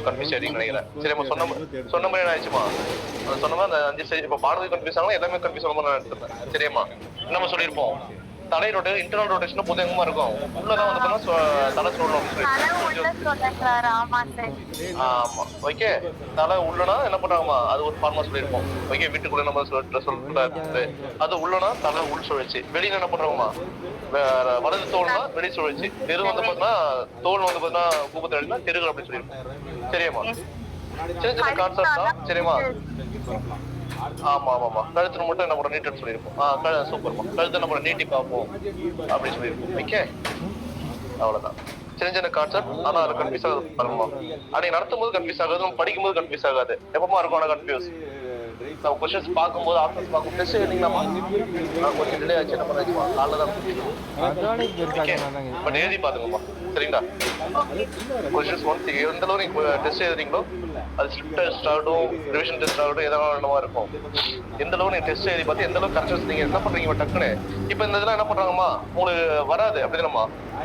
Confuse ஆயிடுங்க நினைக்கிறேன். சரிம்மா சொன்ன மாதிரி என்ன ஆயிடுச்சுமா? சொன்ன மாதிரி அந்த 5 ஸ்டேஜ் இப்போ பாடல் கன்ஃபியூஸ் ஆகலாம், எல்லாமே கன்ஃபியூஸ் ஆகாம நான் எடுத்துப்பேன். சரியாம்மா? நம்ம சொல்லியிருப்போம் தலை ரொட்டேஷன் இன்டர்னல் ரொட்டேஷன் பொது எங்கமா இருக்கும். உள்ளதான் வந்து தலை சொல்லணும். ஆமா ஓகே. தலை உள்ளனா என்ன பண்றாங்கம்மா? அது ஒரு ஃபார்மா சொல்லியிருப்போம். ஓகே, வீட்டுக்குள்ள நம்ம சொல்றது அது உள்ளனா தலை உள் சுழற்சி. வெளியில என்ன பண்றாங்கம்மா? வலது தோல்னா வெளி சுழற்சி. தெரு வந்து பாத்தீங்கன்னா தோல் வந்து பாத்தீங்கன்னா கூப்பத்தை அடினா தெருகள் அப்படின்னு சொல்லியிருப்போம். சரியாம்மா? சின்ன சின்ன கான்செப்ட் தான். சரியாம்மா? ஆமா ஆமாமா. கழுத்துல மட்டும் என்ன பண்ண நீட்டுன்னு சொல்லியிருப்போம். சூப்பர்மா. கழுத்து என்ன பண்ண நீட்டி பார்ப்போம் அப்படின்னு சொல்லியிருப்போம். ஓகே, அவ்வளவுதான். சின்ன சின்ன கான்செப்ட். ஆனா அது கன்ஃபியூஸ் ஆகுது பாருங்கம்மா. அன்னைக்கு நடத்தும் போது கன்ஃபியூஸ் ஆகாது, படிக்கும் போது கன்ஃபியூஸ் ஆகாது. எப்பமா இருக்கும் ஆனா கன்ஃபியூஸ். நம்ம கொஸ்டின்ஸ் பார்க்கும்போது ஆப்ஷன்ஸ் பார்க்கும் டெஸ்ட் எழுதிங்களாமா? கொஞ்சம் டிலே ஆச்சு, என்ன பண்ணாச்சுமா? காலைல தான் பட் எழுதி பாத்துங்கம்மா. சரிங்களா? கொஸ்டின்ஸ் ஒன்ஸ் எந்த அளவு நீங்க டெஸ்ட் எழுதுறீங்களோ அது ஸ்லிப் டெஸ்ட் ஆகட்டும், ரிவிஷன் டெஸ்ட் ஆகட்டும், எதனா இருக்கும். எந்த அளவு நீங்க டெஸ்ட் எழுதி பார்த்து எந்த அளவுக்கு கரெக்ஷன்ஸ் நீங்க என்ன பண்றீங்க டக்குன்னு. இப்ப இந்த இதெல்லாம் என்ன பண்றாங்கம்மா? உங்களுக்கு வராது அப்படிதானம்மா?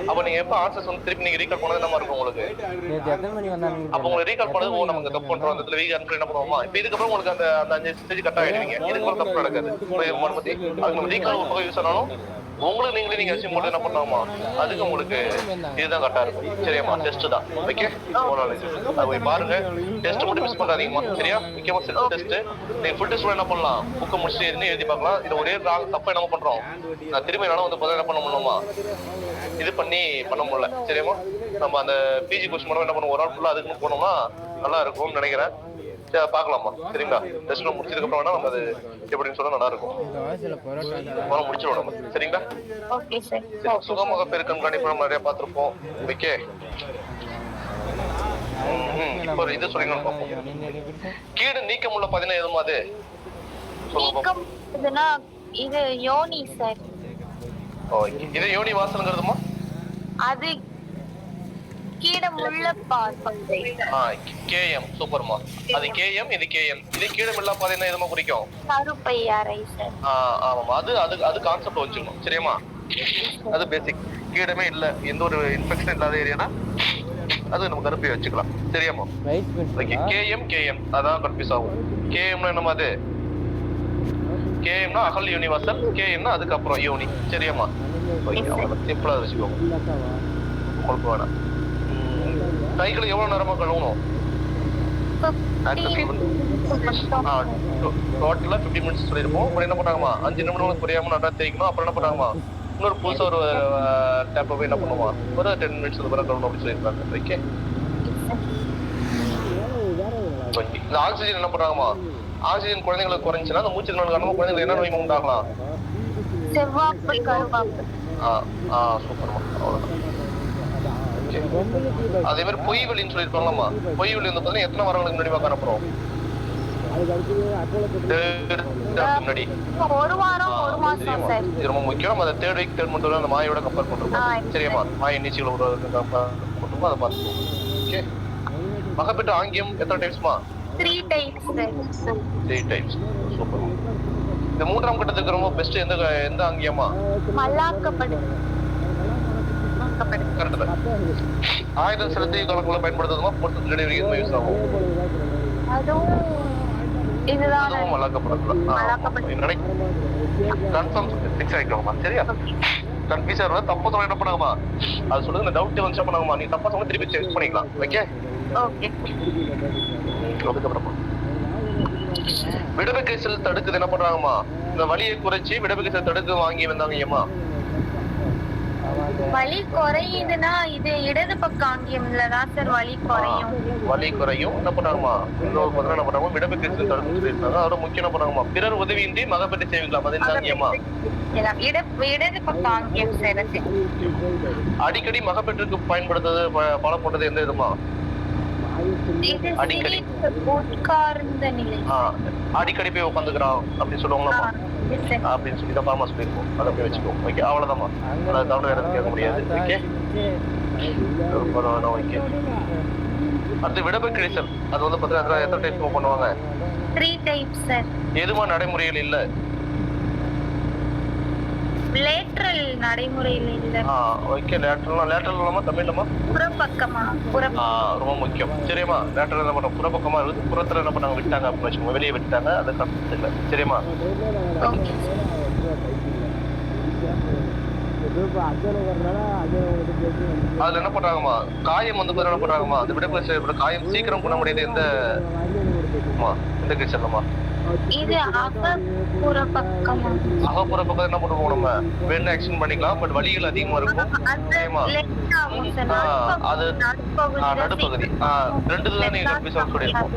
அப்ப நீங்க எப்ப ஆன்சர்ஸ் வந்து திருப்பி நீங்க ரீகால் பண்ணது என்ன இருக்கும் உங்களுக்கு? அப்ப உங்களுக்கு ரீகால் பண்ணது நமக்கு தப்பு பண்றோம் அந்த வீக் என்ன பண்ணுவோமா? இப்ப இதுக்கப்புறம் உங்களுக்கு அந்த 5 ஸ்டேஜ் கட் ஆயிடுவீங்க. இதுக்கப்புறம் தப்பு நடக்காது. அது நம்ம ரீகால் யூஸ் ஆனாலும் உங்களுக்கு நீங்க அசியூம் பண்ணி என்ன பண்ணாமா? அதுக்கு உங்களுக்கு இதுதான் கரெக்டா இருக்கும். சரியாம்மா? டெஸ்ட் தான். ஓகே, அது போய் பாருங்க. டெஸ்ட் மட்டும் மிஸ் பண்ணாதீங்கம்மா. சரியா? முக்கியமா செல்ஃப் டெஸ்ட். நீங்க ஃபுல் டெஸ்ட் என்ன பண்ணலாம்? புக்கை முடிச்சு எழுதி பார்க்கலாம். இது ஒரே தப்பா என்ன பண்றோம்? நான் திரும்பி என்னால வந்து என்ன பண்ண முடியுமா? இது பண்ண முடியல. சரியாம்மா? நம்ம அந்த பிஜி கோர்ஸ் மூலம் என்ன பண்ணுவோம்? ஒரு நாள் ஃபுல்லா அதுக்கு போனோம்னா நல்லா இருக்கும்னு நினைக்கிறேன். பாக்கலாமா? சரிங்களா? டெஸ்ட் முடிச்சதுக்கு அப்புறம் வேணா நம்ம அது எப்படின்னு சொன்னா நல்லா இருக்கும். முடிச்சிருவோம் நம்ம. சரிங்களா? சுகமுக பெருக்கம் கணிப்பு நம்ம நிறைய பார்த்திருப்போம். ஓகே, இப்போ இது சொல்லிங்கன்னு பார்ப்போம். கீடு நீக்கம் உள்ள பதினா எதுவும் அது இது யோனி சார். ஓகே, இது யோனி வாசல்ங்கிறதுமா? அது கீடமுள்ள பாதை. கேஎம். சூப்பர்மா. அது கேஎம், இது கேஎம். இது கீடமுள்ள பாதைன்னா எதுமா குறிக்கும்? கருப்பையாரை சார். ஆமாமா. அது கான்செப்ட் வச்சுக்கணும். சரியாம்மா? அது பேசிக். கீடமே இல்ல, எந்த ஒரு இன்ஃபெக்ஷன் இல்லாத ஏரியானா அது நம்ம கருப்பை வச்சுக்கலாம். சரியாம்மா? ஓகே, கேஎம் அதான் கன்ஃபியூஸ் ஆகும். கேஎம்னா என்னமா? அது கேஎம்னா அகல் யூனிவர்சல், கேஎம்னா அதுக்கப்புறம் யூனி. சரியாம்மா? ஓகே, அவ்வளவு சிம்பிளா வச்சுக்கோங்க. உங்களுக்கு வேணாம். கைகளை எவ்வளவு நேரமா கழுவணும்? டோட்டலா 50 மினிட்ஸ் சொல்லிருப்போம். அப்புறம் என்ன பண்ணாங்கம்மா? 5 நிமிடம் குறையாம நல்லா தேய்க்கணும். அப்புறம் என்ன பண்ணாங்கம்மா? இன்னொரு புதுசா ஒரு டேப்ப போய் என்ன பண்ணுமா? ஒரு 10 மினிட்ஸ் வரை கழுவணும் அப்படின்னு சொல்லியிருக்காங்க. ஓகே, இந்த ஆக்சிஜன் என்ன பண்றாங்கம்மா? ஆக்சிஜன் குழந்தைங்களுக்கு குறைஞ்சுன்னா அந்த மூச்சு திணறல் காரணமா குழந்தைங்களுக்கு என்ன நோய் உண்டாகலாம்? செவ்வாப்பு கருவாப்பு. சூப்பர்மா. அவ்வளவுதான். அதே மாதிரி பொய் வலின்னு சொல்லிருப்பாங்களாமா? பொய் வலி வந்து பாத்தீங்கன்னா எத்தனை வாரங்களுக்கு முன்னாடி காணப்படும்? முன்னாடி ஒரு வாரம் ஒரு மாசம் சார். இது ரொம்ப முக்கியம். அந்த 3rd வீக் 3rd மந்த் அந்த மாயோட கம்பேர் பண்றோம். சரியாம்மா? மாய நீச்சிகள் உருவாக்குறதுக்கு அதை பார்த்துக்கோங்க. ஓகே, மகப்பேற்று ஆங்கியம் எத்தனை டைம்ஸ்மா? 3 டைம்ஸ் சார். 3 டைம்ஸ். சூப்பர். இந்த 3ஆம் கட்டத்துக்கு ரொம்ப பெஸ்ட் எந்த ஆங்கியமா? மல்லாக்கப்படுது. ஆயுதம் செலுத்தி கலக்குள்ள பயன்படுத்துறதுமா? போஸ்ட் டெலிவரி யூஸ் ஆகும். அதுவும் இதுதான் கன்ஃபார்ம் ஃபிக்ஸ் ஆயிக்கோங்கம்மா. சரியா? கன்ஃபியூஸ் ஆகுறது தப்பா சொன்னா என்ன பண்ணுங்கம்மா? அது சொல்லுங்க. இந்த டவுட் வந்துச்சா பண்ணுங்கம்மா. நீ தப்பா சொன்னா திருப்பி செக் பண்ணிக்கலாம். ஓகே, அதுக்கப்புறமா விடபக்கை செல் தடுக்குது என்ன பண்றாங்கம்மா? இந்த வலியை குறைச்சி விடபக்கை செல் தடுக்கு வாங்கி வந்தாங்கம்மா. வலி குறையுதுன்னா இது இடது பக்க ஆங்கியம்ல தான் சார் வலி குறையும். வலி குறையும். என்ன பண்ணாங்கம்மா? இன்னொரு பக்கம் என்ன பண்ணாங்க? விடபக்கை செல் தடுப்பு சொல்லியிருக்காங்க. அதோட முக்கியம் என்ன பண்ணாங்கம்மா? பிறர் உதவியின்றி மகப்பேற்று சேவிக்கலாம். அது என்ன ஆங்கியம்மா? இடது பக்க ஆங்கியம் சார். அடிக்கடி மகப்பேற்றுக்கு பயன்படுத்துறது பல போட்டது எந்த இதுமா? அடிக்கடி உட்கார்ந்த நிலை. அடிக்கடி போய் உட்காந்துக்கிறான் அப்படின்னு சொல்லுவாங்களாமா? அப்படின்னு சொல்லி தான் ஃபார்மா சொல்லியிருக்கோம். அதை போய் வச்சுக்கோ. ஓகே, அவ்வளவுதாம்மா. அதை தவிர வேற கேட்க முடியாது. Okay, okay. அடுத்து விடபை கிழிசல். அது வந்து பாத்தீங்கன்னா எத்தனை டைப் பண்ணுவாங்க? 3 டைப்ஸ் சார். எதுமா நடைமுறைகள் இல்ல? லேட்ரல் நடைமுறையில இல்ல. ஓகே. லேட்டரல் இல்லாம தமிழ்லமா புறப்பக்கமா? ரொம்ப முக்கியம். சரிம்மா, லேட்டரல் என்ன பண்ண புறப்பக்கமா இருக்குது, புறத்துல என்ன பண்ணாங்க விட்டாங்க அப்படின்னு வச்சுக்கோங்க, வெளியே விட்டாங்க, அது கஷ்டம் இல்லை. சரிம்மா, ஓகே. அதுல என்ன பண்றாங்கம்மா, காயம் வந்து என்ன பண்றாங்கம்மா, அந்த விடுப்பு காயம் சீக்கிரம் பண்ண முடியுது எந்த கேசல்லம்மா? இது அகப்புற பக்கமா? அகப்புற பக்கம் என்ன பண்ணுவோம், நம்ம வேணும் ஆக்ஷன் பண்ணிக்கலாம், பட் வலிகள் அதிகமா இருக்கும். அது நடுப்பகுதி. ரெண்டுதான் நீங்க எபிசோட் சொல்லியிருக்கோம்.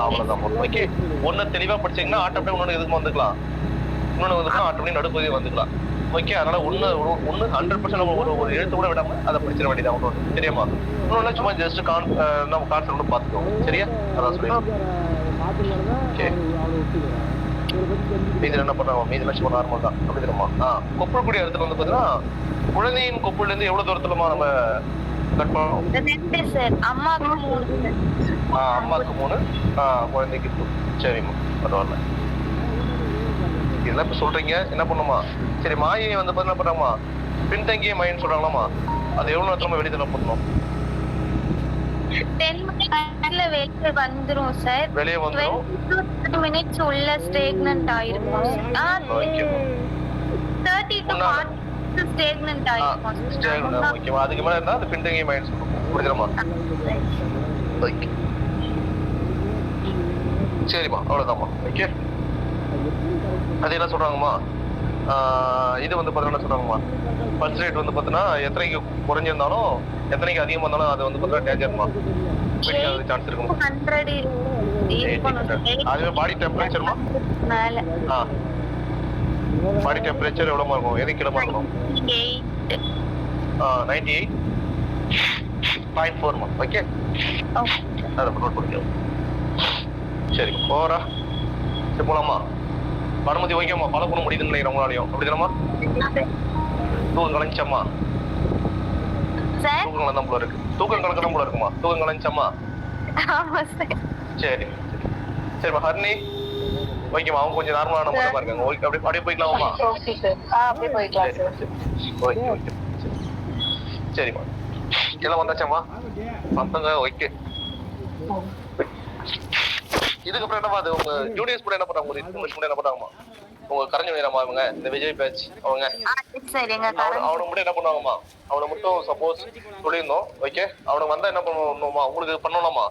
அவ்வளவுதான். ஓகே, ஒன்னு தெளிவா படிச்சீங்கன்னா ஆட்டோமேட்டிக் இன்னொன்னு எதுக்கு வந்துக்கலாம், இன்னொன்னு வந்துக்கலாம் ஆட்டோமேட்டிக் நடுப்பகுதி வந்துக்கலாம். ஓகே, அதனால ஒண்ணு 100% நம்ம ஒரு எழுத்து கூட விடாம அதை படிச்சிட வேண்டியதான் ஒண்ணு. சரியாமா? இன்னொன்னு சும்மா ஜஸ்ட் நம்ம கான்செப்ட் பார்த்துக்கோங்க. சரியா? அதான் சொல்லிடுறோம். ஓகே, மீதி என்ன பண்றாங்க, மீதி சும்மா நார்மல் தான். அப்படி தெரியுமா? கொப்பளக்கூடிய இடத்துல வந்து பாத்தீங்கன்னா குழந்தையின் கொப்புல இருந்து எவ்வளவு தூரத்துலமா நம்ம கட் பண்ணணும்? அம்மாக்கு 3, குழந்தைக்கு 2. சரிம்மா, பரவாயில்ல. இதெல்லாம் இப்ப சொல்றீங்க, என்ன பண்ணுமா? சரி, மாயை வந்து என்ன பண்றாமா, பின்தங்கிய மாயின்னு சொல்றாங்களாமா, அது எவ்வளவு நேரத்துல வெளியே பண்ணணும்? 10 மினிட்ஸ்ல வெளியே வந்துரும் சார். வெளியே வந்துரும். 20 மினிட்ஸ் உள்ள ஸ்டேக்னன்ட் ஆயிருக்கும். 30 to 40 ஸ்டேக்னன்ட் ஆயிருக்கும். ஓகேவா? அதுக்கு மேல இருந்தா அது பின்தங்கிய மாயின்னு சொல்றோம். புரியுதுமா? ஓகே, சரிம்மா, அவ்வளவுதான்மா. ஓகே, அது என்ன சொல்றாங்கம்மா, இது வந்து பாத்தீங்கன்னா சொல்றாங்கம்மா, பல்ஸ் ரேட் வந்து பாத்தீங்கன்னா எத்தனைக்கு குறைஞ்சிருந்தாலும் எத்தனைக்கு அதிகமா இருந்தாலும் அது வந்து பாத்தீங்கன்னா டேஞ்சர்மா, மெடிக்கல் சான்ஸ் இருக்கும். அதுவே பாடி டெம்பரேச்சர்மா, பாடி டெம்பரேச்சர் எவ்வளவுமா இருக்கும், எதுக்கு கிடமா இருக்கும்? 98.4. ஓகே, அதை நோட் பண்ணிக்கலாம். சரி, போறா. சரி, போலாமா? பரமதி ஓகேம்மா, பல பண்ண முடியுதுன்னு நினைக்கிறேன் உங்களாலையும். அப்படிதானம்மா? தூக்கம் கலைஞ்சம்மா? தூக்கம் தான் போல இருக்கு. தூக்கம் கலக்கதான் போல இருக்குமா? தூக்கம் கலைஞ்சம்மா? சரி சரிம்மா. ஹர்னி ஓகேம்மா, அவங்க கொஞ்சம் நார்மலான மட்டுமா இருக்காங்க. ஓகே, அப்படியே போய்க்கலாமா? ஓகே ஓகே, சரிம்மா. எல்லாம் வந்தாச்சாம்மா? வந்தாங்க. ஓகே, இதுக்கப்புறம் என்னமா, அது உங்க ஜூனியர்ஸ் கூட என்ன பண்றாங்க, ஒரு இன்ஃபர்மேஷன் என்ன பண்றாங்கம்மா? உங்க கரைஞ்ச நேரமா இவங்க இந்த விஜய் பேட்ச் அவங்க அவனை மட்டும் என்ன பண்ணுவாங்கம்மா, அவனை மட்டும் சப்போஸ் சொல்லியிருந்தோம். ஓகே, அவனுக்கு வந்தா என்ன பண்ணணுமா, உங்களுக்கு பண்ணலாமா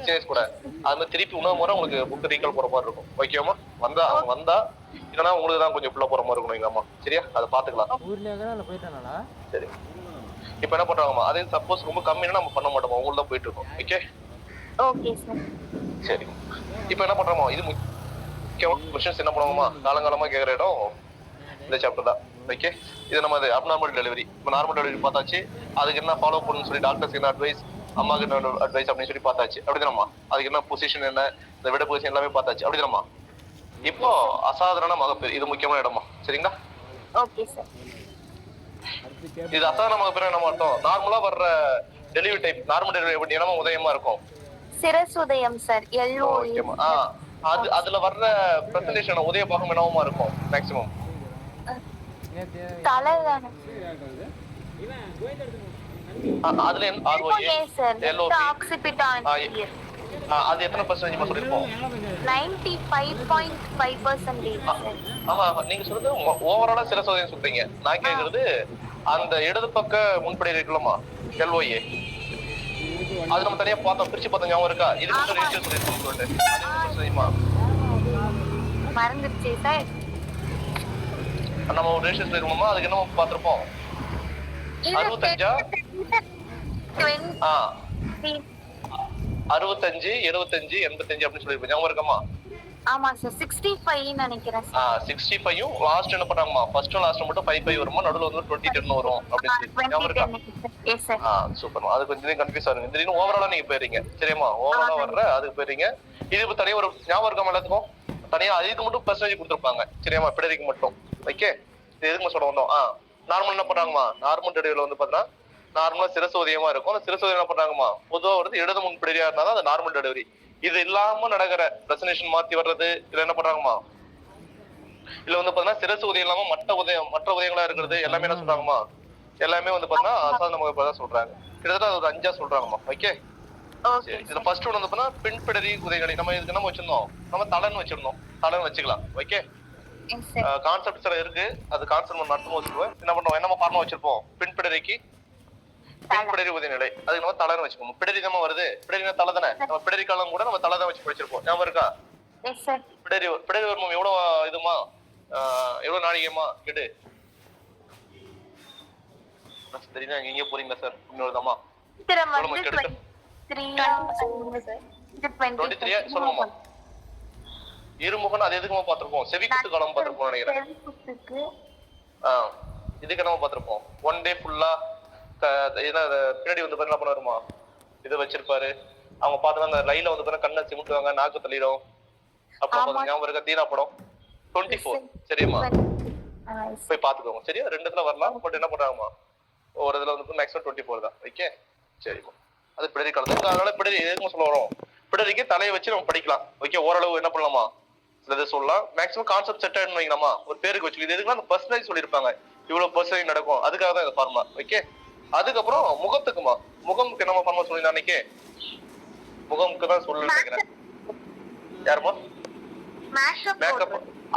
சீனியர்ஸ் கூட? அது மாதிரி திருப்பி இன்னொரு முறை உங்களுக்கு புக் ரீகால் போற மாதிரி இருக்கும். ஓகேம்மா? வந்தா அவங்க வந்தா, இல்லைன்னா உங்களுக்கு தான் கொஞ்சம் ஃபுல்லா போற மாதிரி இருக்கணும் எங்கம்மா. சரியா? அதை பாத்துக்கலாம். சரி, இப்ப என்ன பண்றாங்கம்மா, அதே சப்போஸ் ரொம்ப கம்மினா நம்ம பண்ண மாட்டோம், உங்களுக்கு தான் போயிட்டு இருக்கோம். Okay okay sir. சரி, இப்ப என்ன பண்றோமோ இது கொஸ்டின்ஸ் என்ன பண்ணுவோமா, காலங்காலமா கேக்குற இடம் இந்த சாப்டர் தான். ஓகே, இது நம்ம அப்நார்மல் டெலிவரி. இப்போ நார்மல் டெலிவரி பார்த்தாச்சு, அதுக்கு என்ன ஃபாலோ பண்ணணும்னு சொல்லி டாக்டர்ஸ்க்கு என்ன அட்வைஸ், அம்மாக்கு என்ன அட்வைஸ் அப்படின்னு சொல்லி பார்த்தாச்சு. அப்படிதானம்மா? அதுக்கு என்ன பொசிஷன், என்ன இந்த விட பொசிஷன் எல்லாமே பார்த்தாச்சு. அப்படிதானம்மா? இப்போ அசாதாரண மகப்பேறு, இது முக்கியமான இடமா? சரிங்களா? Okay sir. இது அசாதாரண மகப்பேறு என்ன அர்த்தம்? நார்மலா வர்ற டெலிவரி டைப், நார்மல் டெலிவரி எப்படி என்னமா உதயமா இருக்கும்? சிரசுதயம் சார். ஓகேம்மா. அதுல வர்ற பிரசன்டேஷன் உதய பாகம் என்னவா இருக்கும் மேக்ஸிமம்? தலைதான. அதுல அது எத்தனை பர்சன்டேஜ் சொல்லிருக்கோம்? 95.5%. ஆமா, நீங்க சொல்றது ஓவராலா சிரசுதயம் சொல்றீங்க. நான் கேக்குறது அந்த இடது பக்க முன்படை இருக்குல்லம்மா, LOA, அது நம்ம தனியா பார்த்தோம், பிரிச்சு பார்த்தோம், ஞாபகம் இருக்கா? இது மட்டும் ரேஷியோ சொல்லிருக்கோம் சொல்லிட்டு மறந்துருச்சு சார். நம்ம ஒரு ரேஷியோ சொல்லிருக்கோமா, அதுக்கு என்ன பார்த்திருப்போம்? 65 65 75 85 அப்படின்னு சொல்லிருப்போம், ஞாபகம் இருக்கமா? ஆமா சார். 65 நினைக்கிறேன். 65யும் லாஸ்ட் என்ன பண்ணாங்கமா, ஃபர்ஸ்ட் லாஸ்ட் மட்டும் 55 வருமா, நடுவுல வந்து 2010 வரும் அப்படி சொல்லி ஞாபகம் இருக்கா? Yes sir. சூப்பர்மா. அது கொஞ்சம் கன்ஃபியூஸ் ஆகுங்க. திடீர்னு ஓவராலா நீங்க போயிரீங்க. சரியாமா? ஓவராலா வர்ற அதுக்கு போயிரீங்க. இது இப்ப தனியா ஒரு ஞாபகம் இருக்கா எல்லாத்துக்கும்? தனியா அதுக்கு மட்டும் பெர்சன்டேஜ் கொடுத்துருப்பாங்க. சரியாமா? பிடரிக்கு மட்டும். ஓகே, இது எதுக்கு சொல்ல வந்தோம்? நார்மல் என்ன பண்றாங்கம்மா, நார்மல் டெலிவரியில வந்து பாத்தீங்கன்னா நார்மலா சிரசோதியமா இருக்கும். அந்த சிரசோதியம் என்ன பண்றாங்கம்மா, பொதுவா வந்து இடது முன் பிடரியா இருந்தாதான் அது நார்மல் டெலிவரி. இது இல்லாம நடக்கிற பிரசனேஷன் மாத்தி வர்றது, இதுல என்ன பண்றாங்கம்மா, இல்ல வந்து பாத்தீங்கன்னா சிரசு உதயம் இல்லாம மற்ற உதயங்களா இருக்கிறது எல்லாமே என்ன சொல்றாங்கம்மா, எல்லாமே வந்து பாத்தீங்கன்னா அசாதாரண முகப்பா தான் சொல்றாங்க. கிட்டத்தட்ட ஒரு 5 சொல்றாங்கம்மா. ஓகே சரி. இதுல ஃபர்ஸ்ட் ஒன் வந்து பாத்தீங்கன்னா பின்படரி உதயங்களை நம்ம இதுக்கு என்ன வச்சிருந்தோம், நம்ம தலைன்னு வச்சிருந்தோம். தலைன்னு வச்சுக்கலாம். ஓகே கான்செப்ட் சில இருக்கு, அது கான்செப்ட் நம்ம நடத்தும் போது சொல்லுவேன். என்ன பண்ணுவோம், என்ன ஃபார்மா வச்சிருப்போம், பின்படரிக்கு பின்படரி உதயநிலை அதுக்கு நம்ம தலைன்னு வச்சுக்கோம். பிடரி நம்ம வருது, பிடரினா தலை தானே, நம்ம பிடரி காலம் கூட நம்ம தலை தான் வச்சு படிச்சிருப்போம். ஞாபகம் இருக்கா? பிடரி வர்மம் எவ்வளவு இதுமா, எவ்வளவு நாழிகைமா கெடு தெரியுதா? எங்க போறீங்க சார்? இன்னொருதாமா சொல்லுங்கம்மா. இருமுகன் அது எதுக்குமா பாத்திருப்போம், செவிக்குத்து காலம் பாத்திருப்போம் நினைக்கிறேன். இதுக்கு நம்ம பாத்திருப்போம். ஒன் டே ஃபுல்லா பின்னாடி வந்து என்ன பண்ணுவாருமா, இது வச்சிருப்பாரு. அவங்க பாத்தோம்னா அந்த ரயில வந்து கண்ணை சிமிட்டுவாங்க, நாக்கு தள்ளிடும். அப்புறம் ஞாபகம் இருக்க தீனா படம் 24 சரியாமா, போய் பாத்துக்கோங்க. சரியா, 2 வரலாம். பட் என்ன பண்றாங்கம்மா, ஒரு இதுல வந்து மேக்ஸிமம் 24 தான். ஓகே சரிம்மா. அது பிடரி காலத்துக்கு, அதனால பிடரி எதுக்கும் சொல்ல வரோம், பிடரிக்கு தலையை வச்சு நம்ம படிக்கலாம். ஓகே ஓரளவு என்ன பண்ணலாமா சிலது சொல்லலாம். மேக்ஸிமம் கான்செப்ட் செட் ஆயிடும் வைங்களாமா, ஒரு பேருக்கு வச்சு இது எதுக்குன்னா அந்த பர்சனேஜ் சொல்லியிருப்பாங்க, இவ்வளவு பர்சனேஜ் நடக்கும், அதுக்காக தான் இந்த ஃபார்மா. ஓகே அதுக்கப்புறம் முகத்துக்குமா, முகமுக்கு என்ன ஃபார்மா சொல்லி அன்னைக்கு, முகமுக்கு தான் சொல்லு நினைக்கிறேன். யாருமா மேக்கப்,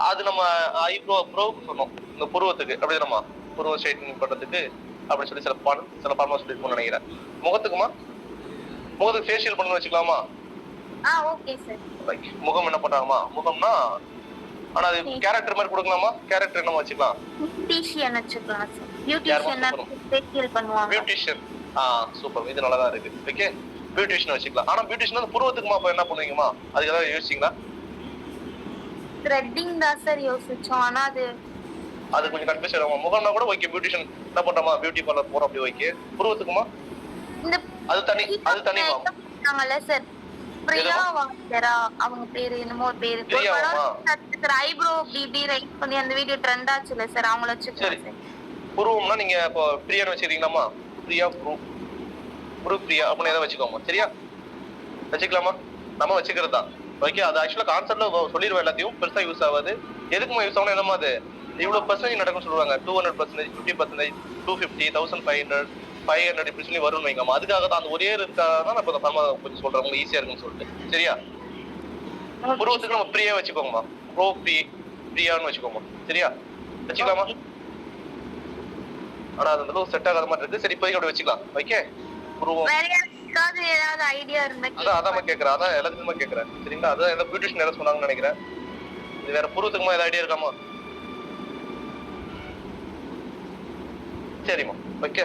அது நம்ம ஐப்ரோ ப்ரோவுக்கு சொன்னோம், இந்த புருவத்துக்கு அப்படி நம்ம புருவ ஸ்ட்ரைட்னிங் பண்றதுக்கு அப்படி சொல்லி சில ஃபார்மா சொல்லிருப்போம்னு நினைக்கிறேன். முகத்துக்குமா, முகத்துக்கு ஃபேஷியல் பண்ணு வச்சுக்கலாமா? Okay sir. முகம் என்ன பண்றாங்கம்மா, முகம்னா ஆனா அது கேரக்டர் மாதிரி கொடுக்கலாமா, கேரக்டர் என்ன வச்சுக்கலாம், பியூட்டிஷியன் வச்சுக்கலாம் சார். பியூட்டிஷியன் ஃபேஷியல் பண்ணுவாங்க. பியூட்டிஷியன் சூப்பர், இது நல்லா தான் இருக்கு. ஓகே பியூட்டிஷியன் வச்சுக்கலாம். ஆனா பியூட்டிஷியன் அந்த புருவத்துக்குமா அப்ப என்ன பண்ணுவீங்கம்மா, அதுக்கு ஏதாவது யோசிச்சீங்களா? த்ரெட்டிங் தான் சார் யோசிச்சோம், ஆனா அது கொஞ்சம் கன்ஃபியூஸ் ஆகும். முகம்னா கூட ஓகே, பியூட்டிஷியன் என்ன பண்றோமா, பியூட்டி பார்லர் போறோம் அப்படி ஓகே. புருவத்துக்குமா அது தனிமா சார். பிரியா வாங்கரா அவங்க பேரு, என்னமோ பேரு, சார் ஐப்ரோ பிபி ரைட் பண்ணி அந்த வீடியோ ட்ரெண்ட் ஆச்சுல சார், அவங்கள வச்சுக்கலாம் சார். புருவம்னா நீங்க இப்போ பிரியான்னு வச்சிருக்கீங்களாமா, பிரியா புரு பிரியா அப்படின்னு ஏதாவது வச்சுக்கோமா. சரியா வச்சுக்கலாமா, நம்ம வச்சுக்கிறது தான். ஓகே அது ஆக்சுவலா கான்செப்ட்ல சொல்லிடுவோம், எல்லாத்தையும் பெருசா யூஸ் ஆகாது. எதுக்குமா யூஸ் ஆகணும், என்னமா அது இவ்வளவு பர்சன்டேஜ் நடக்கும் சொல்லுவாங்க, 200%, 50%, 250, 1500, 500 இப்படி சொல்லி வரும்னு வைங்கம்மா. அதுக்காக தான் அந்த ஒரே இருக்காக தான் நான் இப்போ ஃபார்மா கொஞ்சம் சொல்றேன், உங்களுக்கு ஈஸியா இருக்குன்னு சொல்லிட்டு. சரியா புருவத்துக்கு நம்ம பிரியா வச்சுக்கோங்கம்மா, ப்ரோ பிரியான்னு வச்சுக்கோமா. சரியா வச்சுக்கலாமா? ஆனா அது வந்து செட் ஆகாத மாதிரி இருக்கு. சரி இப்போதைக்கு அப்படி வச்சுக்கலாம். ஓகே புருவம் ஏதாவது ஐடியா இருந்தா அதான் கேக்குறேன், அதான் எல்லாத்துக்குமா கேக்குறேன். சரிங்களா, அதான் எந்த பியூட்டிஷியன் ஏதாவது சொன்னாங்கன்னு நினைக்கிறேன். இது வேற புருவத்துக்குமா ஏதாவது ஐடியா இருக்காமா? சரிம்மா ஓகே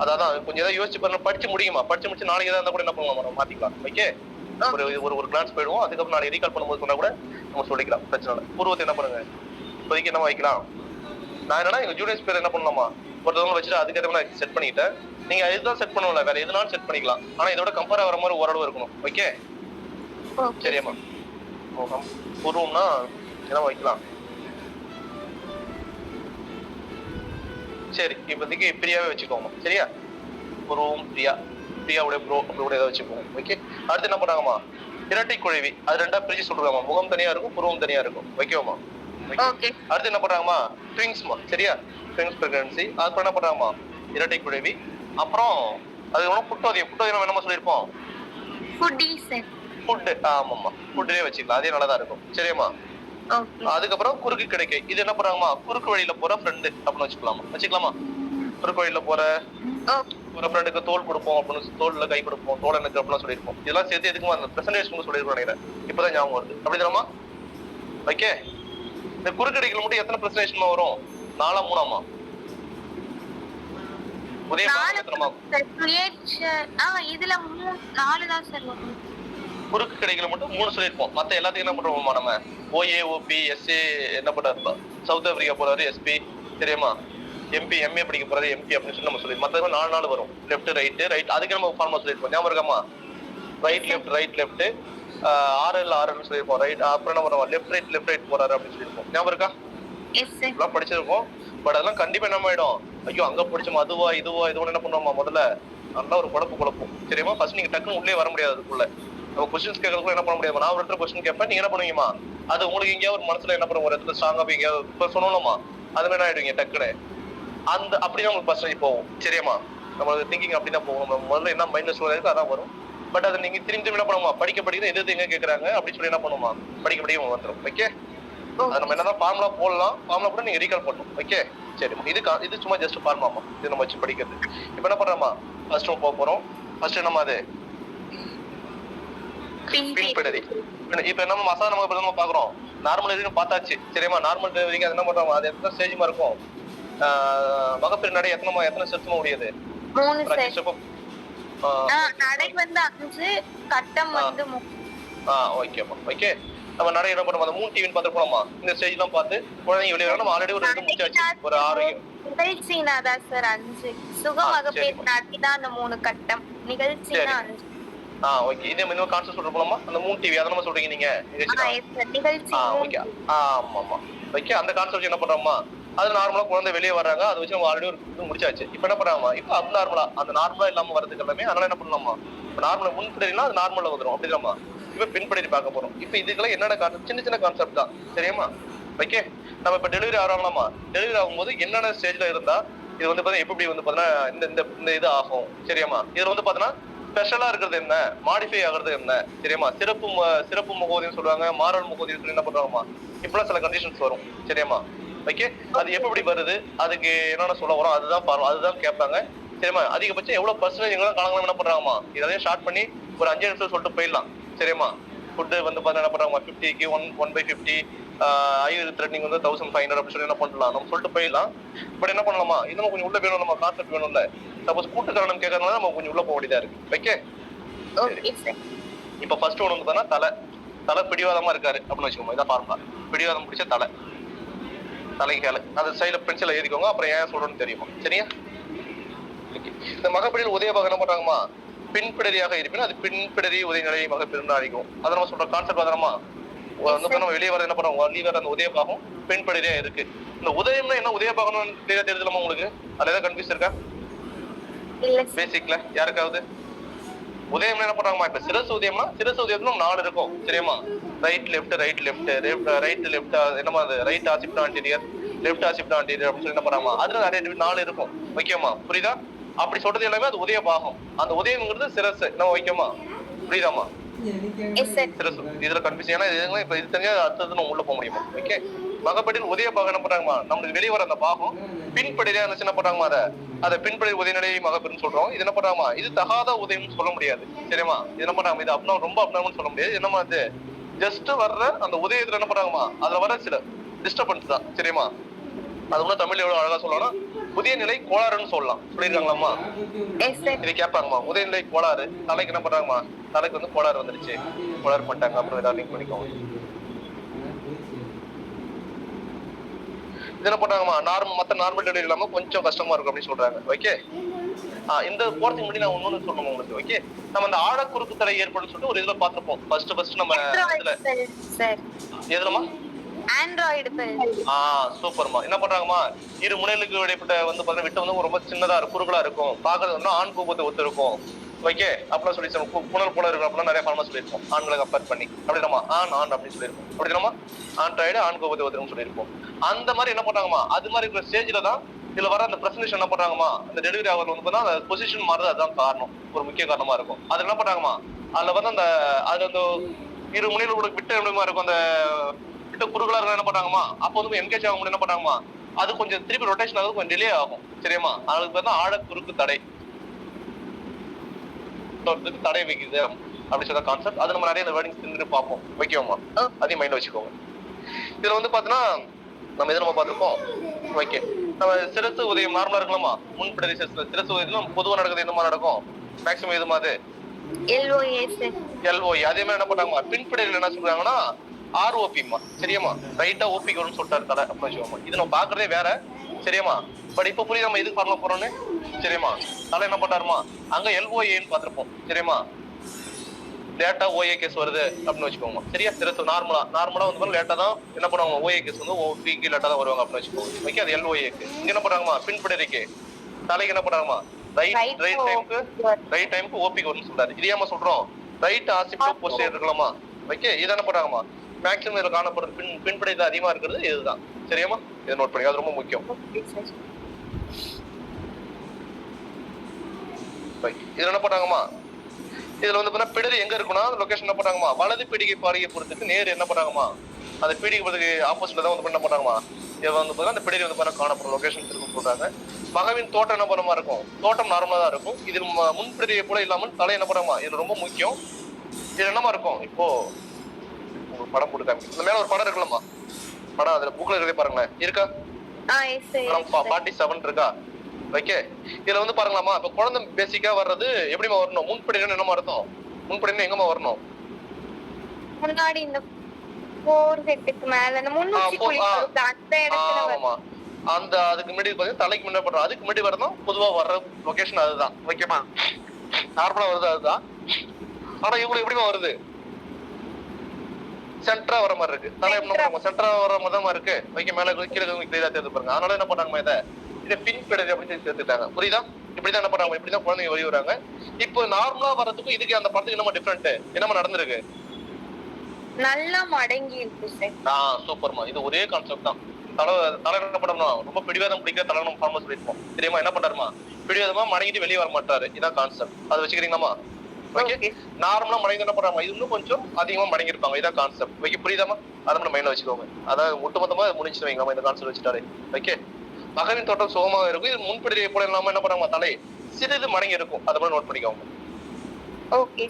அதான் கொஞ்சம் ஏதாவது யோசிச்சு பண்ண, படிச்சு முடியுமா, படிச்சு முடிச்சு நாளைக்கு ஏதாவது இருந்தா கூட என்ன பண்ணலாம், நம்ம மாத்திக்கலாம். ஓகே ஒரு கிளான்ஸ் போயிடுவோம். அதுக்கப்புறம் நாளைக்கு ரீகால் பண்ணும்போது சொன்னா கூட நம்ம சொல்லிக்கலாம், பிரச்சனை இல்லை. பூர்வத்தை என்ன பண்ணுங்க இப்போதைக்கு என்ன வைக்கலாம், நான் என்னன்னா எங்க ஜூனியர்ஸ் பேர் என்ன பண்ணலாமா ஒருத்தவங்க வச்சுட்டு அதுக்கேற்ற மாதிரி செட் பண்ணிட்டேன். நீங்க இதுதான் செட் பண்ணல, வேற எதுனாலும் செட் பண்ணிக்கலாம். ஆனா இதோட கம்பேர் ஆகிற மாதிரி ஓரளவு இருக்கணும். ஓகே சரியாம்மா. பூர்வம்னா என்ன வைக்கலாம், சரி இப்போதைக்கு பிரியாவே வச்சுக்கோங்க. சரியா புருவம் பிரியாவுடைய ப்ரோ அப்படி கூட ஏதாவது வச்சுக்கோங்க. ஓகே அடுத்து என்ன பண்ணாங்கம்மா, இரட்டை குழவி, அது ரெண்டா பிரிச்சு சொல்றாங்கம்மா, முகம் தனியா இருக்கும் புருவம் தனியா இருக்கும். ஓகேவாமா? அடுத்து என்ன பண்றாங்கம்மா, ட்விங்ஸ்மா. சரியா ட்விங்ஸ் பிரெக்னன்சி, அது என்ன பண்றாங்கம்மா இரட்டை குழவி. அப்புறம் அது ஒன்றும் புட்டோதியம் நம்ம என்னமா சொல்லியிருப்போம், ஃபுட்டு. ஆமாம்மா ஃபுட்லேயே வச்சுக்கலாம், அதே நல்லா தான் இருக்கும். சரியாம்மா அதுக்கப்புறம் குறுக்கு கிடைக்கை, இது என்ன பண்றாங்கம்மா, குறுக்கு வழியில போற ஃப்ரெண்டு அப்படின்னு வச்சுக்கலாமா. குறுக்கு வழியில போற ஃப்ரெண்டுக்கு தோல் கொடுப்போம் அப்படின்னு, தோல்ல கை கொடுப்போம், தோல் எனக்கு அப்படின்னு சொல்லியிருப்போம். இதெல்லாம் சேர்த்து எதுக்குமா அந்த பிரசன்டேஷன் சொல்லியிருக்கோம் நினைக்கிறேன். இப்பதான் ஞாபகம் வருது. அப்படிதானமா? ஓகே இந்த குறுக்கடைகள் மட்டும் எத்தனை பிரசன்டேஷன் வரும், 4 3ஆமா? உதய இதுல 4 தான் சார் வரும். குறுக்கு கடைகளை மட்டும் 3 சொல்லியிருப்போம். மத்த எல்லாத்தையும் என்ன பண்றோமா, நம்ம OA OP SA என்ன பண்றாரு, சவுத் ஆப்பிரிக்கா போறாரு SP, தெரியுமா, MP MA படிக்க போறாரு MP அப்படின்னு சொல்லி நம்ம சொல்லி மற்ற 4 வரும். லெஃப்ட் ரைட் அதுக்கு நம்ம ஃபார்மா சொல்லியிருப்போம். ஞாபகம் இருக்காமா, ரைட் லெஃப்ட் RL சொல்லியிருப்போம். ரைட் அப்புறம் என்ன பண்ணுவோம், லெஃப்ட் ரைட் போறாரு அப்படின்னு சொல்லியிருப்போம். ஞாபகம் இருக்கா? எல்லாம் படிச்சிருக்கோம். பட் அதெல்லாம் கண்டிப்பா என்ன ஆயிடும், ஐயோ அங்க படிச்சோம் அதுவா இதுவா என்ன பண்ணுவோமா, முதல்ல நல்லா ஒரு குழப்பம். சரியுமா, ஃபர்ஸ்ட் நீங்க டக்குன்னு உள்ளே வர முடியாது அதுக்குள்ள. நம்ம கொஸ்டின்ஸ் கேட்கறதுக்கு என்ன பண்ண முடியாது, நான் ஒரு இடத்துல கொஸ்டின் கேட்பேன், நீங்க என்ன பண்ணுவீங்கம்மா அது உங்களுக்கு எங்கேயாவது ஒரு மனசுல என்ன பண்ணுவோம், ஒரு இடத்துல ஸ்ட்ராங்கா போய் எங்கேயாவது இப்ப சொல்லணுமா அது மாதிரி ஆயிடுவீங்க டக்குன்னு. அந்த அப்படிதான் உங்களுக்கு பர்சனேஜ் போகும். சரியாம்மா, நம்மளோட திங்கிங் அப்படிதான் போகும். நம்ம முதல்ல என்ன மைண்ட்ல ஸ்டோர் ஆயிருக்கு அதான் வரும். பட் அதை நீங்க திரும்பி என்ன பண்ணுமா, படிக்க படிக்க எது எங்க கேட்கறாங்க அப்படின்னு சொல்லி என்ன பண்ணுமா, படிக்க படிக்க வந்துடும். ஓகே, அது நம்ம என்னதான் ஃபார்முலா போடலாம், ஃபார்முலா கூட நீங்க ரீகால் பண்ணணும். ஓகே, சரிம்மா. இது சும்மா ஜஸ்ட் ஃபார்மாமா, இது நம்ம வச்சு படிக்கிறது. இப்ப என்ன பண்றோமா, ஃபர்ஸ்ட் போக போறோம். ஃபர்ஸ்ட் என்னமா அது பின்படுதி. இப்ப நம்ம மசாலா நம்ம பாக்குறோம், நார்மல் டெலிவரி பார்த்தாச்சு. சரியாமா, நார்மல் டெலிவரிக்கு அது என்ன பண்றோம், அது எத்தனை ஸ்டேஜ்மா இருக்கும், மகப்பேறு நடை எத்தனை செலுத்த முடியாது, 3 ஸ்டெப். நடை வந்து 5, கட்டம் வந்து 3. ஓகேமா. ஓகே, நம்ம நடை என்ன பண்ணுவோம், அந்த 3 டிவின்னு பார்த்து போனோமா, இந்த ஸ்டேஜ் எல்லாம் பார்த்து குழந்தைங்க வெளியே நம்ம ஆல்ரெடி ஒரு 2 முடிச்சாச்சு. ஒரு ஆரோக்கியம் நிகழ்ச்சினாதா சார் 5, சுக மகப்பேறு நடை அந்த 3 கட்டம், நிகழ்ச்சினா 5. ஓகே, இதே மாதிரி கான்செப்ட் சொல்ற போலாமா, அந்த 3 டிவி அத நம்ம சொல்றீங்க நீங்க நிகழ்ச்சி. ஓகே, ஆமா. ஓகே, அந்த கான்செப்ட் என்ன பண்றோமா, அது நார்மலா குழந்தை வெளியே வர்றாங்க, அதை வச்சு நம்ம ஆல்ரெடி ஒரு இது முடிச்சாச்சு. இப்ப என்ன பண்றாமா, இப்ப அது நார்மலா, அந்த நார்மலா இல்லாம வரதுக்கு எல்லாமே அதனால என்ன பண்ணலாமா, இப்ப நார்மலா முன்படினா அது நார்மலா வந்துடும் அப்படிதாமா. இப்ப பின்படி பார்க்க போறோம். இப்ப இதுக்கெல்லாம் என்னென்ன கான்செப்ட், சின்ன கான்செப்ட் தான். சரியாமா, ஓகே. நம்ம இப்ப டெலிவரி ஆகலாமா, டெலிவரி ஆகும்போது என்னென்ன ஸ்டேஜ்ல இருந்தா இது வந்து பாத்தீங்கன்னா எப்படி வந்து பாத்தீங்கன்னா இந்த இது ஆகும். சரியாமா, இதுல வந்து பாத்தீங்கன்னா ஸ்பெஷலா இருக்கிறது என்ன, மாடிஃபை ஆகுறது என்ன. சரியாமா, சிறப்பு முகவதின்னு சொல்லுவாங்க, மாறல் முகவதின்னு என்ன பண்றாங்கம்மா, இப்பெல்லாம் சில கண்டிஷன்ஸ் வரும். சரியாமா, ஓகே. அது எப்படி வருது, அதுக்கு என்னென்ன சொல்ல வரும், அதுதான் கேட்பாங்க. சரியாமா, அதிகபட்சம் எவ்வளவு பர்சன்டேஜ் காலங்களும் என்ன பண்றாங்கம்மா, இதையும் ஷார்ட் பண்ணி ஒரு 5 நிமிஷம் சொல்லிட்டு போயிடலாம். சரியாமா, ஃபுட்டு வந்து பாத்தீங்கன்னா என்ன பண்றாங்க, 50க்கு 1/50, ஐவர் த்ரெட்னிங் வந்து 1500 அப்படின்னு சொல்லி என்ன பண்ணலாம், நம்ம சொல்லிட்டு போயிடலாம். பட் என்ன பண்ணலாமா, இன்னும் கொஞ்சம் உள்ள வேணும், நம்ம கான்செப்ட் வேணும்ல. சப்போஸ் கூட்டு காரணம் கேட்கறதுனால நம்ம கொஞ்சம் உள்ள போக வேண்டியதா இருக்கு. ஓகே, இப்ப ஃபர்ஸ்ட் ஒன்று வந்து தலை பிடிவாதமா இருக்காரு அப்படின்னு வச்சுக்கோங்க. இதான் ஃபார்முலா, பிடிவாதம் பிடிச்ச தலைக்கு அது சைடுல பென்சில எழுதிக்கோங்க, அப்புறம் ஏன் சொல்றோம்னு தெரியுமா. சரியா, இந்த மகப்பேறில் உதயபாகம் என்ன பண்றாங்கம்மா, பின்பிடரியாக இருப்பினும் அது பின்பிடரி உதயநிலை மகப்பேறுன்னு அழைக்கும். அதை நம்ம சொல்ற கான்செப்ட் அதனமா வந்து நம்ம வெளியே வர என்ன பண்றோம், வெளியே வர அந்த உதயபாகம் பின்படியா இருக்கு. இந்த உதயம்னா என்ன, உதயபாகம் தெரியுதுலமா உங்களுக்கு, அதுல ஏதாவது கன்ஃபியூஸ் இருக்கா பேசிக்ல யாருக்காவது? உதயம் என்ன பண்றாங்கம்மா, இப்ப சிரசு உதயம்னா 4 இருக்கும். சரியாமா, ரைட் லெஃப்ட் என்னமா, அது ரைட் ஆசிப்ட் ஆன்டீரியர், லெஃப்ட் ஆசிப்ட் ஆன்டீரியர் அப்படின்னு சொல்லி என்ன பண்றாமா, அதுல நிறைய 4 இருக்கும். ஓகேமா, புரியுதா? அப்படி சொல்றது எல்லாமே அது உதய பாகம். அந்த உதயம்ங்கிறது சிரசு நம்ம வைக்கமா, புரியுதாமா? சிரசு இதுல கன்ஃபியூஸ், ஏன்னா இப்ப இது தெரிஞ்சா அடுத்தது நம்ம உள்ள போக முடியுமா. ஓகே, மகப்பேறில் உதய பாகம் என்ன பண்றாங்கம்மா, நம்மளுக்கு வெளியே வர அந்த பாகம் பின்படியா இருந்துச்சு என்ன பண்றாங்கம்மா, அதை பின்படி உதயநிலை மகப்பேறுன்னு சொல்றோம். இது என்ன பண்றாமா, இது தகாத உதயம்னு சொல்ல முடியாது. சரியாமா, இது என்ன பண்றாங்க, இது அப்படின்னா ரொம்ப அப்படின்னா சொல்ல முடியாது. என்னமா அது ஜஸ்ட் வர்ற அந்த உதயத்துல என்ன பண்றாங்கம்மா, அதுல வர சில டிஸ்டர்பன்ஸ் தான். சரியாமா, அது கூட தமிழ்ல எவ்வளவு அழகா சொல்லலாம், உதயநிலை கோளாறுன்னு சொல்லலாம். சொல்லிருக்காங்களாம்மா, இது கேட்பாங்கம்மா, உதயநிலை கோளாறு, தலைக்கு என்ன பண்றாங்கம்மா, தலைக்கு வந்து கோளாறு வந்துருச்சு, கோளாறு பண்ணிட்டாங்க, அப்புறம் ஏதாவது லிங்க் பண்ணிக்கோங்க. இது என்ன பண்றாங்கம்மா, மத்த நார்மல் டெலிவரி இல்லாம கொஞ்சம் கஷ்டமா இருக்கும் அப்படின்னு சொல்றாங்க. ஓகே, இந்த போறதுக்கு முன்னாடி நான் ஒண்ணு சொல்லணும் உங்களுக்கு. ஓகே, நம்ம அந்த ஆழ குறுக்கு தடை ஏற்படும் சொல்லிட்டு ஒரு இதுல பாத்துப்போம். ஃபர்ஸ்ட் நம்ம எதுலமா, ஆண்ட்ராய்டு. சூப்பர்மா. என்ன பண்றாங்கம்மா, இரு முனைகளுக்கு இடைப்பட்ட வந்து பாத்தீங்கன்னா விட்டு வந்து ரொம்ப சின்னதா குறுகலா இருக்கும், பாக்குறது வந்து ஆண் கூப்பத்தை ஒத்து இருக்கும். ஓகே, அப்படிலாம் சொல்லி புனல் போல இருக்கும், அப்படிலாம் நிறைய ஃபார்மா சொல்லியிருக்கோம் ஆண்களை கம்பேர் பண்ணி. அப்படி நம்ம ஆண் அப்படின்னு சொல்லியிருக்கோம். அப்படி நம்ம ஆண்ட்ராய்டு ஆண் கூப்பத்தை ஒத்துருக்கும் சொல்லியிருக்கோம். அந்த மாதிரி என்ன பண்றாங்கம்மா, அது மாதிரி இருக்கிற ஸ்டேஜ்ல தான் இதுல வர அந்த பிரசன்டேஷன் என்ன பண்றாங்கம்மா, அந்த டெலிவரி ஆகிறது வந்து பார்த்தா அந்த பொசிஷன் மாறுது, அதுதான் காரணம், ஒரு முக்கிய காரணமா இருக்கும். அது என்ன பண்றாங்கம்மா, அதுல வந்து அது அந்த இரு முனைகளோட விட்ட எப்படிமா இருக்கும், அந்த விட்ட குறுகளா இருக்க என்ன பண்றாங்கம்மா, அப்போ வந்து என்கேஜ் ஆக முடியும் என்ன பண்றாங்கம்மா, அது கொஞ்சம் திருப்பி ரொட்டேஷன் ஆகுது, கொஞ்சம் டிலே ஆகும். சரியாமா, அதுக்கு பார்த்தா ஆழ குறுக்கு தடை தடை வைக்குது அப்படி சொல்ற கான்செப்ட். அது நம்ம நிறைய வேர்டிங்ஸ் பார்ப்போம். வைக்கோமா, அதையும் மைண்ட்ல வச்சுக்கோங்க. இதுல வந்து பாத்தீங்கன்னா நம்ம எது நம்ம பார்த்துருக்கோம். ஓகே, நம்ம சிரசு உதயம் நார்மலா இருக்கலாமா, முன்படி சிரசு உதயம் பொதுவா நடக்குது, என்னமா நடக்கும் மேக்ஸிமம் இது மாதிரி எல்ஓஏ. அதே மாதிரி என்ன பண்ணாங்கம்மா, பின்படையில என்ன சொல்றாங்கன்னா ஆர்ஓபிமா. சரியாமா, ரைட்டா ஓபிக்கு சொல்லிட்டாரு தலை அப்படின்னு வச்சுக்கோமா. இது நம்ம பாக்குறதே வேற. சரியாமா, பட் இப்ப புரியுது நம்ம எதுக்கு பண்ண போறோம்னு. சரியாமா, தலை என்ன பண்ணாருமா, அங்க எல்ஓஏன்னு பாத்திருப்போம். சரியாமா, லேட்டா ஓஏ கேஸ் வருது அப்படின்னு வச்சுக்கோங்க. சரியா, சிரசு நார்மலா வந்து லேட்டா தான் என்ன பண்ணுவாங்க, ஓஏ கேஸ் வந்து ஓபிக்கு லேட்டா தான் வருவாங்க அப்படின்னு வச்சுக்கோங்க. ஓகே, அது எல்ஓஏக்கு. இங்க என்ன பண்றாங்கம்மா, பின்படைக்கு தலைக்கு என்ன பண்றாங்கம்மா, ரைட் டைமுக்கு ஓபிக்கு வரும்னு சொல்றாரு. இது ஏமா சொல்றோம், ரைட் ஆசிப்டோ போஸ்டீரியர் இருக்கலாமா? ஓகே, இது என்ன பண்றாங்கம்மா? மேக்ஸிமம் இதுல காணப்படுறது பின்படையில அதிகமா இருக்கிறது இதுதான். சரியாமா? இதை நோட் பண்ணி, அது ரொம்ப முக்கியம். இதுல என்ன பண்றாங்கம்மா? இதுல வந்து பாத்தீங்கன்னா பிடரி எங்க இருக்குன்னா லொகேஷன் என்ன பண்றாங்கம்மா? வலது பீடிகை பாறையை பொறுத்துக்கு நேர் என்ன பண்றாங்கம்மா? அந்த பீடிகை பொறுத்துக்கு ஆப்போசிட்ல தான் வந்து என்ன பண்றாங்கம்மா? இது வந்து பாத்தீங்கன்னா அந்த பிடரி வந்து பாத்தீங்கன்னா காணப்படும் லொகேஷன் இருக்குன்னு சொல்றாங்க. மகவின் தோட்டம் என்ன பண்ண மாதிரி இருக்கும்? தோட்டம் நார்மலா தான் இருக்கும். இது முன் பிடரியை போல இல்லாமல் தலை என்ன பண்றாங்கம்மா? இது ரொம்ப முக்கியம். இது என்னமா இருக்கும்? இப்போ ஒரு படம் போட்டுக்காங்க. இந்த மேல ஒரு படம் இருக்குல்லம்மா, படம் அதுல புக்ல இருக்கே பாருங்களேன், இருக்கா? 47 இருக்கா? ஓகே, இதுல வந்து பாருங்களாமா, இப்ப குழந்தை பேசிக்கா வர்றது எப்படிமா வரணும்? முன்படின்னு என்னமா அர்த்தம்? முன்படின்னு எங்கமா வரணும்? முன்னாடி இந்த போர் ஹெட்டுக்கு மேல அந்த முன்னுச்சி குழி அந்த இடத்துல ஆமா, அந்த அதுக்கு முன்னாடி பாத்தீங்கன்னா தலைக்கு முன்னாடி பண்றோம். அதுக்கு முன்னாடி வரணும் பொதுவா வர்ற லொகேஷன் அதுதான். ஓகேமா, நார்மலா வருது அதுதான். ஆனா இவங்களுக்கு எப்படிமா வருது? சென்டரா வர மாதிரி இருக்கு. தலை எப்படி சென்டரா வர மாதிரி இருக்கு. ஓகே, மேல கீழே கிளியரா தெரிஞ்சு பாருங்க. அதனால என்ன பண்ணாங்க, இதை பின் பிடரி அப்படின்னு சேர்த்துட்டாங்க. புரியுதா? இப்படிதான் என்ன பண்றாங்க, இப்படிதான் குழந்தைங்க வெளியே வராங்க. இப்போ நார்மலா வர்றதுக்கும் இதுக்கு அந்த படத்துக்கு என்னமா டிஃபரெண்ட், என்னமா நடந்திருக்கு? நல்லா மடங்கி இருக்கு சார். சூப்பர்மா, இது ஒரே கான்செப்ட் தான். தலை என்ன பண்ணணும், ரொம்ப பிடிவாதம் பிடிக்கிற தலைவனும் ஃபார்மஸ் சொல்லிருப்போம். தெரியுமா என்ன பண்றாருமா? பிடிவாதமா மடங்கிட்டு வெளியே வர மாட்டாரு. இதான் கான்செப்ட். அதை வச்சுக்கிறீங்களாமா? ஓகே, நார்மலா மடங்கி என்ன பண்றாங்க, இது இன்னும் கொஞ்சம் அதிகமா மடங்கி இருப்பாங்க. இதான் கான்செப்ட். ஓகே, புரியுதாமா? அதை நம்ம மைண்ட்ல வச்சுக்கோங்க. அதாவது ஒட்டுமொத்தமா முடிச்சு வைங்களாமா இந்த கான்செப்ட் வச்சுட்டாரு. ஓகே, மகவின் தோட்டம் சுகமாக இருக்கும். இது முன்பிடியை போல இல்லாம என்ன பண்ணாங்க, தலை சிறிது மடங்கி இருக்கும். அதை போல நோட் பண்ணிக்கோங்க. ஓகே,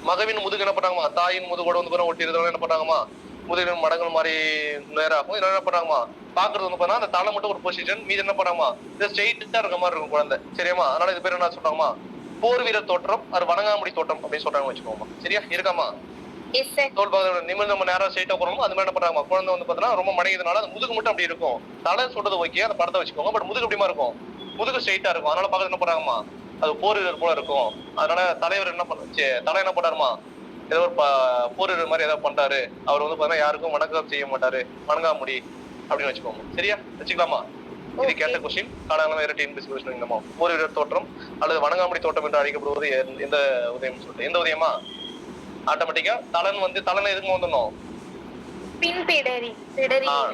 மகவின் முதுகு என்ன பண்ணாங்கம்மா? தாயின் முதுகோட வந்து பாருங்க ஒட்டி இருந்தவங்க என்ன பண்ணாங்கம்மா? முதுகின் மடங்கள் மாதிரி நேராகும். இதெல்லாம் என்ன பண்ணாங்கம்மா? பாக்குறது வந்து பாத்தீங்கன்னா அந்த தலை மட்டும் ஒரு பொசிஷன், மீது என்ன பண்ணாங்கம்மா? இது ஸ்ட்ரெயிட்டா இருக்க மாதிரி இருக்கும் குழந்தை. சரியாமா? அதனால இது பேர் என்ன சொல்றாங்கம்மா? போர் வீரர் தோற்றம், அது வணங்காமுடி தோட்டம் அப்படின்னு சொல்றாங்க வச்சுக்கோமா. சரியா இருக்காமா? தோல் பாகம் நிமிர்ந்து நம்ம நேரம் ஸ்ட்ரெயிட்டா போறோம். அது மாதிரி என்ன பண்றாங்க, குழந்தை வந்து பாத்தீங்கன்னா ரொம்ப மடங்கியதுனால அந்த முதுகு மட்டும் அப்படி இருக்கும். தலை சொல்றது ஓகே, அந்த படத்தை வச்சுக்கோங்க. பட் முதுகு எப்படிமா இருக்கும்? முதுகு ஸ்ட்ரெயிட்டா இருக்கும். அதனால பாக்குறது என்ன பண்றாங்கம்மா? அது போர் வீரர் போல இருக்கும். அதனால தலைவர் என்ன பண்ணுச்சு, தலை என்ன பண்ணாருமா? ஏதோ ஒரு போர் வீரர் மாதிரி ஏதாவது பண்றாரு. அவர் வந்து பாத்தீங்கன்னா யாருக்கும் வணக்கம் செய்ய மாட்டாரு, வணங்காமுடி அப்படின்னு வச்சுக்கோங்க. சரியா வச்சுக்கலாமா? இது கேட்ட கொஸ்டின். காலகாலம் வேற டிஎன்பிஎஸ்சி போர் வீரர் தோற்றம் அல்லது வணங்காமுடி தோட்டம் என்று அழைக்கப்படுவது எந்த உதயம் சொல்லிட்டு, எந்த உதயமா? ஆட்டோமேட்டிக்கா தலன் வந்து தலன் எதுக்கு வந்துடணும்? பின்பிடரி.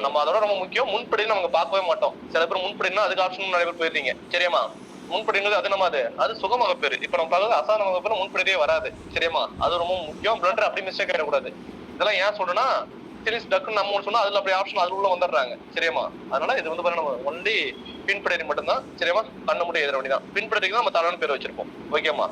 நம்ம அதோட ரொம்ப முக்கியம். முன்படி நமக்கு பார்க்கவே மாட்டோம். சில பேர் முன்படினா அதுக்கு ஆப்ஷன் நிறைய பேர் போயிருந்தீங்க. சரியாமா? முன்படிங்கிறது அது நம்ம அது சுகமாக பேரு. இப்ப நம்ம பார்க்கறது அசான வகுப்புல முன்படியே வராது. சரியாமா? அது ரொம்ப முக்கியம். பிளண்டர் அப்படி மிஸ்டேக் ஆயிடக்கூடாது. இதெல்லாம் ஏன் சொல்றேன்னா, சீரிஸ் டக்குன்னு நம்ம சொன்னா அதுல அப்படி ஆப்ஷன் அது உள்ள வந்துடுறாங்க. சரியாமா? அதனால இது வந்து நம்ம ஒன்லி பின்படரி மட்டும்தான். சரியாமா? கண்ணு மட்டும் எதிர வேண்டிதான். பின்படரிக்கு தான் நம்ம தலைன்னு பேர் வச்சிருப்போம். ஓகேமா?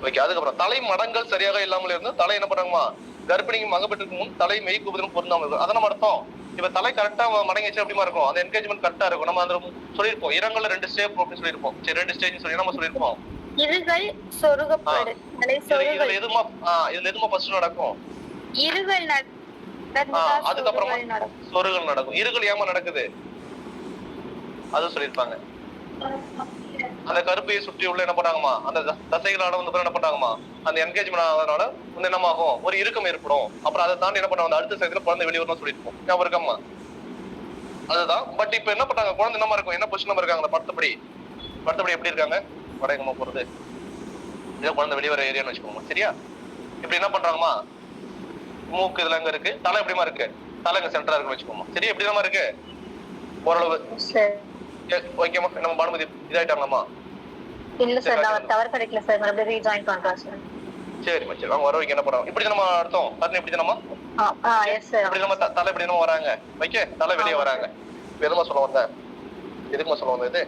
ஓகே, அதுக்கப்புறம் தலை மடங்கள் சரியாக இல்லாமல் இருந்து தலை என்ன பண்றாங்கம்மா? கர்ப்பிணிக்கு மகப்பெற்றுக்கு முன் தலை மெய்க்குவதும் பொருந்தாமல் இருக்கும். அதான் நம்ம அர்த்தம். இப்ப தலை கரெக்டா மடங்கிச்சு எப்படிமா இருக்கும்? அந்த என்கேஜ்மெண்ட் கரெக்டா இருக்கும். நம்ம அந்த சொல்லியிருப்போம், இரங்கல்ல 2 ஸ்டேப் அப்படின்னு சொல்லியிருப்போம். சரி, 2 ஸ்டேஜ் சொல்லி நம்ம சொல்லியிருப்போம். இருகள் சொருகப்படு. இதுல எதுமா ஃபர்ஸ்ட் நடக்கும்? இருகள் அதுக்கப்புறமா சொருகல் நடக்கும். இருகள் ஏமா நடக்குது அது சொல்லியிருப்பாங்க. அந்த கருப்பையை சுற்றி உள்ள என்ன பண்ணாங்கம்மா? அந்த தசைகளால வந்து என்ன பண்ணாங்கம்மா? அந்த என்கேஜ்மெண்ட் ஆனதுனால வந்து என்னமாகும்? ஒரு இறுக்கம் ஏற்படும். அப்புறம் அதை தாண்டி என்ன பண்ணுவாங்க? அடுத்த சைடுல குழந்தை வெளியே சொல்லியிருப்போம். ஞாபகம் இருக்கம்மா? அதுதான். பட் இப்ப என்ன பண்றாங்க? குழந்தை என்னமா இருக்கும்? என்ன பொசிஷன் இருக்காங்க? அந்த படத்துப்படி எப்படி இருக்காங்க? வடகமா போறது ஏதோ குழந்தை வெளியே வர ஏரியான்னு வச்சுக்கோங்க. சரியா? இப்படி என்ன பண்றாங்கம்மா? மூக்கு இதுல எங்க இருக்கு? தலை எப்படிமா இருக்கு? தலை எங்க சென்டரா இருக்குன்னு வச்சுக்கோமா. சரியா? எப்படிதான் இருக்கு ஓரளவு? ஓகேமா? நம்ம பானுமதி இதாயிட்டாங்களாமா? இல்ல சார், நான் டவர் கிடைக்கல சார், மறுபடியும் ரீஜாயின் பண்றேன் சார். சரி மச்சி, அவங்க வர வைக்க என்ன பண்றாங்க? இப்படி நம்ம அர்த்தம் கண்ணு இப்படி தானமா? Yes sir. இப்படி நம்ம தலை இப்படி நம்ம வராங்க. ஓகே, தலை வெளியே வராங்க. எதுமா சொல்ல வந்த? எதுக்குமா சொல்ல வந்த இது?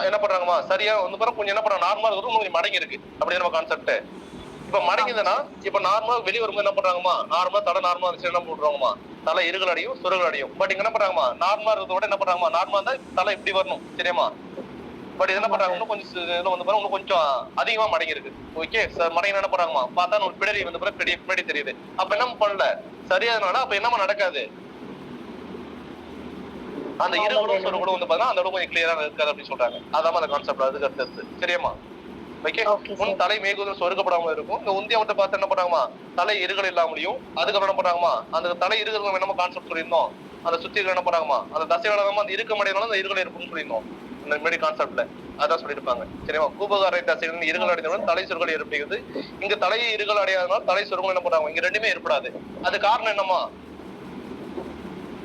என்ன பண்றாங்கம்மா? சரியா வந்து பாருங்க, கொஞ்சம் என்ன பண்றாங்க? நார்மலா இருக்கும், கொஞ்சம் மடங்கி இருக்கு. அப்படி நம்ம கான்செப்ட். இப்ப மடங்குதுன்னா இப்ப நார்மலா வெளியே வரும்போது என்ன பண்றாங்கம்மா? நார்மலா தலை நார்மலா இருந்துச்சு என்ன போடுறாங்கம்மா? தலை இருகள் அடியும் சுருகள் அடியும். பட் இங்க என்ன பண்றாங்கம்மா? நார்மலா இருக்கிறத என்ன பண்றாங்கம்மா? நார்மலா தான் தலை இப்படி வரணும். சரியாமா? பட் என்ன பண்றாங்க? இன்னும் கொஞ்சம் வந்து பாருங்க, இன்னும் கொஞ்சம் அதிகமா மடங்கி இருக்கு. ஓகே சார், மடங்கி என்ன பண்றாங்கம்மா? பார்த்தா ஒரு பிடரி வந்து பாருங்க, பின்னாடி தெரியுது. அப்ப என்ன பண்ணல சரியாதனால அப்ப என்னமா நடக்காது? அந்த இருகளும் சொருகளும் வந்து பாத்தீங்கன்னா அந்த அளவுக்கு கொஞ்சம் கிளியரா இருக்காது அப்படின்னு சொல்றாங்க. அதான் அந்த கான்செப்ட். அதுக்கு அடுத்தது. சரியாமா? ஓகே. முன் தலை மேகுதல் சொருக்கப்படாம இருக்கும். இந்த உந்தி அவட்ட பார்த்து என்ன பண்றாங்கம்மா, தலை இருகல் இல்லாமலையும் அதுக்கப்புறம் என்ன பண்றாங்கம்மா, அந்த தலை இருகல் என்னமோ கான்செப்ட் சொல்லியிருந்தோம். அந்த சுத்தி என்ன பண்றாங்கம்மா, அந்த தசையோட அந்த இருக்க மடையினால அந்த இருகல் இருக்கும்னு சொல்லியிருந்தோம் இந்த முன்னாடி கான்செப்ட்ல. அதான் சொல்லியிருப்பாங்க சரியா. கூபகாரை தசைகள் இருகல் அடைந்தாலும் தலை சொருகல் ஏற்படுகிறது. இங்க தலை இருகல் அடையாதனால தலை சொருகல் என்ன பண்றாங்க, இங்க ரெண்டுமே ஏற்படாது. அது காரணம் என்னம்மா,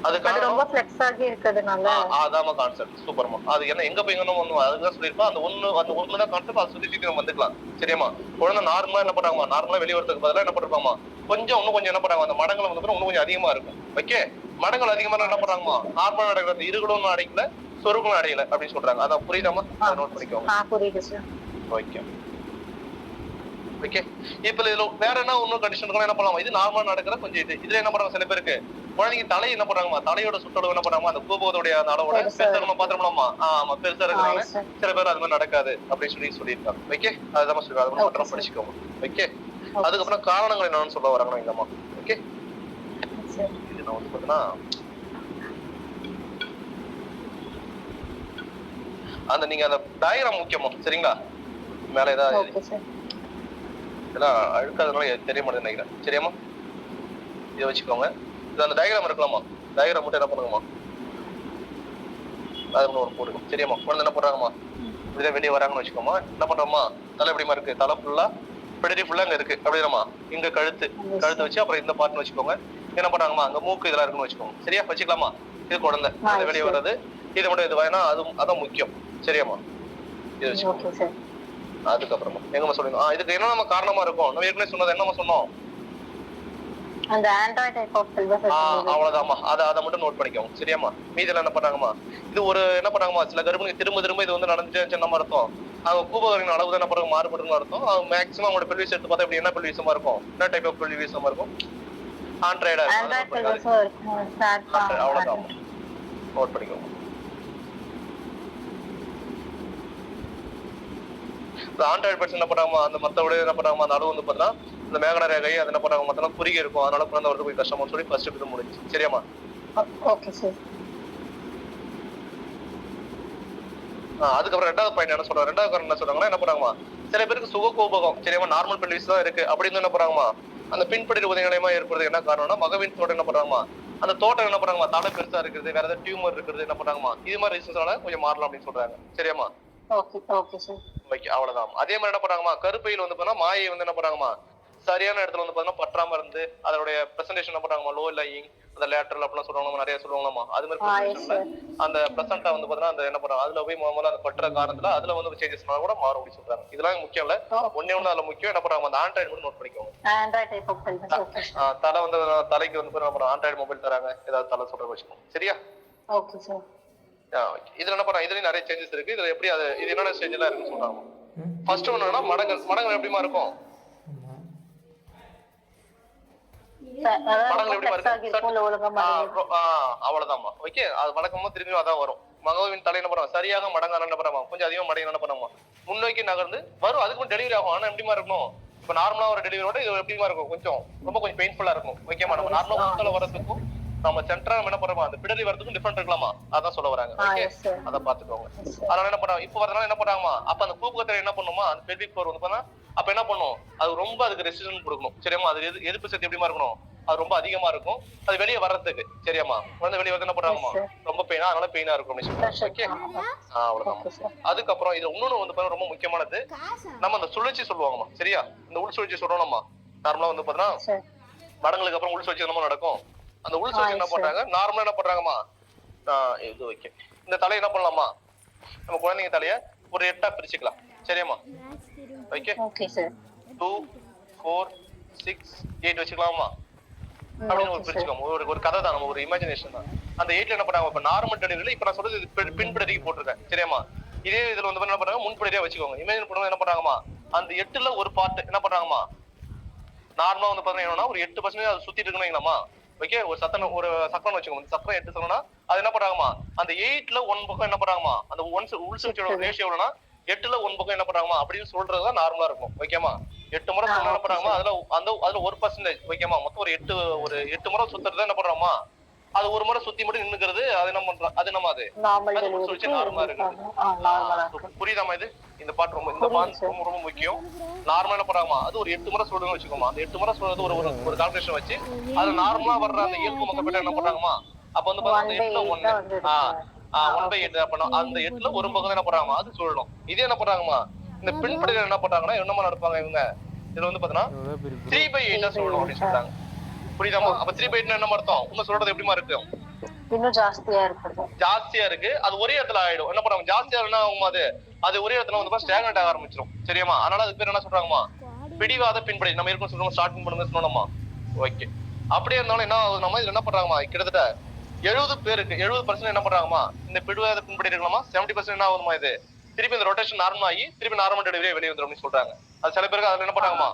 அது ரொம்ப ஃப்ளெக்ஸ் ஆகி இருக்கிறதுனால. அதாம கான்செப்ட் சூப்பர்மா. அது என்ன எங்க போய் எங்கன்னு ஒண்ணு அதுதான் சொல்லிருப்போம். அந்த ஒண்ணுதான் கான்செப்ட். அதை சுத்தி நம்ம வந்துக்கலாம் சரியாமா. குழந்தை நார்மலா என்ன பண்றாங்க, நார்மலா வெளியே வரதுக்கு பதிலாக என்ன பண்றாமா, இன்னும் கொஞ்சம் என்ன பண்றாங்க, அந்த மடங்கள் வந்து இன்னும் கொஞ்சம் அதிகமா இருக்கும். ஓகே. மடங்கள் அதிகமா என்ன பண்றாங்கம்மா, நார்மலா நடக்கிறது இருகளும் அடைக்கல சொருகளும் அடையல அப்படின்னு சொல்றாங்க. அதான் புரியுதாமா, நோட் பண்ணிக்கோங்க. புரியுது சார். Okay okay. இப்ப இதுல வேற என்ன இன்னும் கண்டிஷன் என்ன பண்ணலாம், இது நார்மலா நடக்கிற கொஞ்சம் இதுல என்ன பண்றாங்க சில பேருக்கு குழந்தைங்க தலை என்ன பண்றாங்கம்மா, தலையோட சுற்றளவு என்ன பண்றாங்க, அந்த கூபகத்தோடைய அளவோட பெருசா நம்ம பாத்திரமா ஆமா பெருசா இருக்கிறாங்க. சில பேர் அது மாதிரி நடக்காது அப்படின்னு சொல்லியிருக்காங்க. ஓகே. அதுதான் சொல்லுவாங்க. அது மட்டும் படிச்சுக்கோங்க. ஓகே. அதுக்கப்புறம் காரணங்கள் என்னன்னு சொல்ல வராங்க இந்தம்மா. ஓகே. இது நான் வந்து பாத்தீங்கன்னா அந்த நீங்க அந்த டயக்ராம் முக்கியமா சரிங்களா. மேல ஏதாவது இதெல்லாம் அழுக்காதனால தெரிய மாட்டேன்னு நினைக்கிறேன் சரியாமா. இதை வச்சுக்கோங்க. இது அந்த டயக்ராம் இருக்கலாமா, டயக்ராம் மட்டும் என்ன பண்ணுங்கம்மா, அது ஒரு போடுங்க சரியாமா. குழந்தை என்ன பண்றாங்கம்மா, இப்படிதான் வெளியே வராங்கன்னு வச்சுக்கோமா. என்ன பண்றோமா, தலை எப்படிமா இருக்கு, தலை ஃபுல்லா பிடரி ஃபுல்லா அங்க இருக்கு அப்படிதாம்மா. இங்க கழுத்து வச்சு அப்புறம் இந்த பார்ட்னு வச்சுக்கோங்க. என்ன பண்றாங்கம்மா, அங்க மூக்கு இதெல்லாம் இருக்குன்னு வச்சுக்கோங்க சரியா. வச்சுக்கலாமா. இது குழந்தை வெளியே வர்றது, இது மட்டும் இது வேணா அதான் முக்கியம் சரியாமா. இது வச்சுக்கோங்க. அதுக்கப்புறமா எங்கம்மா சொல்லுங்க, இதுக்கு என்ன நம்ம காரணமா இருக்கும், நம்ம ஏற்கனவே சொன்னது என்னமா சொன்னோம், அந்த ஆண்ட்ராய்டு டைப் ஆஃப் சில்வர். அவ்வளவுதாம்மா. அதை மட்டும் நோட் பண்ணிக்கோங்க சரியாமா. மீதில என்ன பண்றாங்கம்மா, இது ஒரு என்ன பண்றாங்கம்மா, சில கர்ப்பிணி திரும்ப இது வந்து நடந்துச்சு நம்ம அர்த்தம், அவங்க கூபகரின் அளவு தான் என்ன பண்றாங்க மாறுபடுன்னு அர்த்தம். அவங்க மேக்ஸிமம் அவங்களோட பெல்விஸ் எடுத்து பார்த்தா இப்படி என்ன பெல்விசமா இருக்கும், என்ன டைப் ஆஃப் பெல்விசமா இருக்கும், ஆண்ட்ராய்டா இருக்கும். அவ்வளவுதான் நோட் பண்ணிக்கோங்க. ஆண்ட்ராய்டு பர்சன் என்ன பண்றாங்கம்மா, அந்த மத்தோட என்ன பண்றாங்கம்மா, அந்த அளவு வந்து பார்த்தா இந்த மேகன ரேகை அது என்ன பண்றாங்க மத்தெல்லாம் குறுகி இருக்கும். அதனால குழந்தை வரது போய் கஷ்டமான்னு சொல்லி ஃபர்ஸ்ட் இது முடிஞ்சு சரியாமா. Okay sir. அதுக்கப்புறம் ரெண்டாவது பாயிண்ட் என்ன சொல்றாங்க, ரெண்டாவது காரணம் என்ன சொல்றாங்கன்னா என்ன பண்றாங்கம்மா, சில பேருக்கு சுககோபகம் சரியாமா நார்மல் பெல்விஸ் தான் இருக்கு அப்படின்னு என்ன பண்றாங்கம்மா, அந்த பின்படி உதயநிலையமா ஏற்படுறது என்ன காரணம்னா மகவின் தோட்டம் என்ன பண்றாங்கம்மா, அந்த தோட்டம் என்ன பண்றாங்கம்மா தலை பெருசா இருக்கிறது, வேற ஏதாவது டியூமர் இருக்கிறது என்ன பண்றாங்கம்மா, இது மாதிரி ரீசன்ஸ்னால கொஞ்சம் மாறலாம் அப்படின்னு சொல்றாங்க சரியாமா. Okay sir. ஓகே அவ்வளவுதான். அதே மாதிரி என்ன பண்றாங்கம்மா, கருப்பையில் வந்து பார்த்தா மாயை வந்து என்ன பண்றாங்கம்மா சரியான இடத்துல வந்து பார்த்தீங்கன்னா பற்றாம இருந்து அதோடைய பிரசன்டேஷன் என்ன பண்றாங்கம்மா, லோ லையிங் அந்த லேட்டரல் அப்படிலாம் சொல்லுவாங்க, நிறைய சொல்லுவாங்கம்மா. அது மாதிரி அந்த பிரசன்டா வந்து பார்த்தீங்கன்னா அந்த என்ன பண்றாங்க அதுல போய் முதல்ல அந்த பற்ற காரணத்துல அதுல வந்து சேஞ்சஸ் கூட மாறும் அப்படின்னு சொல்றாங்க. இதெல்லாம் முக்கியம் இல்ல, ஒன்னே ஒண்ணு அதுல முக்கியம் என்ன பண்றாங்க, அந்த ஆண்ட்ராய்டு மட்டும் நோட் பண்ணிக்கோங்க. தலை வந்து தலைக்கு வந்து ஆண்ட்ராய்டு மொபைல் தராங்க, ஏதாவது தலை சொல்ற வச்சுக்கோங்க சரியா. Okay sir. இதுல என்ன பண்றாங்க, இதுலயும் நிறைய சேஞ்சஸ் இருக்கு. இதுல எப்படி அது இது என்னென்ன ஸ்டேஜ் எல்லாம் இருக்குன்னு சொல்றாங்க. ஃபர்ஸ்ட் ஒண்ணுன்னா மடங்கள் எப்படிமா இருக்கும், மடங்கள் எப்படிமா இருக்கு, அவ்வளவுதான்மா. ஓகே. அது வழக்கமா திரும்பி அதான் வரும். மகவின் தலை என்ன பண்றாங்க சரியாக மடங்கான என்ன பண்றாங்க கொஞ்சம் அதிகமா மடங்கு என்ன பண்ணுவாங்க முன்னோக்கி நகர்ந்து வரும். அதுக்கு டெலிவரி ஆகும். ஆனா எப்படிமா இருக்கணும், இப்ப நார்மலா ஒரு டெலிவரியோட இது எப்படிமா இருக்கும், கொஞ்சம் பெயின்ஃபுல்லா இருக்கும். ஓகேமா. நம்ம நார்மலா உட்கால வரதுக்கும் நம்ம சென்டரா என்ன பண்றோம் அந்த பிடரி வரதுக்கும் டிஃபரெண்ட் இருக்கலாமா, அதான் சொல்ல வராங்க. ஓகே. அத பாத்துக்கோங்க. அதனால என்ன பண்றாங்க இப்ப வரதுனால என்ன பண்றாங்கமா, அப்ப அந்த கூப்புகத்தை என்ன பண்ணுமா, அந்த பெல்விக் ஃப்ளோர் வந்து பண்ணா அப்ப என்ன பண்ணும், அது ரொம்ப அதுக்கு ரெசிஸ்டன்ஸ் கொடுக்கணும் சரியாமா. அது எதிர்ப்பு சக்தி எப்படிமா இருக்கணும், அது ரொம்ப அதிகமா இருக்கும் அது வெளியே வர்றதுக்கு சரியாமா. குழந்தை வெளியே வந்து என்ன பண்றாங்கம்மா ரொம்ப பெயினா, அதனால பெயினா இருக்கும். ஓகே அவ்வளவுதான். அதுக்கப்புறம் இது இன்னொன்னு வந்து ரொம்ப முக்கியமானது, நம்ம அந்த சுழற்சி சொல்லுவாங்கம்மா சரியா. இந்த உள் சுழற்சி சொல்றோம்மா நார்மலா வந்து பாத்தீங்கன்னா மடங்களுக்கு அப்புறம் உள் சுழற்சி நம்ம நடக்கும். அந்த உள் சுழற்சி என்ன பண்றாங்க நார்மலா என்ன பண்றாங்கம்மா, இது ஓகே இந்த தலையை என்ன பண்ணலாமா, நம்ம குழந்தைங்க தலைய ஒரு 8ஆ பிரிச்சுக்கலாம் சரியாமா. ஓகே. Okay sir. 2 4 6 8 வச்சுக்கலாமா அப்படின்னு ஒரு பிரிச்சுக்கோங்க. ஒரு கதை தான், நம்ம ஒரு இமேஜினேஷன் தான். அந்த 8ல என்ன பண்றாங்க, இப்ப நார்மல் டெலிவரியில இப்ப நான் சொல்றது பின்படிக்கு போட்டிருக்கேன் சரியாமா. இதே இதுல வந்து என்ன பண்றாங்க முன்படியா வச்சுக்கோங்க. இமேஜின் பண்ணும்போது என்ன பண்றாங்கம்மா, அந்த 8ல ஒரு பார்ட் என்ன பண்றாங்கம்மா நார்மலா வந்து பாத்தீங்கன்னா ஒரு 8% அது சுத்திட்டு இருக்குன்னு வைங்களாமா. ஓகே. ஒரு சக்கரம் வச்சுக்கோங்க. சக்கரம் 8 சக்கரம்னா அது என்ன பண்றாங்கம்மா, அந்த 8ல 1 பக்கம் என்ன பண்றாங்கம்மா, அந்த உள் சுழற்சியோட ரேஷியோ எவ்வளவுனா 8ல 1 பக்கம் என்ன பண்றாங்கம்மா அப்படின்னு சொல்றதுதான் நார்மலா இருக்கும். ஓகேமா. 8 முறை என்ன பண்றாங்கம்மா அதுல 1% ஓகேமா. மொத்தம் ஒரு 8 முறை சுத்துறதுதான் என்ன பண்றாங்கம்மா அது ஒரு முறை சுத்தி மட்டும் நின்னுக்கிறது. அது என்ன பண்றோம், அது நம்ம அது நார்மலா இருக்கு. புரியுதாமா இது? இந்த பாட்டு ரொம்ப ரொம்ப முக்கியம். நார்மலா என்ன பண்றாங்கமா, அது ஒரு 8 முறை சொல்றதுன்னு வச்சுக்கோமா. அந்த 8 முறை சொல்றது ஒரு கால்குலேஷன் வச்சு அது நார்மலா வர்ற அந்த இயல்பு மக்கள் என்ன பண்றாங்கமா, அப்ப வந்து பாத்தீங்கன்னா 8ல 1 1/8 பண்ணோம். அந்த 8ல ஒரு பக்கம் என்ன பண்றாங்கமா அது சொல்லணும். இதே என்ன பண்றாங்கமா, இந்த பின்படுகள் என்ன பண்றாங்கன்னா என்னமா நடப்பாங்க இவங்க, இதுல வந்து பாத்தீங்கன்னா 3/8 சொல்லணும் அப்படின்னு சொல்றாங்க. புரியுதாமா? அப்ப 3/8 என்ன அர்த்தம்? உங்க சொல்றது எப்படிமா இருக்கு? இன்னும் ஜாஸ்தியா இருக்கு. ஜாஸ்தியா இருக்கு. அது ஒரே இடத்துல ஆயிடும். என்ன பண்ணுவாங்க, ஜாஸ்தியா என்ன ஆகும், அது ஒரே இடத்துல வந்து ஸ்டாக்னேட் ஆக ஆரம்பிச்சிடும். சரியாமா? அதனால அது பேர் என்ன சொல்றாங்கமா, பிடிவாத பின்படி. நம்ம இருக்கும் சொல்றோம் ஸ்டார்டிங் பண்ணுங்க சொன்னோமா. ஓகே. அப்படியே இருந்தாலும் என்ன ஆகுது, நம்ம இதுல என்ன பண்றாங்கமா, கிட்டத்தட்ட 70 பேருக்கு 70% என்ன பண்றாங்கமா, இந்த பிடிவாத பின்படி இருக்கலாமா. 70% என்ன ஆகுதுமா, இது திருப்பி இந்த ரொட்டேஷன் நார்மல் ஆகி திருப்பி நார்மல் டெலிவரியே வெளியே வந்துடும் அப்படின்னு சொல்றாங்க. அது சில பேருக்கு அதுல என்ன பண்றாங்கமா,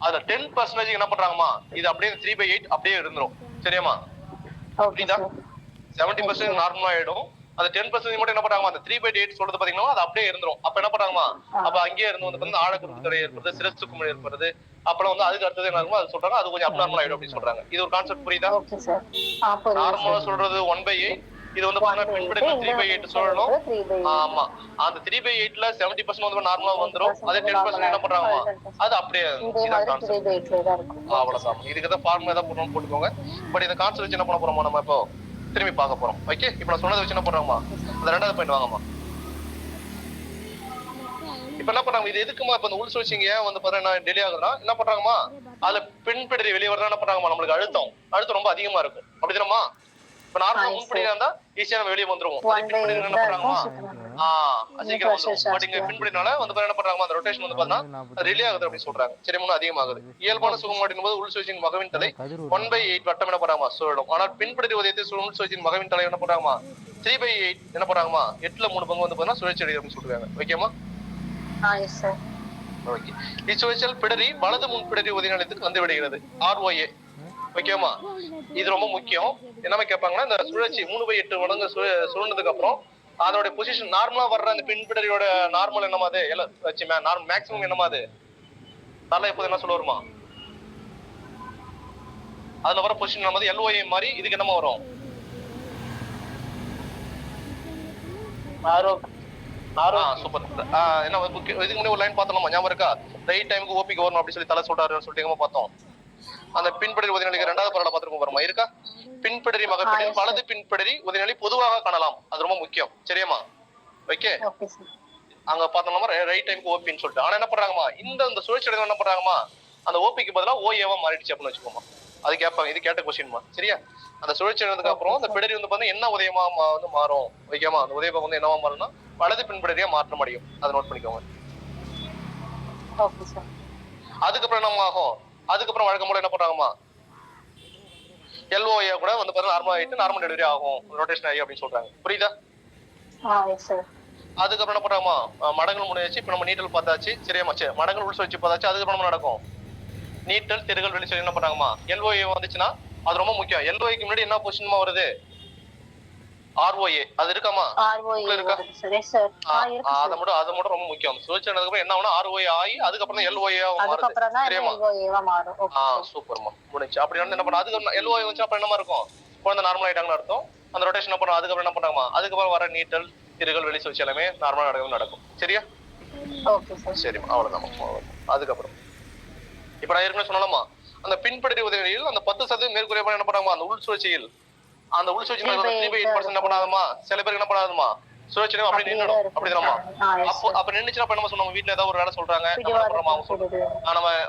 அதுல 10% என்ன பண்றாங்கமா, இது அப்படியே 3/8 அப்படியே இருந்துரும். சரியாமா? புரியுதா? 70% நார்மலா ஆயிடும். அந்த 10% மட்டும் என்ன பண்றாங்க, அந்த 3/8 சொல்றது பாத்தீங்கன்னா அது அப்படியே இருந்துரும். அப்ப என்ன பண்றாங்கமா, அப்ப அங்கேயே இருந்து வந்து ஆழக்குறுக்கு தடை ஏற்படுறது, சிரஸ்து குமிழ் ஏற்படுறது, அப்புறம் வந்து அதுக்கு அடுத்தது என்ன இருக்குமோ அது சொல்றாங்க, அது கொஞ்சம் அப்நார்மல் ஆயிடும் அப்படின்னு சொல்றாங்க. இது ஒரு கான்செப்ட் புரியுதா? நார்மலா சொல்றது 1/8, இது வந்து பாத்தீங்கன்னா பின்படுற 3/8 சொல்லணும். ஆமா, அந்த 3/8ல 70% வந்து நார்மலா வந்துரும். அதே 10% என்ன பண்றாங்கமா, அது அப்படியே இதான் கான்செப்ட். அவ்வளவுதான். இதுக்கு தான் ஃபார்முலா ஏதாவது போடணும் போட்டுக்கோங்க. பட் இந்த கான்செப்ட் வச்சு என்ன பண்ண போறோமா நம்ம இப்போ திரும்பி பார்க்க போறோம். ஓகே, இப்போ நான் சொன்னதை வச்சு என்ன பண்றாங்கமா, அந்த 2வது பாயிண்ட் வாங்கம்மா. இப்ப என்ன பண்றாங்க, இது எதுக்குமா இப்ப இந்த உள் சுழற்சிங்க ஏன் வந்து பாத்தீங்கன்னா டிலே ஆகுதுன்னா என்ன பண்றாங்கமா, அதுல பின்பற்றி வெளியே வரதான் என்ன பண்றாங்கமா, நம்மளுக்கு அழுத்தம் ரொம்ப அதிகமா இருக்கும். அப்படிதானமா? இப்ப நார்மலா முன்படியா இருந்தா ஈஸியா நம்ம வெளியே வந்துருவோம். பின்படி என்ன பண்றாங்கமா, சீக்கிரம் வந்துரும். பட் இங்க பின்படினால வந்து என்ன பண்றாங்கமா, அந்த ரொட்டேஷன் வந்து பாத்தீங்கன்னா ரிலே ஆகுது அப்படின்னு சொல்றாங்க. சரி, முன்ன அதிகமாகுது. இயல்பான சுகமாட்டின் போது உள் சுழற்சியின் மகவின் தலை 1/8 வட்டம் என்ன பண்றாங்கமா சொல்லணும். ஆனால் பின்படி உதயத்தை உள் சுழற்சியின் மகவின் தலை என்ன பண்றாங்கமா 3/8 என்ன பண்றாங்கமா 8ல 3 பங்கு வந்து பாத்தீங்கன்னா சுழற்சி அடையுது அப்படின்னு சொல்றாங்க. ஓகேமா? ஓகே. இச்சுழற்சியில் பிடரி வலது முன் பிடரி உதய நிலையத்துக்கு வந்து விடுகிறது. ROA. ஓகேமா? இது ரொம்ப முக்கியம். என்னமா கேட்பாங்கன்னா, இந்த சுழற்சி 3/8 மடங்கு சுழண்டதுக்கு அப்புறம் அதோட பொசிஷன் நார்மலா வர்ற அந்த பின்படரியோட நார்மல் என்னமா அது மேக்ஸிமம் என்னமா அது தலை எப்போது என்ன சொல்ல வருமா, அதுல வர பொசிஷன் நம்ம LOA மாதிரி இதுக்கு என்னமா வரும், சூப்பர். என்ன இதுக்கு முன்னாடி ஒரு லைன் பார்த்தோம் ஞாபகம் இருக்கா, ரைட் டைமுக்கு ஓபிக்கு வரணும் அப்படி சொல்லி தலை சொல்றாருன்னு சொல்லிட்டு பார்த்தோம். அந்த பின்படரி உதயநிலைக்கு 2வது பரவல பார்த்திருக்கோம் வருமா இருக்கா, பின்படரி மகப்பிடரி வலது பின்படரி உதயநிலை பொதுவாக காணலாம். அது ரொம்ப முக்கியம். சரியாமா? ஓகே, அங்க பார்த்தோம்னா ரைட் டைமுக்கு ஓபின்னு சொல்லிட்டு. ஆனா என்ன பண்றாங்கமா, இந்த சுழற்சி என்ன பண்றாங்கமா, அந்த ஓபிக்கு பதிலா OAவா மாறிடுச்சு அப்படின்னு வச்சுக்கோமா. அது கேட்பாங்க, இது கேட்ட கொஸ்டின்மா. சரியா? அந்த சுழற்சி எழுந்ததுக்கு அப்புறம் அந்த பிடரி வந்து பாத்தீங்கன்னா என்ன உதயமா வந்து மாறும். ஓகேமா? அந்த உதயம் வந்து என்னவா மாறும்னா வலது பின்படரியா மாற்ற முடியும். அதை நோட் பண்ணிக்கோங்க. அதுக்கப்புறம் என்ன ஆகும், அதுக்கப்புறம் வழக்கம் போல என்ன பண்றாங்கமா, LOA கூட வந்து பாத்தீங்கன்னா நார்மல் ஆயிட்டு நார்மல் டெலிவரி ஆகும், ரொட்டேஷன் ஆகி அப்படின்னு சொல்றாங்க. புரியுதா? அதுக்கப்புறம் என்ன பண்றாங்கமா, மடங்கள் முடிஞ்சாச்சு. இப்ப நம்ம நீட்டல் பார்த்தாச்சு. சரியாமா? மடங்கள் உள் சுழற்சி பார்த்தாச்சு. அதுக்கப்புறம் நம்ம நடக்கும் நீட்டல் தெருகள் வெளி சொல்லி என்ன பண்றாங்கமா, LOA வந்துச்சுன்னா அது ரொம்ப முக்கியம். LOAக்கு முன்னாடி என்ன பொசிஷன்மா வருது, ROA. அது இருக்காமா, இருக்கா? அது மட்டும் ரொம்ப முக்கியம். சுழற்சி நடந்ததுக்கு என்ன ஆகும்னா ROA ஆகி அதுக்கப்புறம் தான் LOA மாறுது. சரியாமா? சூப்பர்மா, முடிஞ்சு. அப்படி என்ன பண்ண, அதுக்கு LOA வந்துச்சு அப்புறம் என்னமா இருக்கும், குழந்தை நார்மல் ஆயிட்டாங்கன்னு அர்த்தம். அந்த ரொட்டேஷன் என்ன பண்ணும், அதுக்கப்புறம் என்ன பண்ணாங்கமா, அதுக்கப்புறம் வர நீட்டல் திருகள் வெளி சுழற்சி எல்லாமே நார்மலா நடக்கும். சரியா? சரிம்மா, அவ்வளவுதான். அதுக்கப்புறம் இப்ப நான் ஏற்கனவே சொன்னலாமா, அந்த பின்படரி உதவியில் அந்த 10% மேற்குறைய என்ன பண்ணாமா, அந்த உள் சுழற்சியில் அந்த உள் சுழற்சி 3/8% என்ன பண்ணாதமா, சில பேருக்கு என்ன பண்ணாதுமா சுழற்சி அப்படி நின்னுடும். அப்படிதானமா? அப்ப நின்னுச்சுன்னா நம்ம சொன்னோம், வீட்டுல ஏதாவது ஒரு வேலை சொல்றாங்க,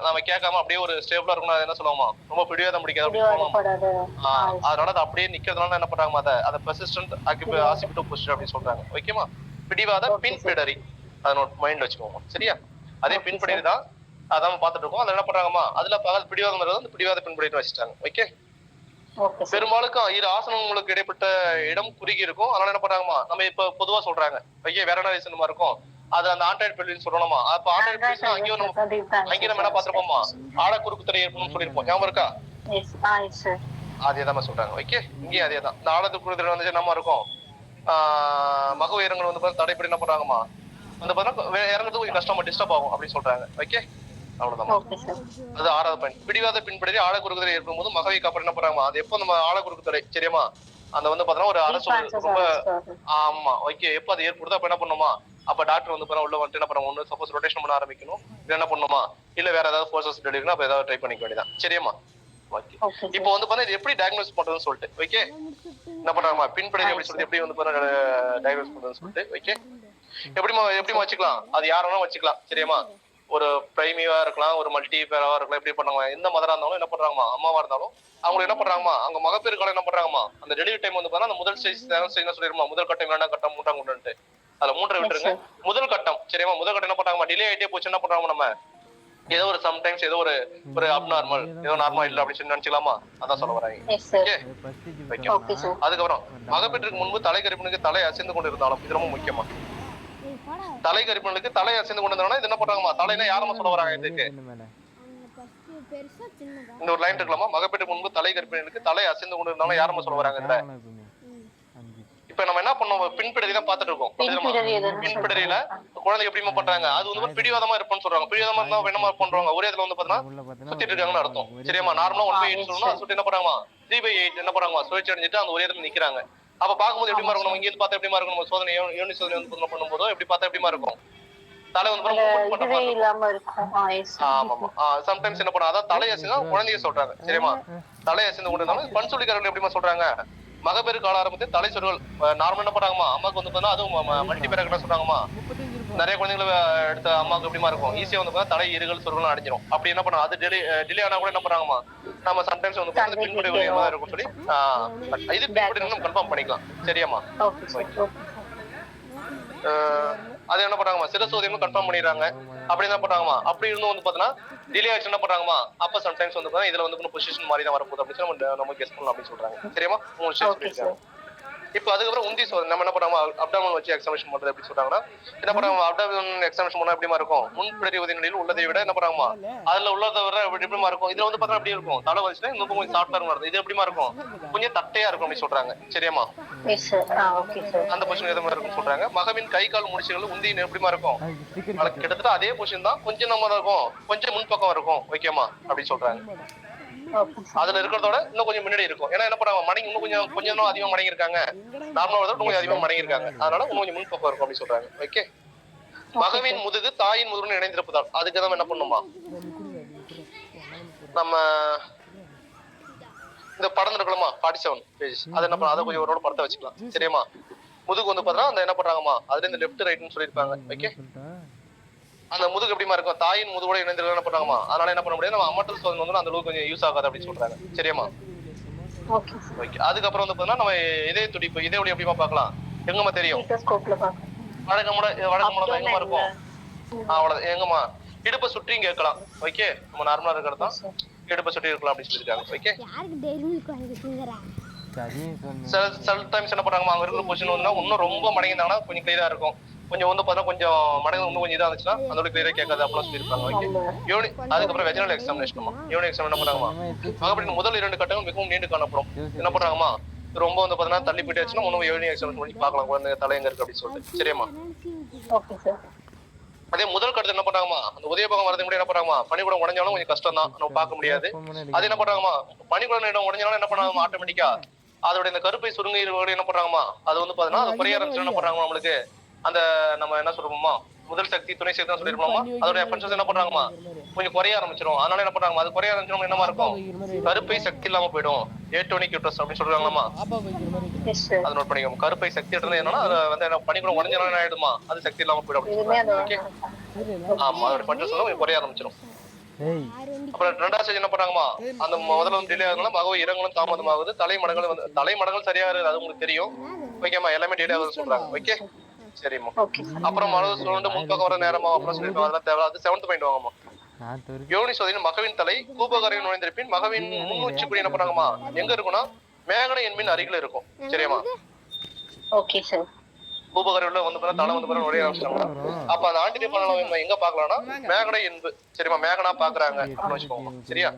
நம்ம கேட்காம அப்படியே ஒரு ஸ்டேபிளா இருக்கணும். என்ன சொல்லுவோமா, ரொம்ப பிடிவாதம் பிடிக்காது. அதனால அது அப்படியே நிக்கிறதுனால என்ன பண்றாங்க, அதை பெர்சிஸ்டன்ட் ஆசிபிட்டோ பொசிஷன் அப்படின்னு சொல்றாங்க. ஓகேமா? பிடிவாத பின்படரி, அதை நோட் மைண்ட் வச்சுக்கோங்க. சரியா? அதே பின்படரி தான் அதான் பாத்துட்டு இருக்கோம். அதுல என்ன பண்றாங்கமா, அதுல பகல் பிடிவாதம் வந்து பிடிவாத பின்படிட்டு வச்சுட்டாங்க. ஓகே, பெரும்பாலும் இரு ஆசனங்களுக்கு இடைப்பட்ட இடம் குறுகி இருக்கும். அதனால என்ன பண்றாங்கமா, நம்ம இப்ப பொதுவா சொல்றாங்க ஓகே வேற என்ன ரீசன் இருக்கும், அது அந்த ஆண்ட்ராய்டு பெல்வின்னு சொல்லணுமா. அப்ப ஆண்ட்ராய்டு பெல்விஸ் அங்கேயும் நம்ம என்ன பாத்துருப்போமா, ஆழக்குறுக்கு தடை ஏற்படும் சொல்லிருப்போம். ஞாபகம் இருக்கா? அதேதான் சொல்றாங்க. ஓகே, இங்கேயும் அதேதான். இந்த ஆழக்குறுக்கு தடை வந்து என்னமா இருக்கும், மக உயரங்கள் வந்து தடைப்படி என்ன பண்றாங்கமா வந்து பாத்தீங்கன்னா இறங்குறது கொஞ்சம் கஷ்டமா டிஸ்டர்ப் ஆகும் அப்படின்னு சொல்றாங்க. ஓகே, அவ்வளவுதான். அது 6வது பாயிண்ட். பிடிவாத பின்பற்றி ஆழ குறுக்குதலை ஏற்படும் போது மகவிக்கு அப்புறம் என்ன பண்றாங்க, அது எப்போ நம்ம ஆழ குறுக்குதலை சரியாமா அந்த வந்து பாத்தீங்கன்னா ஒரு அரசு ரொம்ப ஆமா ஓகே எப்போ அது ஏற்படுதோ அப்ப என்ன பண்ணுமா, அப்ப டாக்டர் வந்து பாத்தீங்கன்னா உள்ள வந்துட்டு என்ன பண்ணுவாங்க, ஒண்ணு சப்போஸ் ரொட்டேஷன் பண்ண ஆரம்பிக்கணும், இல்ல என்ன பண்ணுமா, இல்ல வேற ஏதாவது ஃபோர்ஸஸ் டெலிவரினா அப்ப ஏதாவது ட்ரை பண்ணிக்க வேண்டியதான் சரியாமா. ஓகே இப்போ வந்து பாத்தீங்கன்னா இது எப்படி டயக்னோஸ் பண்றதுன்னு சொல்லிட்டு ஓகே என்ன பண்றாங்க, பின்பற்றி எப்படி சொல்லிட்டு எப்படி வந்து பாத்தீங்கன்னா டயக்னோஸ் பண்றதுன்னு சொல்லிட்டு ஓகே எப்படிமா வச்சுக்கலாம், அது யார் வேணா வச்சுக்கலாம் சரியாமா. ஒரு பிரைமிவா இருக்கலாம், ஒரு மல்டி பேராவா இருக்கலாம், எப்படி பண்ணாங்க எந்த மதரா இருந்தாலும் என்ன பண்றாங்கமா, அம்மாவா இருந்தாலும் அவங்க என்ன பண்றாங்கமா, அவங்க மகப்பேறு காலம் என்ன பண்றாங்கமா, அந்த டெலிவரி டைம் வந்து பாத்தீங்கன்னா அந்த முதல் ஸ்டேஜ் சொல்லிருமா, முதல் கட்டம் 2ஆம் கட்டம் 3ஆம் கட்டம்ட்டு அதுல 3 விட்டுருங்க. முதல் கட்டம் சரியாமா, முதல் கட்டம் என்ன பண்றாங்கமா, டிலே ஆயிட்டே போச்சு என்ன பண்றாங்க, நம்ம ஏதோ ஒரு சம்டைம்ஸ் ஏதோ ஒரு அப்நார்மல் ஏதோ நார்மல் இல்ல அப்படின்னு நினைச்சுக்கலாமா, அதான் சொல்ல வராங்க. அதுக்கப்புறம் மகப்பேற்றுக்கு முன்பு தலை கருப்பினுக்கு தலை அசைந்து கொண்டு இருந்தாலும் இது ரொம்ப முக்கியமா, தலை கருப்பினுக்கு தலை அசைந்து கொண்டு இருந்தாலும் இது என்ன பண்றாங்கமா, தலைனா யாரமா சொல்ல வராங்க இதுக்கு, இந்த ஒரு லைன் இருக்கலாமா, மகப்பேற்றுக்கு முன்பு தலை கருப்பினுக்கு தலை அசைந்து கொண்டு இருந்தாலும் யாரமா சொல்ல வராங்க இதுல. இப்ப நம்ம என்ன பண்ணோம், பின்படுதி தான் பாத்துட்டு இருக்கோம். பின்படுதியில குழந்தை எப்படிமா பண்றாங்க, அது வந்து பிடிவாதமா இருப்பான்னு சொல்றாங்க. பிடிவாதமா இருந்தா என்னமா பண்றாங்க, ஒரே இதுல வந்து பாத்தீங்கன்னா சுத்திட்டு இருக்காங்கன்னு அர்த்தம் சரியாமா. நார்மலா 1/8 சொல்லணும், சுத்தி என்ன பண்றாங்க 3/8 என்ன பண்றாங்க சுழற்சி அடைஞ்சிட்டு அந்த ஒரே இடத்துல நிக்கிறாங்க. அப்ப பாக்கும்போது எப்படிமா இருக்கும், நம்ம இங்க இருந்து பார்த்தா எப்படிமா இருக்கும், நம்ம சோதனை யோனி சோதனை வந்து பண்ணும்போது எப்படி பார்த்தா எப்படிமா இருக்கும், தலை வந்து சம்டைம்ஸ் என்ன பண்ணா, அதான் தலை அசைந்தா குழந்தைய சொல்றாங்க சரியாமா. தலை அசைந்து கொண்டு இருந்தாலும் பன்சொல்லிக்காரர்கள் எப்படிமா சொல்றாங்க, மகப்பேறு கால ஆரம்பத்தில் தலை சொருகல் நார்மல் என்ன பண்றாங்கம்மா, அம்மாக்கு வந்து பார்த்தா அதுவும் மல்டி பேரா என்ன சொல்றாங்கம்மா, நிறைய குழந்தைங்களை எடுத்த அம்மாவுக்கு எப்படிமா இருக்கும், ஈஸியா வந்து பார்த்தா தலை இருகல் சொருகல் அடைஞ்சிரும். அப்படி என்ன பண்ணா அது டிலே ஆனா கூட என்ன பண்றாங்கம்மா, நம்ம சம்டைம்ஸ் வந்து பார்த்தா பின்படி இருக்கும் சொல்லி இது பின்படி நம்ம கன்ஃபார்ம் பண்ணிக்கலாம் சரியாமா. அது என்ன பண்றாங்கம்மா, சிரசோதியமும் கன்ஃபார்ம் பண்ணிடுறாங்க. அப்படி என்ன பண்றாங்கம்மா, அப்படி இருந்தும் வந்து பாத்தீங்கன்னா டிலே ஆச்சு என்ன பண்றாங்கம்மா, அப்ப சம்டைம்ஸ் வந்து இதுல வந்து பொசிஷன் மாதிரி தான் வரப்போகுது அப்படின்னு நம்ம கெஸ் பண்ணலாம் அப்படின்னு சொல்றாங்க சரியாமா. 3 ஸ்டேஜ் சொல்லிருக்காங்க. இப்போ அதுக்கப்புறம் உந்தி சோதனை நம்ம என்ன பண்றாங்க, அப்டாமன் வச்சு எக்ஸாமினேஷன் பண்றது எப்படி சொல்றாங்கன்னா, என்ன பண்றாங்க அப்டாமன் எக்ஸாமினேஷன் பண்ணா எப்படிமா இருக்கும், முன்படி உதவிகளில் உள்ளதை விட என்ன பண்றாங்கம்மா அதுல உள்ளதை விட எப்படிமா இருக்கும், இதுல வந்து பார்த்தா எப்படி இருக்கும், தலை வச்சுன்னா இன்னும் கொஞ்சம் சாஃப்டா இருக்கும், இது எப்படிமா இருக்கும் கொஞ்சம் தட்டையா இருக்கும் அப்படின்னு சொல்றாங்க சரியாமா. அந்த பொசிஷன் எது மாதிரி இருக்கும் சொல்றாங்க. மகவின் கை கால் முடிச்சுகள் உந்தியின் எப்படிமா இருக்கும், கிட்டத்தட்ட அதே பொசிஷன் தான், கொஞ்சம் நம்ம இருக்கும் கொஞ்சம் முன்பக்கம் இருக்கும் ஓகேமா அப்படின்னு சொல்றாங்க. அதுல இருக்கிறதோட இன்னும் கொஞ்சம் முன்னாடி இருக்கும், ஏன்னா என்ன பண்றாங்க மடங்கி இன்னும் கொஞ்சம் அதிகமா மடங்கி இருக்காங்க, நார்மலா கொஞ்சம் அதிகமா மடங்கி இருக்காங்க, அதனால இன்னும் கொஞ்சம் முன்பக்கம் இருக்கும் அப்படின்னு சொல்றாங்க ஓகே. மகவின் முதுகு தாயின் முதுகுன்னு இணைந்திருப்பதால் அதுக்கு தான் என்ன பண்ணுமா, நம்ம இந்த படம் இருக்கலாமா 47 பேஜ் அது என்ன பண்ண, அதை கொஞ்சம் ஒரு படத்தை வச்சுக்கலாம் சரியாமா. முதுகு வந்து பாத்தீங்கன்னா அந்த என்ன பண்றாங்கம்மா அதுல இந்த லெஃப்ட் ரைட்னு சொல்லியிருப்பாங்க ஓகே. அந்த முதுகு எப்படிமா இருக்கும், தாயின் முதுகோட இணைந்து என்ன பண்றாங்கம்மா, அதனால என்ன பண்ண முடியாது, நம்ம அமர்த்தல் சோதனை வந்து அந்த அளவுக்கு கொஞ்சம் யூஸ் ஆகாது அப்படின்னு சொல்றாங்க சரியாமா. ஓகே அதுக்கப்புறம் வந்து பாத்தீங்கன்னா நம்ம இதய துடிப்பு இதய ஒளி எப்படிமா பார்க்கலாம், எங்கம்மா தெரியும், வழக்கமுட எங்கம்மா இருக்கும், அவ்வளவு எங்கம்மா இடுப்பை சுற்றியும் கேட்கலாம் ஓகே. நம்ம நார்மலா இருக்கிறது தான் இடுப்பை சுற்றி இருக்கலாம் அப்படின்னு சொல்லியிருக்காங்க ஓகே. சில டைம்ஸ் என்ன பண்றாங்க, அங்க இருக்கிற பொசிஷன் வந்து இன்னும் ரொம்ப மடங்கிருந்தாங்கன்னா கொஞ்சம் கிளியரா இருக்கும், கொஞ்சம் வந்து பார்த்தா கொஞ்சம் மடங்கு இன்னும் கொஞ்சம் இதா இருந்துச்சுன்னா அதோட கிளியரா கேட்காது அப்படின்னு சொல்லியிருப்பாங்க ஓகே. யூனி அதுக்கப்புறம் வெஜினல் எக்ஸாமினேஷன் யூனி எக்ஸாம் என்ன பண்ணாங்கம்மா, மகப்பேற்றின் முதல் 2 கட்டங்கள் மிகவும் நீண்டு காணப்படும், என்ன பண்றாங்கம்மா ரொம்ப வந்து பாத்தீங்கன்னா தள்ளி போயிட்டு ஆச்சுன்னா இன்னும் யூனி எக்ஸாமினேஷன் பண்ணி பார்க்கலாம் குழந்தை தலை எங்க இருக்கு அப்படின்னு சொல்லிட்டு சரியாமா. அதே முதல் கட்டத்தை என்ன பண்றாங்கம்மா, அந்த உதயபாகம் வரது கூட என்ன பண்றாங்கம்மா, பனிக்கூடம் உடஞ்சாலும் கொஞ்சம் கஷ்டம் தான், நம்ம பார்க்க முடியாது. அது என்ன பண்றாங்கம்மா, பனிக்கூடம் இடம் உடஞ்சாலும் என்ன பண்ணாங்க ஆட்டோமேட்டிக்கா அதோட இந்த கருப்பை சுருங்கி என்ன பண்றாங்கம்மா, அது வந்து பாத்தீங்கன்னா அது குறைய ஆரம்பிச்சு என்ன பண்றாங்க நம்மளுக்கு அந்த நம்ம என்ன சொல்றோமா முதல் சக்தி துணை சக்தி தான் சொல்லிருப்போமா, அதோட எஃபென்சஸ் என்ன பண்றாங்கம்மா கொஞ்சம் குறைய ஆரம்பிச்சிடும், அதனால என்ன பண்றாங்க அது குறைய ஆரம்பிச்சிடும் என்னமா இருக்கும், கருப்பை சக்தி இல்லாம போயிடும், ஏட்டோனிக் யூட்ரஸ் அப்படின்னு சொல்றாங்களாமா. அதை நோட் பண்ணிக்கோங்க, கருப்பை சக்தி என்னன்னா அது வந்து பனிக்கூடம் உடஞ்சாலும் என்ன ஆயிடுமா அது சக்தி இல்லாம போயிடும் அப்படின்னு. ஆமா அதோட எஃபென்சஸ் கொஞ்சம் குறைய ஆரம்பிச்சிடும். அப்புறம் 2ஆவது ஸ்டேஜ் என்ன பண்றாங்கம்மா, அந்த முதல்ல வந்து டிலே ஆகுதுன்னா மகவு இறங்கலும் தாமதமாகுது, தலைமடங்கள் சரியா இருக்குது அது உங்களுக்கு தெரியும் ஓகேமா, எல்லாமே டிலே ஆகுதுன்னு சொல்றாங்க ஓகே சரிம்மா. அப்புறம் மனது சுழண்டு முன்பக்கம் வர நேரமா அப்புறம் சொல்லிருக்கோம், அதெல்லாம் தேவை. அது 7th பாயிண்ட் வாங்கம்மா. யோனி சோதனை மகவின் தலை கூபகரையில் நுழைந்திருப்பின் மகவின் முன்னுச்சி குடி என்ன பண்ணாங்கம்மா எங்க இருக்குன்னா மேகனை என்பின் அருகில இருக்கும் சரியாமா. Okay sir. கூபகரையுள்ள வந்து தலை வந்து நுழைய ஆரம்பிச்சாங்க, அப்ப அந்த ஆண்டிடி பண்ணலாம் எங்க பாக்கலாம்னா மேகனை என்பு சரிமா, மேகனா பாக்குறாங்க அப்படின்னு வச்சுக்கோங்க சரியா.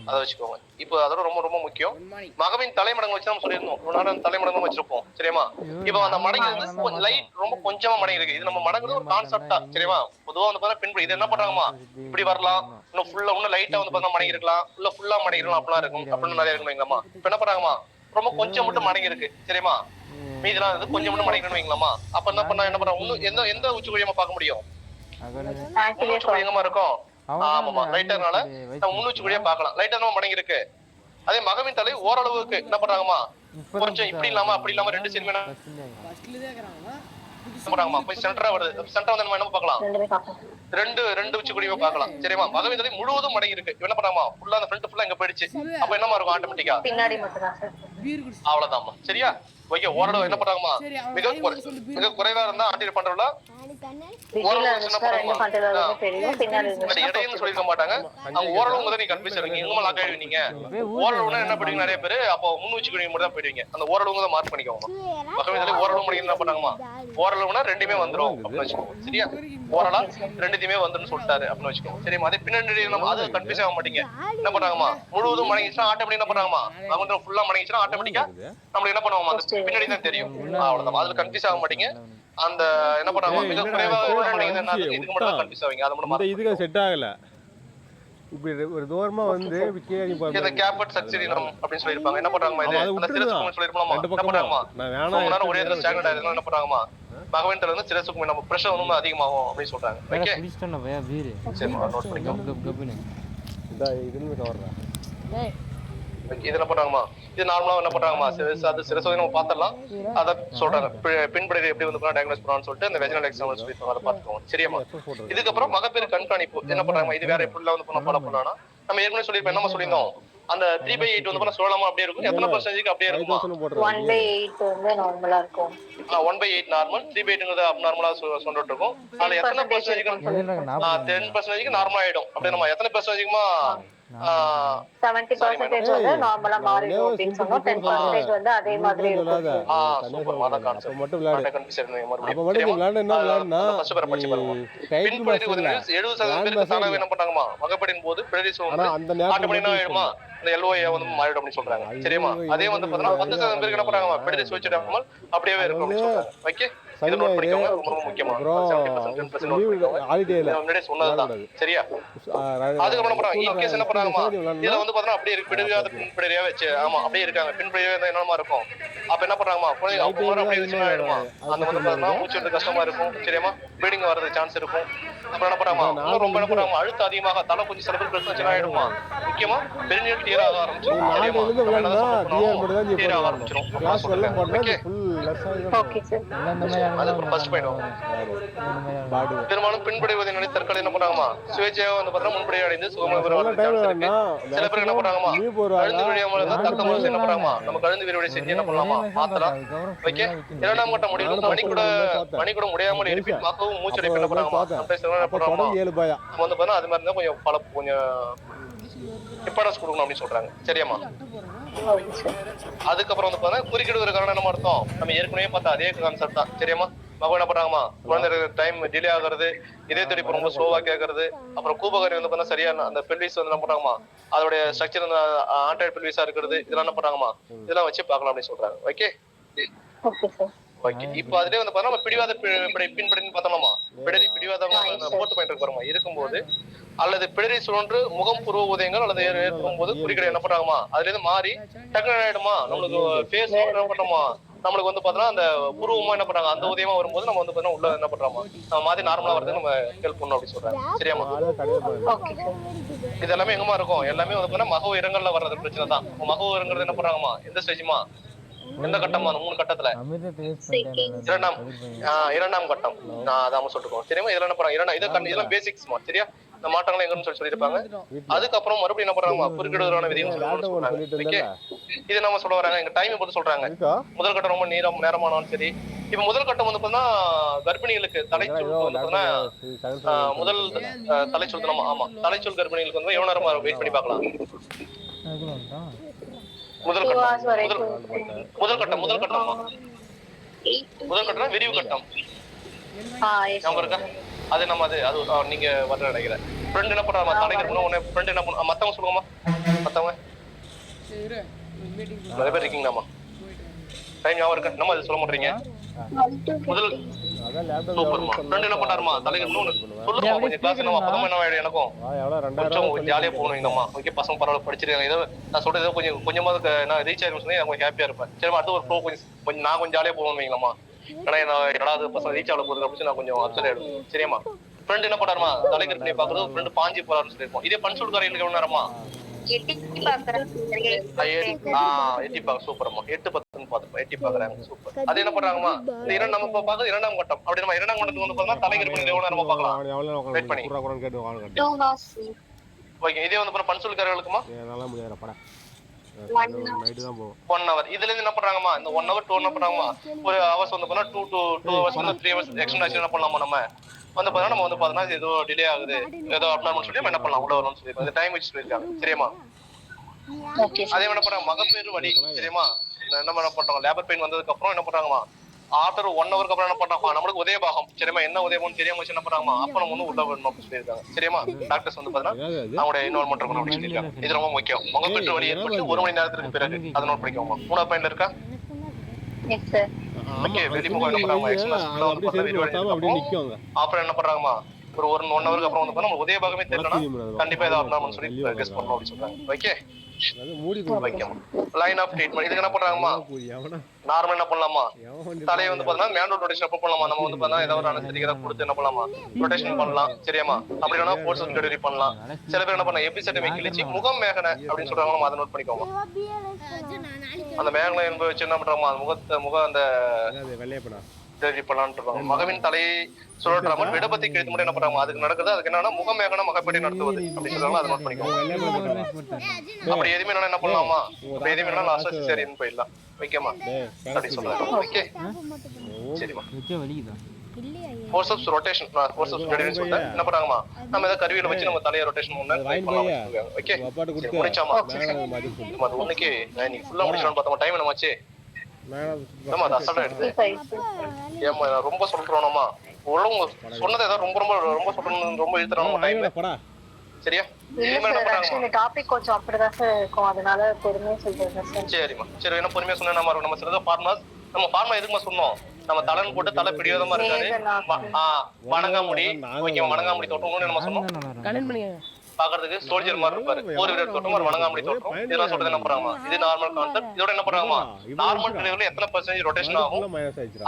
அதை வச்சுக்கோங்க. இப்போ அதோட ரொம்ப ரொம்ப முக்கியம் மகவின் தலைமடங்கு வச்சு நம்ம சொல்லியிருந்தோம். தலைமடங்கும் வச்சிருப்போம் சரியா? இப்போ அந்த மடங்கு வந்து லைட் ரொம்ப கொஞ்சமா மடங்கு இருக்கு. இது நம்ம மடங்குறது ஒரு கான்செப்டா சரியா? பொதுவா வந்து பார்த்தா பின்பு இது என்ன பண்றாங்கம்மா இப்படி வரலாம், இன்னும் ஃபுல்லா இன்னும் லைட்டா வந்து பார்த்தா மடங்கி இருக்கலாம், இல்ல ஃபுல்லா மடங்கி இருக்கலாம், அப்படிலாம் இருக்கும் அப்படின்னு நிறைய இருக்கும் வைங்களாமா. இப்போ என்ன பண்றாங்கம்மா ரொம்ப கொஞ்சம் மட்டும் மடங்கி இருக்கு சரியா? மீதெல்லாம் வந்து கொஞ்சம் மட்டும் மடங்கிடணும் வைங்களாமா. அப்ப என்ன பண்ணா என்ன பண்றாங்க இன்னும் எந்த எந்த உச்சி குழியமா பார்க்க முடியும்? உச்சி குழி எங்கம்மா இருக்கும்? ஆமாமா லைட்டர்னால நம்ம முன்னுச்சி குழியா பார்க்கலாம். லைட்டர் நம்ம மடங்கி இருக்கு. அதே மகவின் தலை ஓரளவுக்கு என்ன பண்றாங்கம்மா கொஞ்சம் இப்படி இல்லாம அப்படி இல்லாம ரெண்டு சைடுமே பண்றாங்கம்மா கொஞ்சம் சென்டரா வருது. சென்டரா வந்து நம்ம என்ன பார்க்கலாம்? ரெண்டு உச்சி குழியை பார்க்கலாம் சரியா? மகவின் தலை முழுவதும் மடங்கி இருக்கு. என்ன பண்றாமா ஃபுல்லா அந்த ஃப்ரண்ட் ஃபுல்லா இங்க போயிடுச்சு. அப்ப என்னமா இருக்கும் ஆட்டோமேட்டிக்கா? பின்னாடி மட்டும் தான் சார். அவ்வளவுதான்மா சரியா? ஓகே ஓரளவு என்ன பண்றாங்கம்மா மிக குறைவா இருந்தா ஆன்டிட் பண்றோம்ல இடையில சொல்லிருக்க மாட்டாங்க. அவங்க ஓரளவு முதல் நீ கன்ஃபியூஸ் ஆவீங்க. எங்கமா லாக் ஆயிடுவீங்க. ஓரளவுனா என்ன பண்ணுவீங்க நிறைய பேர் அப்போ முன்னுச்சி குழி மட்டும் தான் போயிடுவீங்க. அந்த ஓரளவு தான் மார்க் பண்ணிக்கோங்க. மகவின் ஓரளவு முடியும் என்ன பண்ணாங்கம்மா ஓரளவுனா ரெண்டுமே வந்துரும் அப்படின்னு வச்சுக்கோங்க சரியா? ஓரளா ரெண்டுத்தையுமே வந்துன்னு சொல்லிட்டாரு அப்படின்னு வச்சுக்கோங்க சரியா? அதே பின்னாடி நம்ம அது கன்ஃபியூஸ் ஆக மாட்டீங்க. என்ன பண்றாங்கம்மா முழுவதும் மடங்கிச்சுன்னா ஆட்டோமேட்டிக் என்ன பண்றாங்கம்மா அவங்க ஃபுல்லா மடங்கிச்சுன்னா ஆட்டோமேட்டிக்கா நம்மளுக்கு என்ன பண்ணுவோம் அந்த பின்னாடி தான் தெரியும். அவ்வளவுதான். அதுல கன்ஃபியூஸ் ஆக மாட்டீங்க. அந்த என்ன பண்றாங்க மிக குறைவாக இதுக்கு மட்டும் தான் கன்ஃபியூஸ் ஆவீங்க. அது மட்டும் இதுக்கு செட் ஆகல. இப்படி ஒரு தூரமா வந்து இந்த கேப்பட் சக்சீடினம் அப்படி சொல்லிருப்பாங்க. என்ன பண்றாங்க இது அந்த சிரசுக்கும் சொல்லிருப்பாங்க. என்ன பண்றாங்க நான் வேணா ஒரே இடத்துல ஸ்டாக்னட் ஆயிடுது. என்ன பண்றாங்கமா பகவன்ல இருந்து சிரசுக்கும் நம்ம பிரஷர் வந்து அதிகமாகும் அப்படி சொல்றாங்க. ஓகே குடிச்சேன்னா பையா பீர் சரி நோட் பண்ணிக்கோ. கப்னு இதா இதுன்னு கவர்றா. டேய் இது என்ன பண்றாங்கமா இது நார்மலா என்ன பண்றாங்கமா சிரசோதை நம்ம பார்த்தறலாம். அத சொல்றாங்க பின்புடையை எப்படி வந்து டயக்னோஸ் பண்ணனும்னு சொல்லிட்டு அந்த வெஜினல் எக்ஸாம்பிள் சொல்லிருப்பாங்க. அத பாத்துக்கோங்க சரியாமா? இதுக்கு அப்புறம் மகப்பேறு கண்காணிப்பு என்ன பண்றாங்க இது வேற எப்படிலாம் வந்து ஃபாலோ பண்ணலாம்னா நம்ம ஏற்கனவே சொல்லிருப்போம். என்னமா சொல்லிருந்தோம் அந்த 3/8 வந்து பண்ண சொல்லலாமா அப்படியே இருக்கும். எத்தனை % அப்படியே இருக்குமா? 1/8 வந்து நார்மலா இருக்கும். 1/8 நார்மல் 3/8ங்கிறது அப்நார்மலா சொல்லிட்டு இருக்கும். அதுல எத்தனை % 10% நார்மல் ஆயிடும். அப்படியே நம்ம எத்தனை %மா 70% வந்து நார்மலா மாறிடும் அப்படின்னு சொன்னோம். 10% வந்து அதே மாதிரி இருக்கும். சூப்பர் மாடா கான்செப்ட் மட்டும் விளையாடு. அப்ப மட்டும் விளையாடு என்ன விளையாடுனா ஃபர்ஸ்ட் பேர் படிச்சு பாருங்க. பின்புடைக்கு வந்து 70% பேருக்கு தானாவே என்ன பண்ணாங்கமா மகப்பேறின் போது பிரெடிஸ் வந்து ஆட்டோமேட்டிக்கா ஆயிடுமா இந்த LOA வந்து மாறிடும் அப்படி சொல்றாங்க சரியாமா? அதே வந்து பார்த்தா 10% பேருக்கு என்ன பண்றாங்கமா பிரெடிஸ் வச்சிடாமல் அப்படியே இருக்கும் அப்படி சொல்றாங்க. ஓகே இது நோட் பண்ணிக்கோங்க. ரொம்ப முக்கியமா 70% நோட் பண்ணிக்கோங்க. ஹாலிடேல முன்னாடியே சொன்னதுதான் சரியா? அதுக்கு என்ன பண்றாங்க இன் கேஸ் என்ன பண்றாங்கமா இதுல வந்து பார்த்தா அப்படியே இருக்கு பிடிவாத பின்புடையா வச்சு ஆமா அப்படியே இருக்காங்க. பின்புடையா என்னமா இருக்கும் அப்ப என்ன பண்றாங்கமா அப்படியே இருந்துச்சு ஆயிடுமா அந்த வந்து பார்த்தா மூச்சு விட கஷ்டமா இருக்கும் சரியாமா? ப்ளீடிங் வரதுக்கு சான்ஸ் இருக்கும். அப்புறம் என்ன பண்றாங்கமா இன்னும் ரொம்ப என்ன பண்றாங்கமா அழுத்தம் அதிகமாக தலை கொஞ்சம் சில பேர் பிரச்சனை ஆயிடுமா முக்கியமா பெரினியல் டியர் ஆக ஆரம்பிச்சிடும் சரியாமா? டியர் ஆக ஆரம்பிச்சிடும் கிளாஸ் எல்லாம் போட்டா ஃபுல் லெஸ் ஆயிடும். ஓகே சார் அது ஃபர்ஸ்ட் பாயிண்ட். பெரும்பாலும் பின்புடைவதை நினைத்து தற்கொலை என்ன பண்றாங்கமா சுயேட்சையாக வந்து பார்த்தா முன்புடைய அடைந்து சுகமாக சில பேர் என்ன பண்றாங்கமா கழுந்து விழியாமல் இருந்தா தக்க முறை என்ன பண்றாங்கமா நம்ம கழுந்து விரிவடை செஞ்சு என்ன பண்ணலாமா மாத்தலாம். ஓகே இரண்டாம் கட்ட முடிவு மணி கூட முடியாமல் எழுப்பி மக்கவும் மூச்சடை என்ன பண்றாங்கமா என்ன பண்றாங்கமா வந்து பார்த்தா அது மாதிரி இருந்தா கொஞ்சம் பல கொஞ்சம் இம்பார்ட்டன்ஸ் கொடுக்கணும் அப்படின்னு சொல்றாங்க சரியாமா? அதுக்கப்புறம் வந்து பார்த்தா குறுக்கிடுவது காரணம் என்ன அர்த்தம் நம்ம ஏற்கனவே பார்த்தா அதே கான்செப்ட் தான் சரியாமா? மகன் என்ன பண்றாங்கமா குழந்தை டைம் டிலே ஆகுறது இதே துடிப்பு ரொம்ப ஸ்லோவா கேட்கறது அப்புறம் கூபகரி வந்து பார்த்தா சரியான அந்த பெல்விஸ் வந்து என்ன பண்றாங்கமா அதோடைய ஸ்ட்ரக்சர் வந்து ஆண்ட்ராய்டு பெல்விஸா இருக்கிறது இதெல்லாம் என்ன பண்றாங்கமா இதெல்லாம் வச்சு பார்க்கலாம் அப்படின்னு சொல்றாங்க. ஓகே ஓகே இப்போ அதுலயே வந்து பார்த்தா நம்ம பிடிவாத பின்படின்னு பார்த்தோம்மா பிடிவாதமா போட்டு பாயிண்ட் இருக்கிறோமா இருக்கும்போது அல்லது பிடரி சுழன்று முகம் புருவ உதயங்கள் அல்லது ஏற்படும் போது குறிக்கடை என்ன பண்றாங்கமா அதுல இருந்து மாறி டக்குனு ஆயிடுமா நம்மளுக்கு ஃபேஸ் என்ன பண்றோமா நம்மளுக்கு வந்து பார்த்தோம்னா அந்த புருவமா என்ன பண்றாங்க அந்த உதயமா வரும்போது நம்ம வந்து பார்த்தா உள்ள என்ன பண்றோமா நம்ம மாதிரி நார்மலா வரது நம்ம ஹெல்ப் பண்ணணும் அப்படின்னு சொல்றாங்க சரியாமா? இது எல்லாமே எங்கமா இருக்கும் எல்லாமே வந்து பார்த்தா மகவு இரங்கல்ல வர்றது பிரச்சனை தான். மகவு இரங்கல் என்ன பண்றாங்கமா எந்த ஸ்டேஜ்மா எந்த கட்டமா 3 கட்டத்துல இரண்டாம் கட்டம் அதாம சொல்லிருக்கோம் சரியா? இதெல்லாம் என்ன பண்றாங்க இதெல்லாம் பேசிக்ஸ் சரியா? இந்த மாற்றங்களை எங்கன்னு சொல்லியிருப்பாங்க. அதுக்கப்புறம் மறுபடியும் என்ன பண்றாங்க குறுக்கிடுவதான விதியும் சொல்றாங்க. இது நம்ம சொல்ல வராங்க எங்க டைம் பொறுத்து சொல்றாங்க. முதல் கட்டம் ரொம்ப நேரமானாலும் சரி. இப்ப முதல் கட்டம் வந்து பார்த்தா கர்ப்பிணிகளுக்கு தலைச்சொல் வந்து பார்த்தா முதல் தலைச்சொல் நம்ம ஆமா தலைச்சொல் கர்ப்பிணிகளுக்கு வந்து எவ்வளவு நேரமா வெயிட் பண்ணி பார்க்கலாம். முதல் கட்டம் விரிவு கட்டம் இருக்கா? அது நம்ம அது நீங்க வர நினைக்கிறேன். ஃப்ரெண்ட் என்ன பண்றாங்க தலைக்கு ஃப்ரெண்ட் என்ன பண்ண மத்தவங்க சொல்லுங்கம்மா மத்தவங்க நிறைய பேர் இருக்கீங்களாமா டைம் ஞாபகம் இருக்கா நம்ம அது சொல்ல மாட்டீங்க முதல் சூப்பர்மா ஃப்ரெண்ட் என்ன பண்ணாருமா தலைக்கு சொல்லுமா கொஞ்சம் கிளாஸ் நம்ம அப்பதான் என்ன ஆயிடும் எனக்கும் கொஞ்சம் ஜாலியா போகணுங்கம்மா ஓகே பசங்க பரவாயில்ல படிச்சிருக்காங்க ஏதோ நான் சொல்றது ஏதோ கொஞ்சமாவது நான் ரீச் ஆயிருக்கும் சொல்லி நான் கொஞ்சம் ஹாப்பியா இருப்பேன் சரிமா அடுத்து ஒரு ப்ரோ கொஞ்சம் நான் கொஞ்சம் ஜாலியா போகணும் வைங்கம்மா ஏன்னா என்னடா பசங்க ரீச் ஆக போகுது அப்படின்னு நான் கொஞ்சம் அப்செட் ஆயிடும் சரியாமா ஃப்ரெண்ட் என்ன பண்ணாருமா தலைக்கு பண்ணி பாக்குறது ஃப்ரெண்ட் பாஞ்சி போறாருன்னு சொல்லிருப்போம் இதே பன்சூல் காரையில் எவ்வளவு நேரமா எட்டி சூப்பர்மா 8-10 பாத்துப்போம் எட்டி பாக்குறாங்க சூப்பர் அது என்ன பண்றாங்கம்மா இந்த நம்ம பாக்குறது இரண்டாம் கட்டம் அப்படி நம்ம இரண்டாம் கட்டத்துக்கு வந்து பார்த்தா தலைக்கு பண்ணி எவ்வளவு நேரமா பாக்கலாம் வெயிட் பண்ணி ஓகே இதே வந்து பன்சூல் காரைகளுக்குமா நல்லா முடியாதுடா படா 1 hour இதுல இருந்து என்ன பண்றாங்கம்மா இந்த 1 hour 2 என்ன பண்றாங்கம்மா ஒரு ஹவர்ஸ் வந்து பண்ணா 2 hours வந்து 3 hours எக்ஸ்டென்ஷன் என்ன பண்ணலாமா நம்ம வந்து பார்த்தா நம்ம வந்து பார்த்தா ஏதோ டிலே ஆகுது ஏதோ அப்னார்மல் சொல்லி நம்ம என்ன பண்ணலாம் உள்ள வரணும்னு சொல்லி அந்த டைம் வச்சு சொல்லிருக்காங்க சரியாமா அதே என்ன பண்றாங்க மகப்பேறு வலி சரியாமா என்ன பண்றாங்க லேபர் பெயின் வந்ததுக்கு அப்புறம் என்ன பண்றாங்கம்மா ஆஃப்டர் 1 hour அப்புறம் என்ன பண்றாங்க நம்மளுக்கு உதய பாகம் சரியாமா என்ன உதயம்னு தெரியாம வச்சு என்ன பண்றாங்கம்மா அப்ப நம்ம வந்து உள்ள வரணும் சொல்லிருக்காங்க சரியாமா டாக்டர்ஸ் வந்து பாத்தீங்கன்னா அவங்களோட இன்வால்வ்மெண்ட் இருக்கணும் அப்படின்னு சொல்லிருக்காங்க இது ரொம்ப முக்கியம் மகப்பேறு வலி ஏற்பட்டு 1 மணி நேரத்துக்கு பிறகு அதை நோட் பண்ணிக்கோங்க 3வது பாயிண்ட்ல இருக்கா ஓகே வெளிமுகம் என்ன பண்றாங்க எக்ஸ்ட்ரா அப்படியே நிக்குவாங்க அப்புறம் என்ன பண்றாங்கம்மா ஒரு 1 hour அப்புறம் வந்து நம்ம உதய பாகமே தெரியலனா கண்டிப்பா ஏதோ அப்னார்மல் சொல்லி கெஸ் பண்ணனும் அப்படி சொல்றாங்க ஓகே அது மூடி வைக்கணும் லைன் ஆஃப் ட்ரீட்மென்ட் இதுக்கு என்ன பண்றாங்கம்மா நார்மல் என்ன பண்ணலாமா தலையை வந்து பார்த்தா மேனுவல் ரொட்டேஷன் அப்ப பண்ணலாமா நம்ம வந்து பார்த்தா ஏதாவது ஒரு அனஸ்தெடிக் ஏதாவது கொடுத்து என்ன பண்ணலாமா ரொட்டேஷன் பண்ணலாம் சரியாமா அப்படி இல்லனா ஃபோர்ஸ் டெலிவரி பண்ணலாம் சில பேர் என்ன பண்ண எபிசெட்டமி கிழிச்சி முகம் மேகனை அப்படின்னு சொல்றாங்க அதை நோட் பண்ணிக்கோங்க அந்த மேகனை என்பது வச்சு என்ன பண்றாமா முகம் அந்த வெள்ளையப்படா டெலிவரி பண்ணலாம்னு மகவின் தலையை சுழற்றாமல் விடபத்தி கிழித்து மட்டும் என்ன பண்றாங்க அதுக்கு நடக்குது அதுக்கு என்னன்னா முகமேகன மகப்பேட்டை நடத்துவது அப்படி சொல்றாங்க அதை நோட் பண்ணிக்கோங்க அப்படி எதுவுமே என்ன பண்ணலாமா அப்படி எதுவுமே லாஸ்ட் சிசேரியன் போயிடலாம் வைக்கமா அப்படி சொல்றாங்க ஓகே சரிமா ஃபோர்சப்ஸ் ரொட்டேஷன் ஃபோர்சப்ஸ் டெலிவரி சொல்லிட்டு என்ன பண்றாங்கமா நம்ம ஏதாவது கருவியில வச்சு நம்ம தலையை ரொட்டேஷன் பண்ணலாம் ஓகே முடிச்சாமா அது ஒண்ணுக்கு நீ ஃபுல்லா முடிச்சோன்னு பார்த்தோம் டைம் என்னமாச்சு நம்ம அதை அசல்ட்டா எடுத்து ஏமா ரொம்ப சொல்றோம்மா ஒழுங்கு சொன்னதை ஏதாவது ரொம்ப ரொம்ப ரொம்ப சொல்லணும் ரொம்ப இழுத்துறோம் டைம் சரியா டாபிக் கொஞ்சம் அப்படிதான் சார் இருக்கும் அதனால பொறுமையா சொல்றேன் சார் சரிம்மா சரி என்ன பொறுமையா சொன்னா நம்ம சிலது ஃபார்மர்ஸ் நம்ம ஃபார்மா எதுக்குமா சொன்னோம் நம்ம தலைன்னு போட்டு தலை பிடிவாதமா இருக்காது வணங்காமுடி ஓகே வணங்காமுடி தோட்டம்னு நம்ம சொன்னோம் பாக்குறதுக்கு சோல்ஜர் மாதிரி இருப்பாரு ஒரு வீரர் தோட்டம் ஒரு வணங்காமடி தோட்டம் இதெல்லாம் சொல்றது என்ன பண்றாங்க இது நார்மல் கான்செப்ட் இதோட என்ன பண்றாங்கமா நார்மல் டெலிவரியில எத்தனை % ரொட்டேஷன் ஆகும்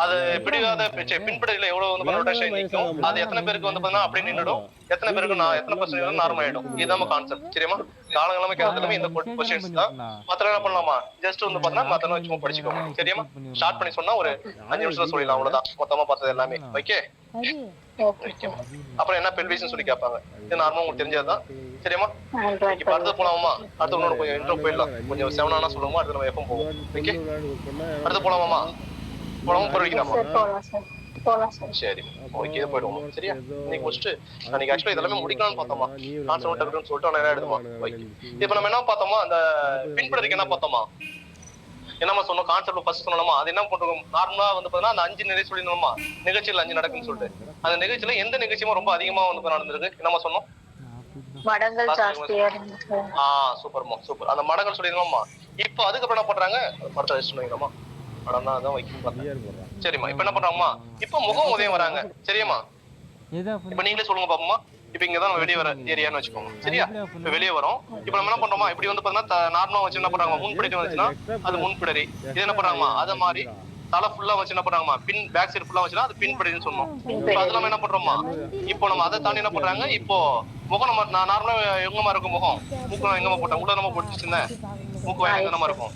அது பிடிவாத பின்படையில எவ்வளவு வந்து ரொட்டேஷன் நிற்கும் அது எத்தனை பேருக்கு வந்து பாத்தீங்கன்னா அப்படி நின்னுடும் எத்தனை பேருக்கு நான் எத்தனை % நார்மல் ஆயிடும் இதுதான் கான்செப்ட் சரியாமா காலங்கிழமை கேட்கறதுமே இந்த கொஸ்டின்ஸ் தான் மத்த என்ன பண்ணலாமா ஜஸ்ட் வந்து பாத்தீங்கன்னா மத்த வச்சு படிச்சுக்கோங்க சரியாமா ஸ்டார்ட் பண்ணி சொன்னா ஒரு 5 நிமிஷத்துல சொல்லிடலாம் அவ்வளவுதான் மொத்தமா பார்த்தது எல்லாமே ஓகே அப்புறம் என்ன பெல்விஸ்னு சொல்லி கேட்பாங்க இது நார்மலா உங்களுக்கு தெரிஞ்சதுதான் சரியாமா இப்ப அடுத்து போலாமா அடுத்து உன்னோட கொஞ்சம் இன்ட்ரோ போயிடலாம் கொஞ்சம் 7 ஆனா சொல்லுமா அடுத்து நம்ம எப்போ போவோம் ஓகே அடுத்து போலாமாமா போலாமா போறீங்களாமா சரி ஓகே போயிடுவோம் சரியா இன்னைக்கு முடிச்சுட்டு அன்னைக்கு ஆக்சுவலா இதெல்லாமே முடிக்கலாம்னு பார்த்தோமா கான்செப்ட் இருக்குன்னு சொல்லிட்டு நான் எடுத்துமா இப்ப நம்ம என்ன பார்த்தோமா அந்த பின்படுறதுக்கு என்ன பார்த்தோமா என்னமா சொன்னோம் கான்செப்ட் ஃபர்ஸ்ட் சொன்னோமா அது என்ன பண்றோம் நார்மலா வந்து பாத்தீங்கன்னா அந்த 5 நிகழ்ச்சி சொல்லிருந்தோமா நிகழ்ச்சியில் 5 நடக்குன்னு சொல்லிட்டு அந்த நிகழ்ச்சியில எந்த நிகழ்ச்சியுமா ரொம்ப அதிகமா வந்து நடந்திருக்கு என்னமா சொன்னோம் மடங்கள் ஜாஸ்தியா இருந்துச்சு சூப்பர்மா சூப்பர் அந்த மடங்கள் சொல்லிருந்தோமா இப்போ அதுக்கப்புறம் என்ன பண்றாங்க படத்தை வச்சு சொன்னீங்களாமா படம் தான் அதான் வைக்கணும் சரிம்மா இப்ப என்ன பண்றாங்கம்மா இப்ப முகம் உதயம் வராங்க சரியாமா இப்ப நீங்களே சொல்லுங்க பாப்போமா இப்ப இங்கதான் வெளியே வர ஏரியான்னு வச்சுக்கோங்க சரியா இப்ப வெளியே வரும் இப்ப நம்ம என்ன பண்றோமா இப்படி வந்து பாத்தீங்கன்னா நார்மலா வச்சு என்ன பண்றாங்க முன்பிடிக்க வந்துச்சுன்னா அது முன்பிடரி இது என்ன பண்றாங்கம்மா அத மாதிரி தலை ஃபுல்லா வச்சு என்ன பண்றாங்கம்மா பின் பேக் சைடு ஃபுல்லா வச்சுன்னா அது பின்படின்னு சொன்னோம் அதெல்லாம் என்ன பண்றோமா இப்போ நம்ம அதை தாண்டி என்ன பண்றாங்க இப்போ முகம் நம்ம நார்மலா எங்கமா இருக்கும் முகம் மூக்கு எங்கமா போட்டேன் உள்ள நம்ம போட்டுச்சுன்னு மூக்கு வாய் எங்கமா இருக்கும்